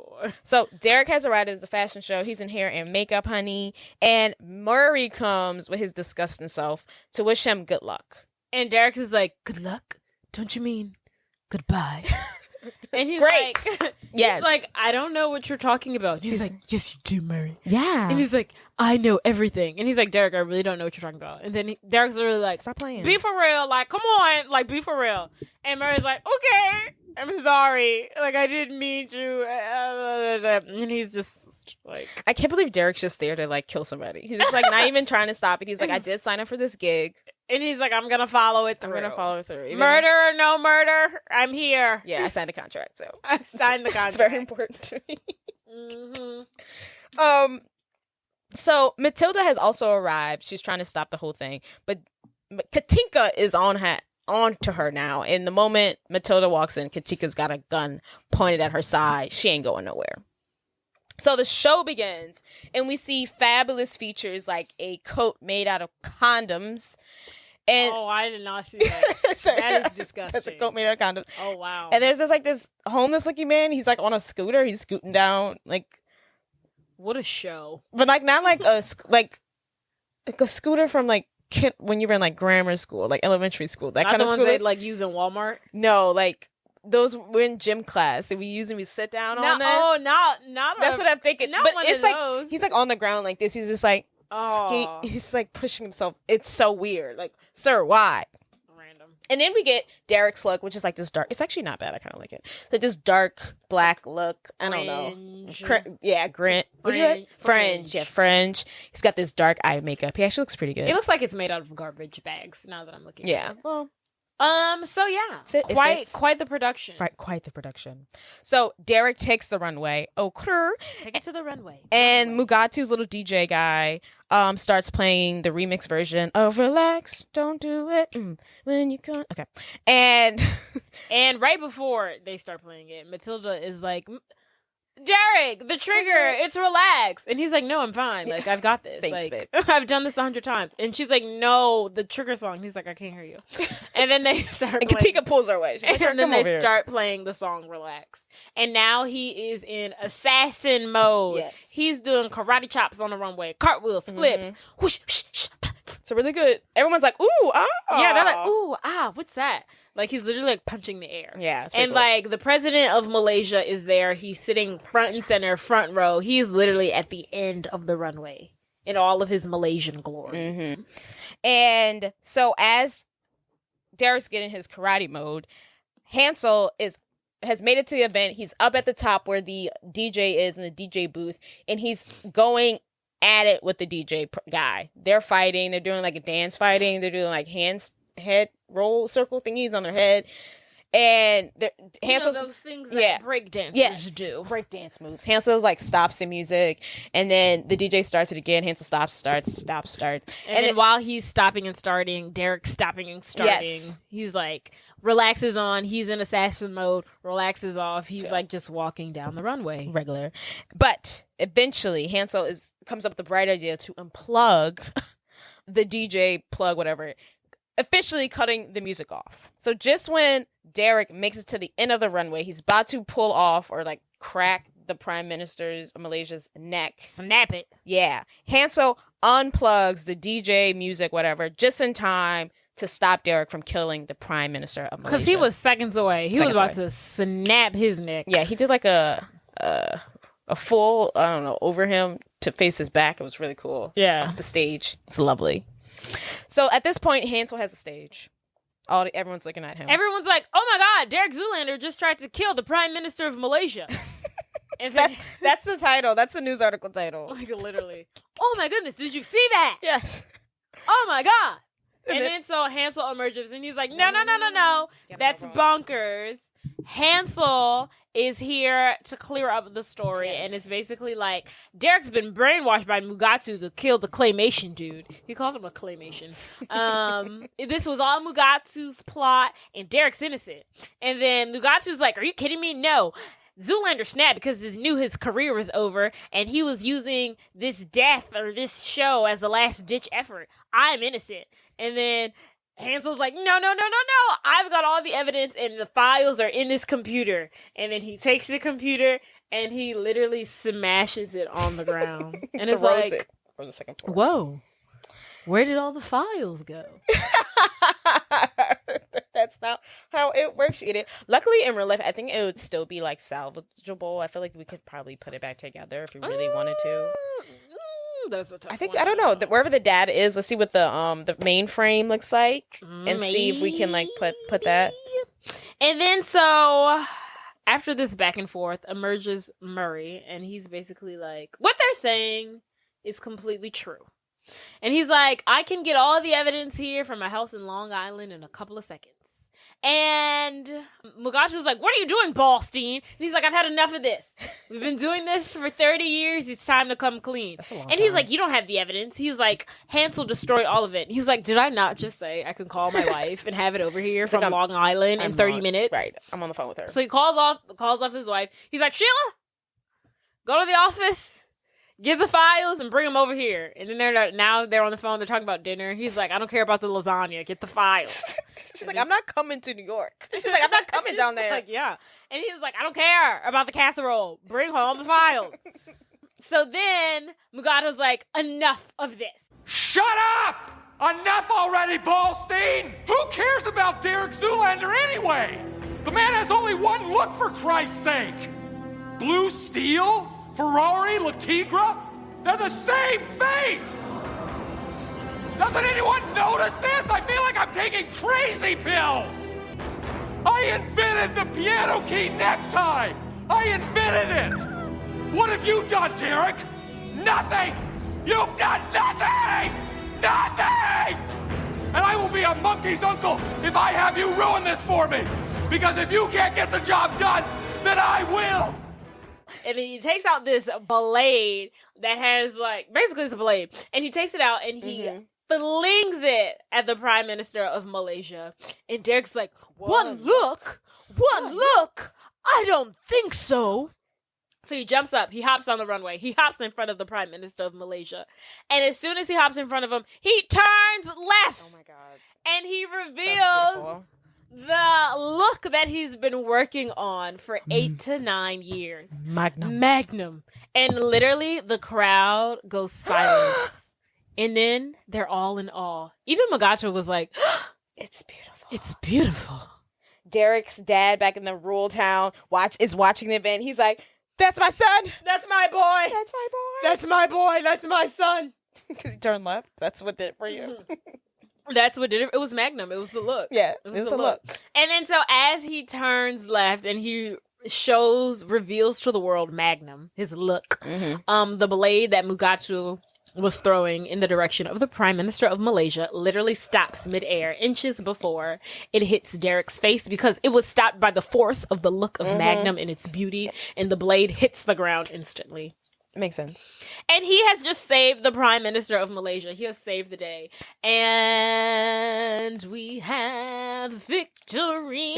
[SPEAKER 2] So Dereck has arrived at the fashion show. He's in hair and makeup, honey. And Murray comes with his disgusting self to wish him good luck.
[SPEAKER 1] And Dereck is like, good luck? Don't you mean goodbye? And he's
[SPEAKER 2] Great.
[SPEAKER 1] like,
[SPEAKER 2] Yes.
[SPEAKER 1] he's like, I don't know what you're talking about. He's like, yes, you do, Murray.
[SPEAKER 2] Yeah.
[SPEAKER 1] And he's like, I know everything. And he's like, Dereck, I really don't know what you're talking about. And then Derek's really like,
[SPEAKER 2] Stop playing.
[SPEAKER 1] be for real. Like, come on. Like, be for real. And Murray's like, okay, I'm sorry. Like, I didn't mean to. And he's just like,
[SPEAKER 2] I can't believe Derek's just there to like kill somebody. He's just like not even trying to stop it. He's like, I did sign up for this gig.
[SPEAKER 1] and he's like, I'm going to follow it through.
[SPEAKER 2] I'm gonna follow through. Even
[SPEAKER 1] Murder or no murder, I'm here.
[SPEAKER 2] Yeah, I signed a contract, so
[SPEAKER 1] I signed the contract.
[SPEAKER 2] it's very important to me.
[SPEAKER 1] Mm-hmm.
[SPEAKER 2] So Matilda has also arrived. She's trying to stop the whole thing, but Katinka is on to her now. And the moment Matilda walks in, Katika's got a gun pointed at her side. She ain't going nowhere. So the show begins, and we see fabulous features like a coat made out of condoms. And
[SPEAKER 1] Oh, I did not see that. That is disgusting.
[SPEAKER 2] That's a coat made out of condoms.
[SPEAKER 1] Oh, wow.
[SPEAKER 2] And there's this homeless looking man. He's like on a scooter. He's scooting down
[SPEAKER 1] What a show.
[SPEAKER 2] but like not like a scooter from like when you were in like grammar school, like elementary school, that
[SPEAKER 1] Not
[SPEAKER 2] kind
[SPEAKER 1] the
[SPEAKER 2] of
[SPEAKER 1] ones
[SPEAKER 2] scooter.
[SPEAKER 1] they like use in Walmart.
[SPEAKER 2] No, like those were in gym class. And we sit down on them.
[SPEAKER 1] Oh, not.
[SPEAKER 2] That's what I'm thinking.
[SPEAKER 1] not
[SPEAKER 2] But
[SPEAKER 1] one
[SPEAKER 2] it's
[SPEAKER 1] of
[SPEAKER 2] like
[SPEAKER 1] those.
[SPEAKER 2] he's like on the ground like this. He's just like
[SPEAKER 1] Oh,
[SPEAKER 2] he's like pushing himself. It's so weird. Like, sir, why?
[SPEAKER 1] random.
[SPEAKER 2] And then we get Derek's look, which is like this dark. It's actually not bad. I kind of like it. It's like this dark black look. I don't know. Grant. What'd you say? Fringe. Yeah, fringe. He's got this dark eye makeup. He actually looks pretty good.
[SPEAKER 1] It looks like it's made out of garbage bags. Now that I'm looking.
[SPEAKER 2] Yeah.
[SPEAKER 1] At it.
[SPEAKER 2] Well,
[SPEAKER 1] So yeah,
[SPEAKER 2] It fits.
[SPEAKER 1] quite the production.
[SPEAKER 2] quite the production. So Dereck takes the runway.
[SPEAKER 1] Take it to the runway.
[SPEAKER 2] And Mugatu's little DJ guy starts playing the remix version of Relax, Don't Do It When You Can. Okay. And
[SPEAKER 1] And right before they start playing it, Matilda is like, Dereck, the trigger, it's relax. And he's like, no, I'm fine. Like, I've got this.
[SPEAKER 2] Thanks,
[SPEAKER 1] like,
[SPEAKER 2] babe.
[SPEAKER 1] I've done this 100 times. And she's like, no, the trigger song. And he's like, I can't hear you. And then they start
[SPEAKER 2] and
[SPEAKER 1] playing.
[SPEAKER 2] Katika pulls her away. She's like,
[SPEAKER 1] And then
[SPEAKER 2] "Come over
[SPEAKER 1] they
[SPEAKER 2] here."
[SPEAKER 1] start playing the song Relax. And now he is in assassin mode.
[SPEAKER 2] Yes.
[SPEAKER 1] He's doing karate chops on the runway, cartwheels, flips. Whoosh, whoosh, whoosh.
[SPEAKER 2] So really good. Everyone's like, ooh, ah.
[SPEAKER 1] Yeah, they're like, ooh, what's that? Like, he's literally like punching the air.
[SPEAKER 2] Yeah. It's pretty
[SPEAKER 1] And
[SPEAKER 2] cool.
[SPEAKER 1] like the president of Malaysia is there. He's sitting front and center, front row. He's literally at the end of the runway in all of his Malaysian glory.
[SPEAKER 2] Mm-hmm. And so as Derek's getting his karate mode, Hansel has made it to the event. He's up at the top where the DJ is in the DJ booth, and he's going at it with the DJ guy. They're fighting. They're doing like a dance fighting. They're doing like head roll circle thingies on their head. And Hansel's
[SPEAKER 1] those things that breakdancers do.
[SPEAKER 2] break dance moves. Hansel's like stops the music, and then the DJ starts it again. Hansel stops.
[SPEAKER 1] And then while he's stopping and starting, Derek's stopping and starting.
[SPEAKER 2] Yes.
[SPEAKER 1] He's like relaxes on. He's in assassin mode. Relaxes off. He's like just walking down the runway.
[SPEAKER 2] regular. But eventually, Hansel comes up with the bright idea to unplug the DJ plug, whatever, officially cutting the music off. So just when Dereck makes it to the end of the runway, he's about to pull off or like crack the Prime Minister's of Malaysia's neck.
[SPEAKER 1] Snap it.
[SPEAKER 2] Yeah. Hansel unplugs the DJ music, whatever, just in time to stop Dereck from killing the Prime Minister of Malaysia.
[SPEAKER 1] Because he was seconds away. He
[SPEAKER 2] Seconds
[SPEAKER 1] was about
[SPEAKER 2] away.
[SPEAKER 1] to snap his neck.
[SPEAKER 2] Yeah, he did like a full, I don't know, over him to face his back. It was really cool.
[SPEAKER 1] Yeah.
[SPEAKER 2] Off the stage. It's lovely. So at this point, Hansel has a stage. Everyone's looking at him.
[SPEAKER 1] Everyone's like, oh my God, Dereck Zoolander just tried to kill the Prime Minister of Malaysia. And then,
[SPEAKER 2] That's the title. That's the news article title.
[SPEAKER 1] like literally, oh my goodness, did you see that?
[SPEAKER 2] Yes.
[SPEAKER 1] Oh my God. And
[SPEAKER 2] then-
[SPEAKER 1] then so Hansel emerges and he's like, no.
[SPEAKER 2] Get
[SPEAKER 1] That's
[SPEAKER 2] it
[SPEAKER 1] bonkers. Hansel is here to clear up the story,
[SPEAKER 2] Yes.
[SPEAKER 1] and it's basically like Derek's been brainwashed by Mugatu to kill the claymation dude. He called him a claymation. This was all Mugatu's plot, and Derek's innocent. And then Mugatu's like, "Are you kidding me? No." Zoolander snapped because he knew his career was over, and he was using this death or this show as a last ditch effort. I'm innocent. And then Hansel's like, no. I've got all the evidence and the files are in this computer. And then he takes the computer and he literally smashes it on the ground. And it's like,
[SPEAKER 2] it from the second floor.
[SPEAKER 1] whoa, where did all the files go?
[SPEAKER 2] That's not how it works. Luckily, in real life, I think it would still be like salvageable. I feel like we could probably put it back together if we really wanted to.
[SPEAKER 1] That's a tough
[SPEAKER 2] I
[SPEAKER 1] one.
[SPEAKER 2] don't know. Wherever the dad is, let's see what the mainframe looks like, and see if we can like put that.
[SPEAKER 1] And then so after this back and forth emerges Murray, and he's basically like, what they're saying is completely true. And he's like, I can get all the evidence here from a house in Long Island in a couple of seconds. And Mugatu's like, what are you doing, Ballstein? And he's like, I've had enough of this. We've been doing this for 30 years. It's time to come clean. And he's like, you don't have the evidence. He's like, Hansel destroyed all of it. He's like, did I not just say I can call my wife and have it over here from Long Island in 30 minutes?
[SPEAKER 2] Right. I'm on the phone with her.
[SPEAKER 1] So he calls off his wife. He's like, Sheila, go to the office. Get the files and bring them over here. And then they're on the phone. They're talking about dinner. He's like, I don't care about the lasagna. Get the files.
[SPEAKER 2] She's like, I'm not coming to New York. She's like, I'm not coming down there.
[SPEAKER 1] Like, yeah. And he's like, I don't care about the casserole. Bring home the files. So then Mugatu's like, enough of this.
[SPEAKER 7] Shut up! Enough already, Ballstein! Who cares about Dereck Zoolander anyway? The man has only one look, for Christ's sake. Blue steel? Ferrari, Latigra, they're the same face! Doesn't anyone notice this? I feel like I'm taking crazy pills! I invented the piano key necktie! I invented it! What have you done, Dereck? Nothing! You've done nothing! Nothing! And I will be a monkey's uncle if I have you ruin this for me! Because if you can't get the job done, then I will!
[SPEAKER 1] And then he takes out this blade that has like, basically it's a blade. And he takes it out and he flings it at the Prime Minister of Malaysia. And Derek's like, one look? I don't think so. So he jumps up, he hops on the runway, he hops in front of the Prime Minister of Malaysia. And as soon as he hops in front of him, he turns left.
[SPEAKER 2] Oh my God.
[SPEAKER 1] And he reveals the look that he's been working on for 8 to 9 years. Magnum. And literally the crowd goes silent. And then they're all in awe. Even Mugatu was like,
[SPEAKER 2] it's beautiful.
[SPEAKER 1] It's beautiful.
[SPEAKER 2] Derek's dad back in the rural town is watching the event. He's like, that's my son.
[SPEAKER 1] That's my boy.
[SPEAKER 2] That's my boy.
[SPEAKER 1] That's my boy. That's my son.
[SPEAKER 2] Because he turned left. That's what did it for you.
[SPEAKER 1] That's what did it. It was Magnum. It was the look.
[SPEAKER 2] Yeah,
[SPEAKER 1] it was the look. And then so as he turns left and he reveals to the world Magnum, his look, the blade that Mugatu was throwing in the direction of the Prime Minister of Malaysia literally stops midair inches before it hits Derek's face because it was stopped by the force of the look of Magnum and its beauty, and the blade hits the ground instantly.
[SPEAKER 2] Makes sense.
[SPEAKER 1] And he has just saved the Prime Minister of Malaysia. He has saved the day. And we have victory.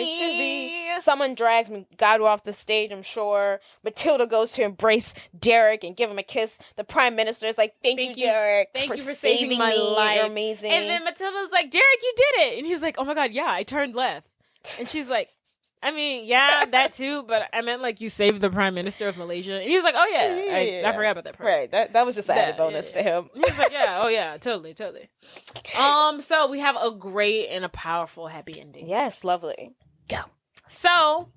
[SPEAKER 2] Someone drags Mugatu off the stage, I'm sure. Matilda goes to embrace Dereck and give him a kiss. The Prime Minister is like, thank you, Dereck,
[SPEAKER 1] Thank
[SPEAKER 2] for
[SPEAKER 1] you for saving my
[SPEAKER 2] me.
[SPEAKER 1] life.
[SPEAKER 2] You're amazing.
[SPEAKER 1] And then Matilda's like, Dereck, you did it. And he's like, oh my God, yeah, I turned left. And she's like, I mean, yeah, that too, but I meant like you saved the Prime Minister of Malaysia. And he was like, oh yeah, I forgot about that part.
[SPEAKER 2] Right, that was just an added bonus to him.
[SPEAKER 1] He was like, yeah, oh yeah, totally. So we have a great and a powerful happy ending.
[SPEAKER 2] Yes, lovely.
[SPEAKER 1] Go. So,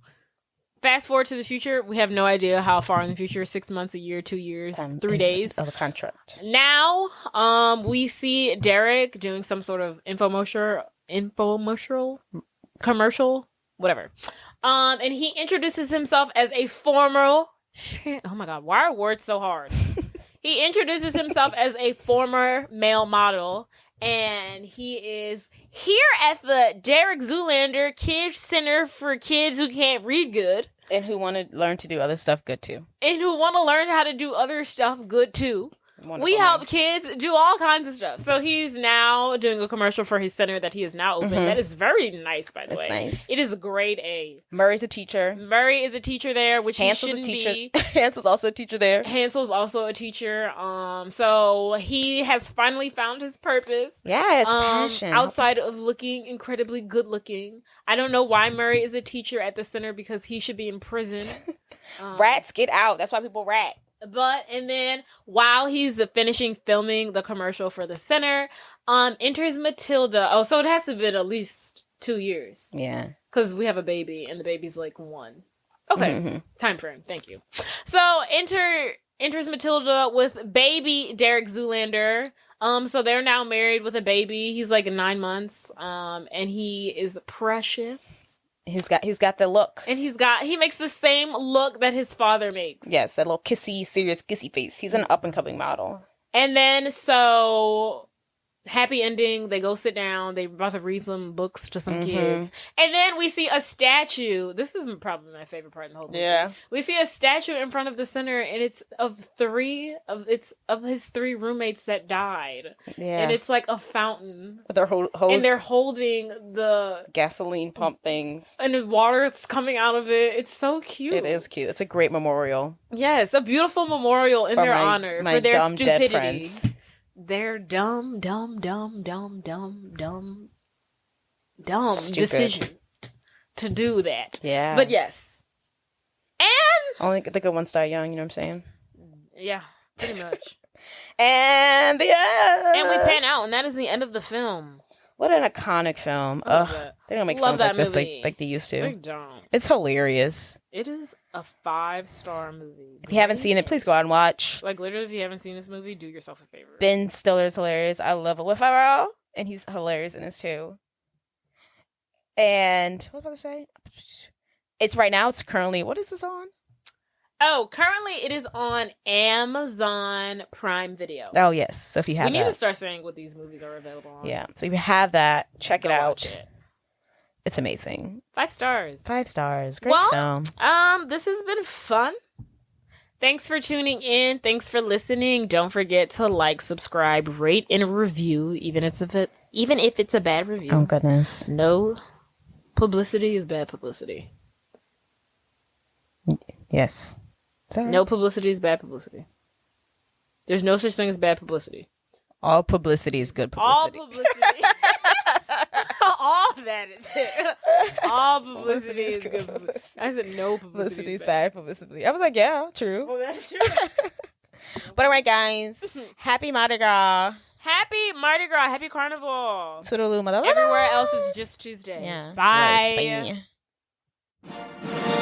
[SPEAKER 1] fast forward to the future, we have no idea how far in the future, 6 months, a year, 2 years, 3 days.
[SPEAKER 2] Of a contract.
[SPEAKER 1] Now, we see Dereck doing some sort of infomercial, commercial, whatever. And he introduces himself as a former, oh my God, why are words so hard? He introduces himself as a former male model, and he is here at the Dereck Zoolander Kids Center for kids who can't read good.
[SPEAKER 2] And who want to learn to do other stuff good too.
[SPEAKER 1] And who want to learn how to do other stuff good too. We help kids do all kinds of stuff. So he's now doing a commercial for his center that he is now open. That is very nice, by the way.
[SPEAKER 2] Nice.
[SPEAKER 1] It is grade A.
[SPEAKER 2] Murray's a teacher.
[SPEAKER 1] Murray is a teacher there, which
[SPEAKER 2] Hansel's
[SPEAKER 1] he shouldn't be.
[SPEAKER 2] Hansel's also a teacher there.
[SPEAKER 1] Hansel's also a teacher. So he has finally found his purpose.
[SPEAKER 2] Yeah, his passion.
[SPEAKER 1] Outside of looking incredibly good looking. I don't know why Murray is a teacher at the center because he should be in prison.
[SPEAKER 2] Rats, get out. That's why people rat.
[SPEAKER 1] And then while he's finishing filming the commercial for the center, enters Matilda. Oh, so it has to have been at least 2 years.
[SPEAKER 2] Yeah.
[SPEAKER 1] Because we have a baby and the baby's like 1. Okay. Time frame. Thank you. So enters Matilda with baby Dereck Zoolander. So they're now married with a baby. He's like 9 months. And he is precious.
[SPEAKER 2] He's got the look.
[SPEAKER 1] And he makes the same look that his father makes.
[SPEAKER 2] Yes, that little kissy, serious kissy face. He's an up and coming model. And
[SPEAKER 1] then so happy ending, they go sit down, they about to read some books to some kids. And then we see a statue. This is probably my favorite part in the whole movie.
[SPEAKER 2] Yeah.
[SPEAKER 1] We see a statue in front of the center and it's of his 3 roommates that died.
[SPEAKER 2] Yeah.
[SPEAKER 1] And it's like a fountain.
[SPEAKER 2] And
[SPEAKER 1] they're holding the
[SPEAKER 2] gasoline pump things.
[SPEAKER 1] And the water is coming out of it. It's so cute.
[SPEAKER 2] It is cute. It's a great memorial.
[SPEAKER 1] Yeah, it's a beautiful memorial in their honor for their
[SPEAKER 2] dumb
[SPEAKER 1] stupidity.
[SPEAKER 2] Dead friends.
[SPEAKER 1] Their dumb
[SPEAKER 2] Stupid.
[SPEAKER 1] decision to do that.
[SPEAKER 2] Yeah.
[SPEAKER 1] But yes. And
[SPEAKER 2] only the good ones die young, you know what I'm saying?
[SPEAKER 1] Yeah, pretty much.
[SPEAKER 2] And we
[SPEAKER 1] pan out, and that is the end of the film.
[SPEAKER 2] What an iconic film. They don't make films like this like they used to.
[SPEAKER 1] They don't.
[SPEAKER 2] It's hilarious.
[SPEAKER 1] It is a 5-star movie.
[SPEAKER 2] If you haven't seen it, please go out and watch.
[SPEAKER 1] Like, literally, if you haven't seen this movie, do yourself a favor.
[SPEAKER 2] Ben Stiller's hilarious. I love it. With Farrell, and he's hilarious in this too. And what was I about to say? It's right now. It's currently, what is this on?
[SPEAKER 1] Oh, currently it is on Amazon Prime Video.
[SPEAKER 2] Oh, yes. So if you have
[SPEAKER 1] we need to start saying what these movies are available on.
[SPEAKER 2] Yeah. So if you have that, check it out.
[SPEAKER 1] It.
[SPEAKER 2] It's amazing.
[SPEAKER 1] 5 stars.
[SPEAKER 2] 5 stars. Great film.
[SPEAKER 1] This has been fun. Thanks for tuning in. Thanks for listening. Don't forget to like, subscribe, rate, and review, even if it's a bad review.
[SPEAKER 2] Oh, goodness.
[SPEAKER 1] No publicity is bad publicity.
[SPEAKER 2] Yes.
[SPEAKER 1] No publicity is bad publicity. There's no such thing as bad publicity.
[SPEAKER 2] All publicity is good publicity.
[SPEAKER 1] All publicity. All that is it. All publicity is good publicity. I said no publicity
[SPEAKER 2] is bad publicity. I was like, yeah, true.
[SPEAKER 1] Well, that's true.
[SPEAKER 2] But all right, guys. Happy Mardi Gras.
[SPEAKER 1] Happy Mardi Gras. Happy Carnival.
[SPEAKER 2] Toodaloo, mother.
[SPEAKER 1] Everywhere else it's just Tuesday.
[SPEAKER 2] Yeah.
[SPEAKER 1] Bye.
[SPEAKER 2] Yes, bye.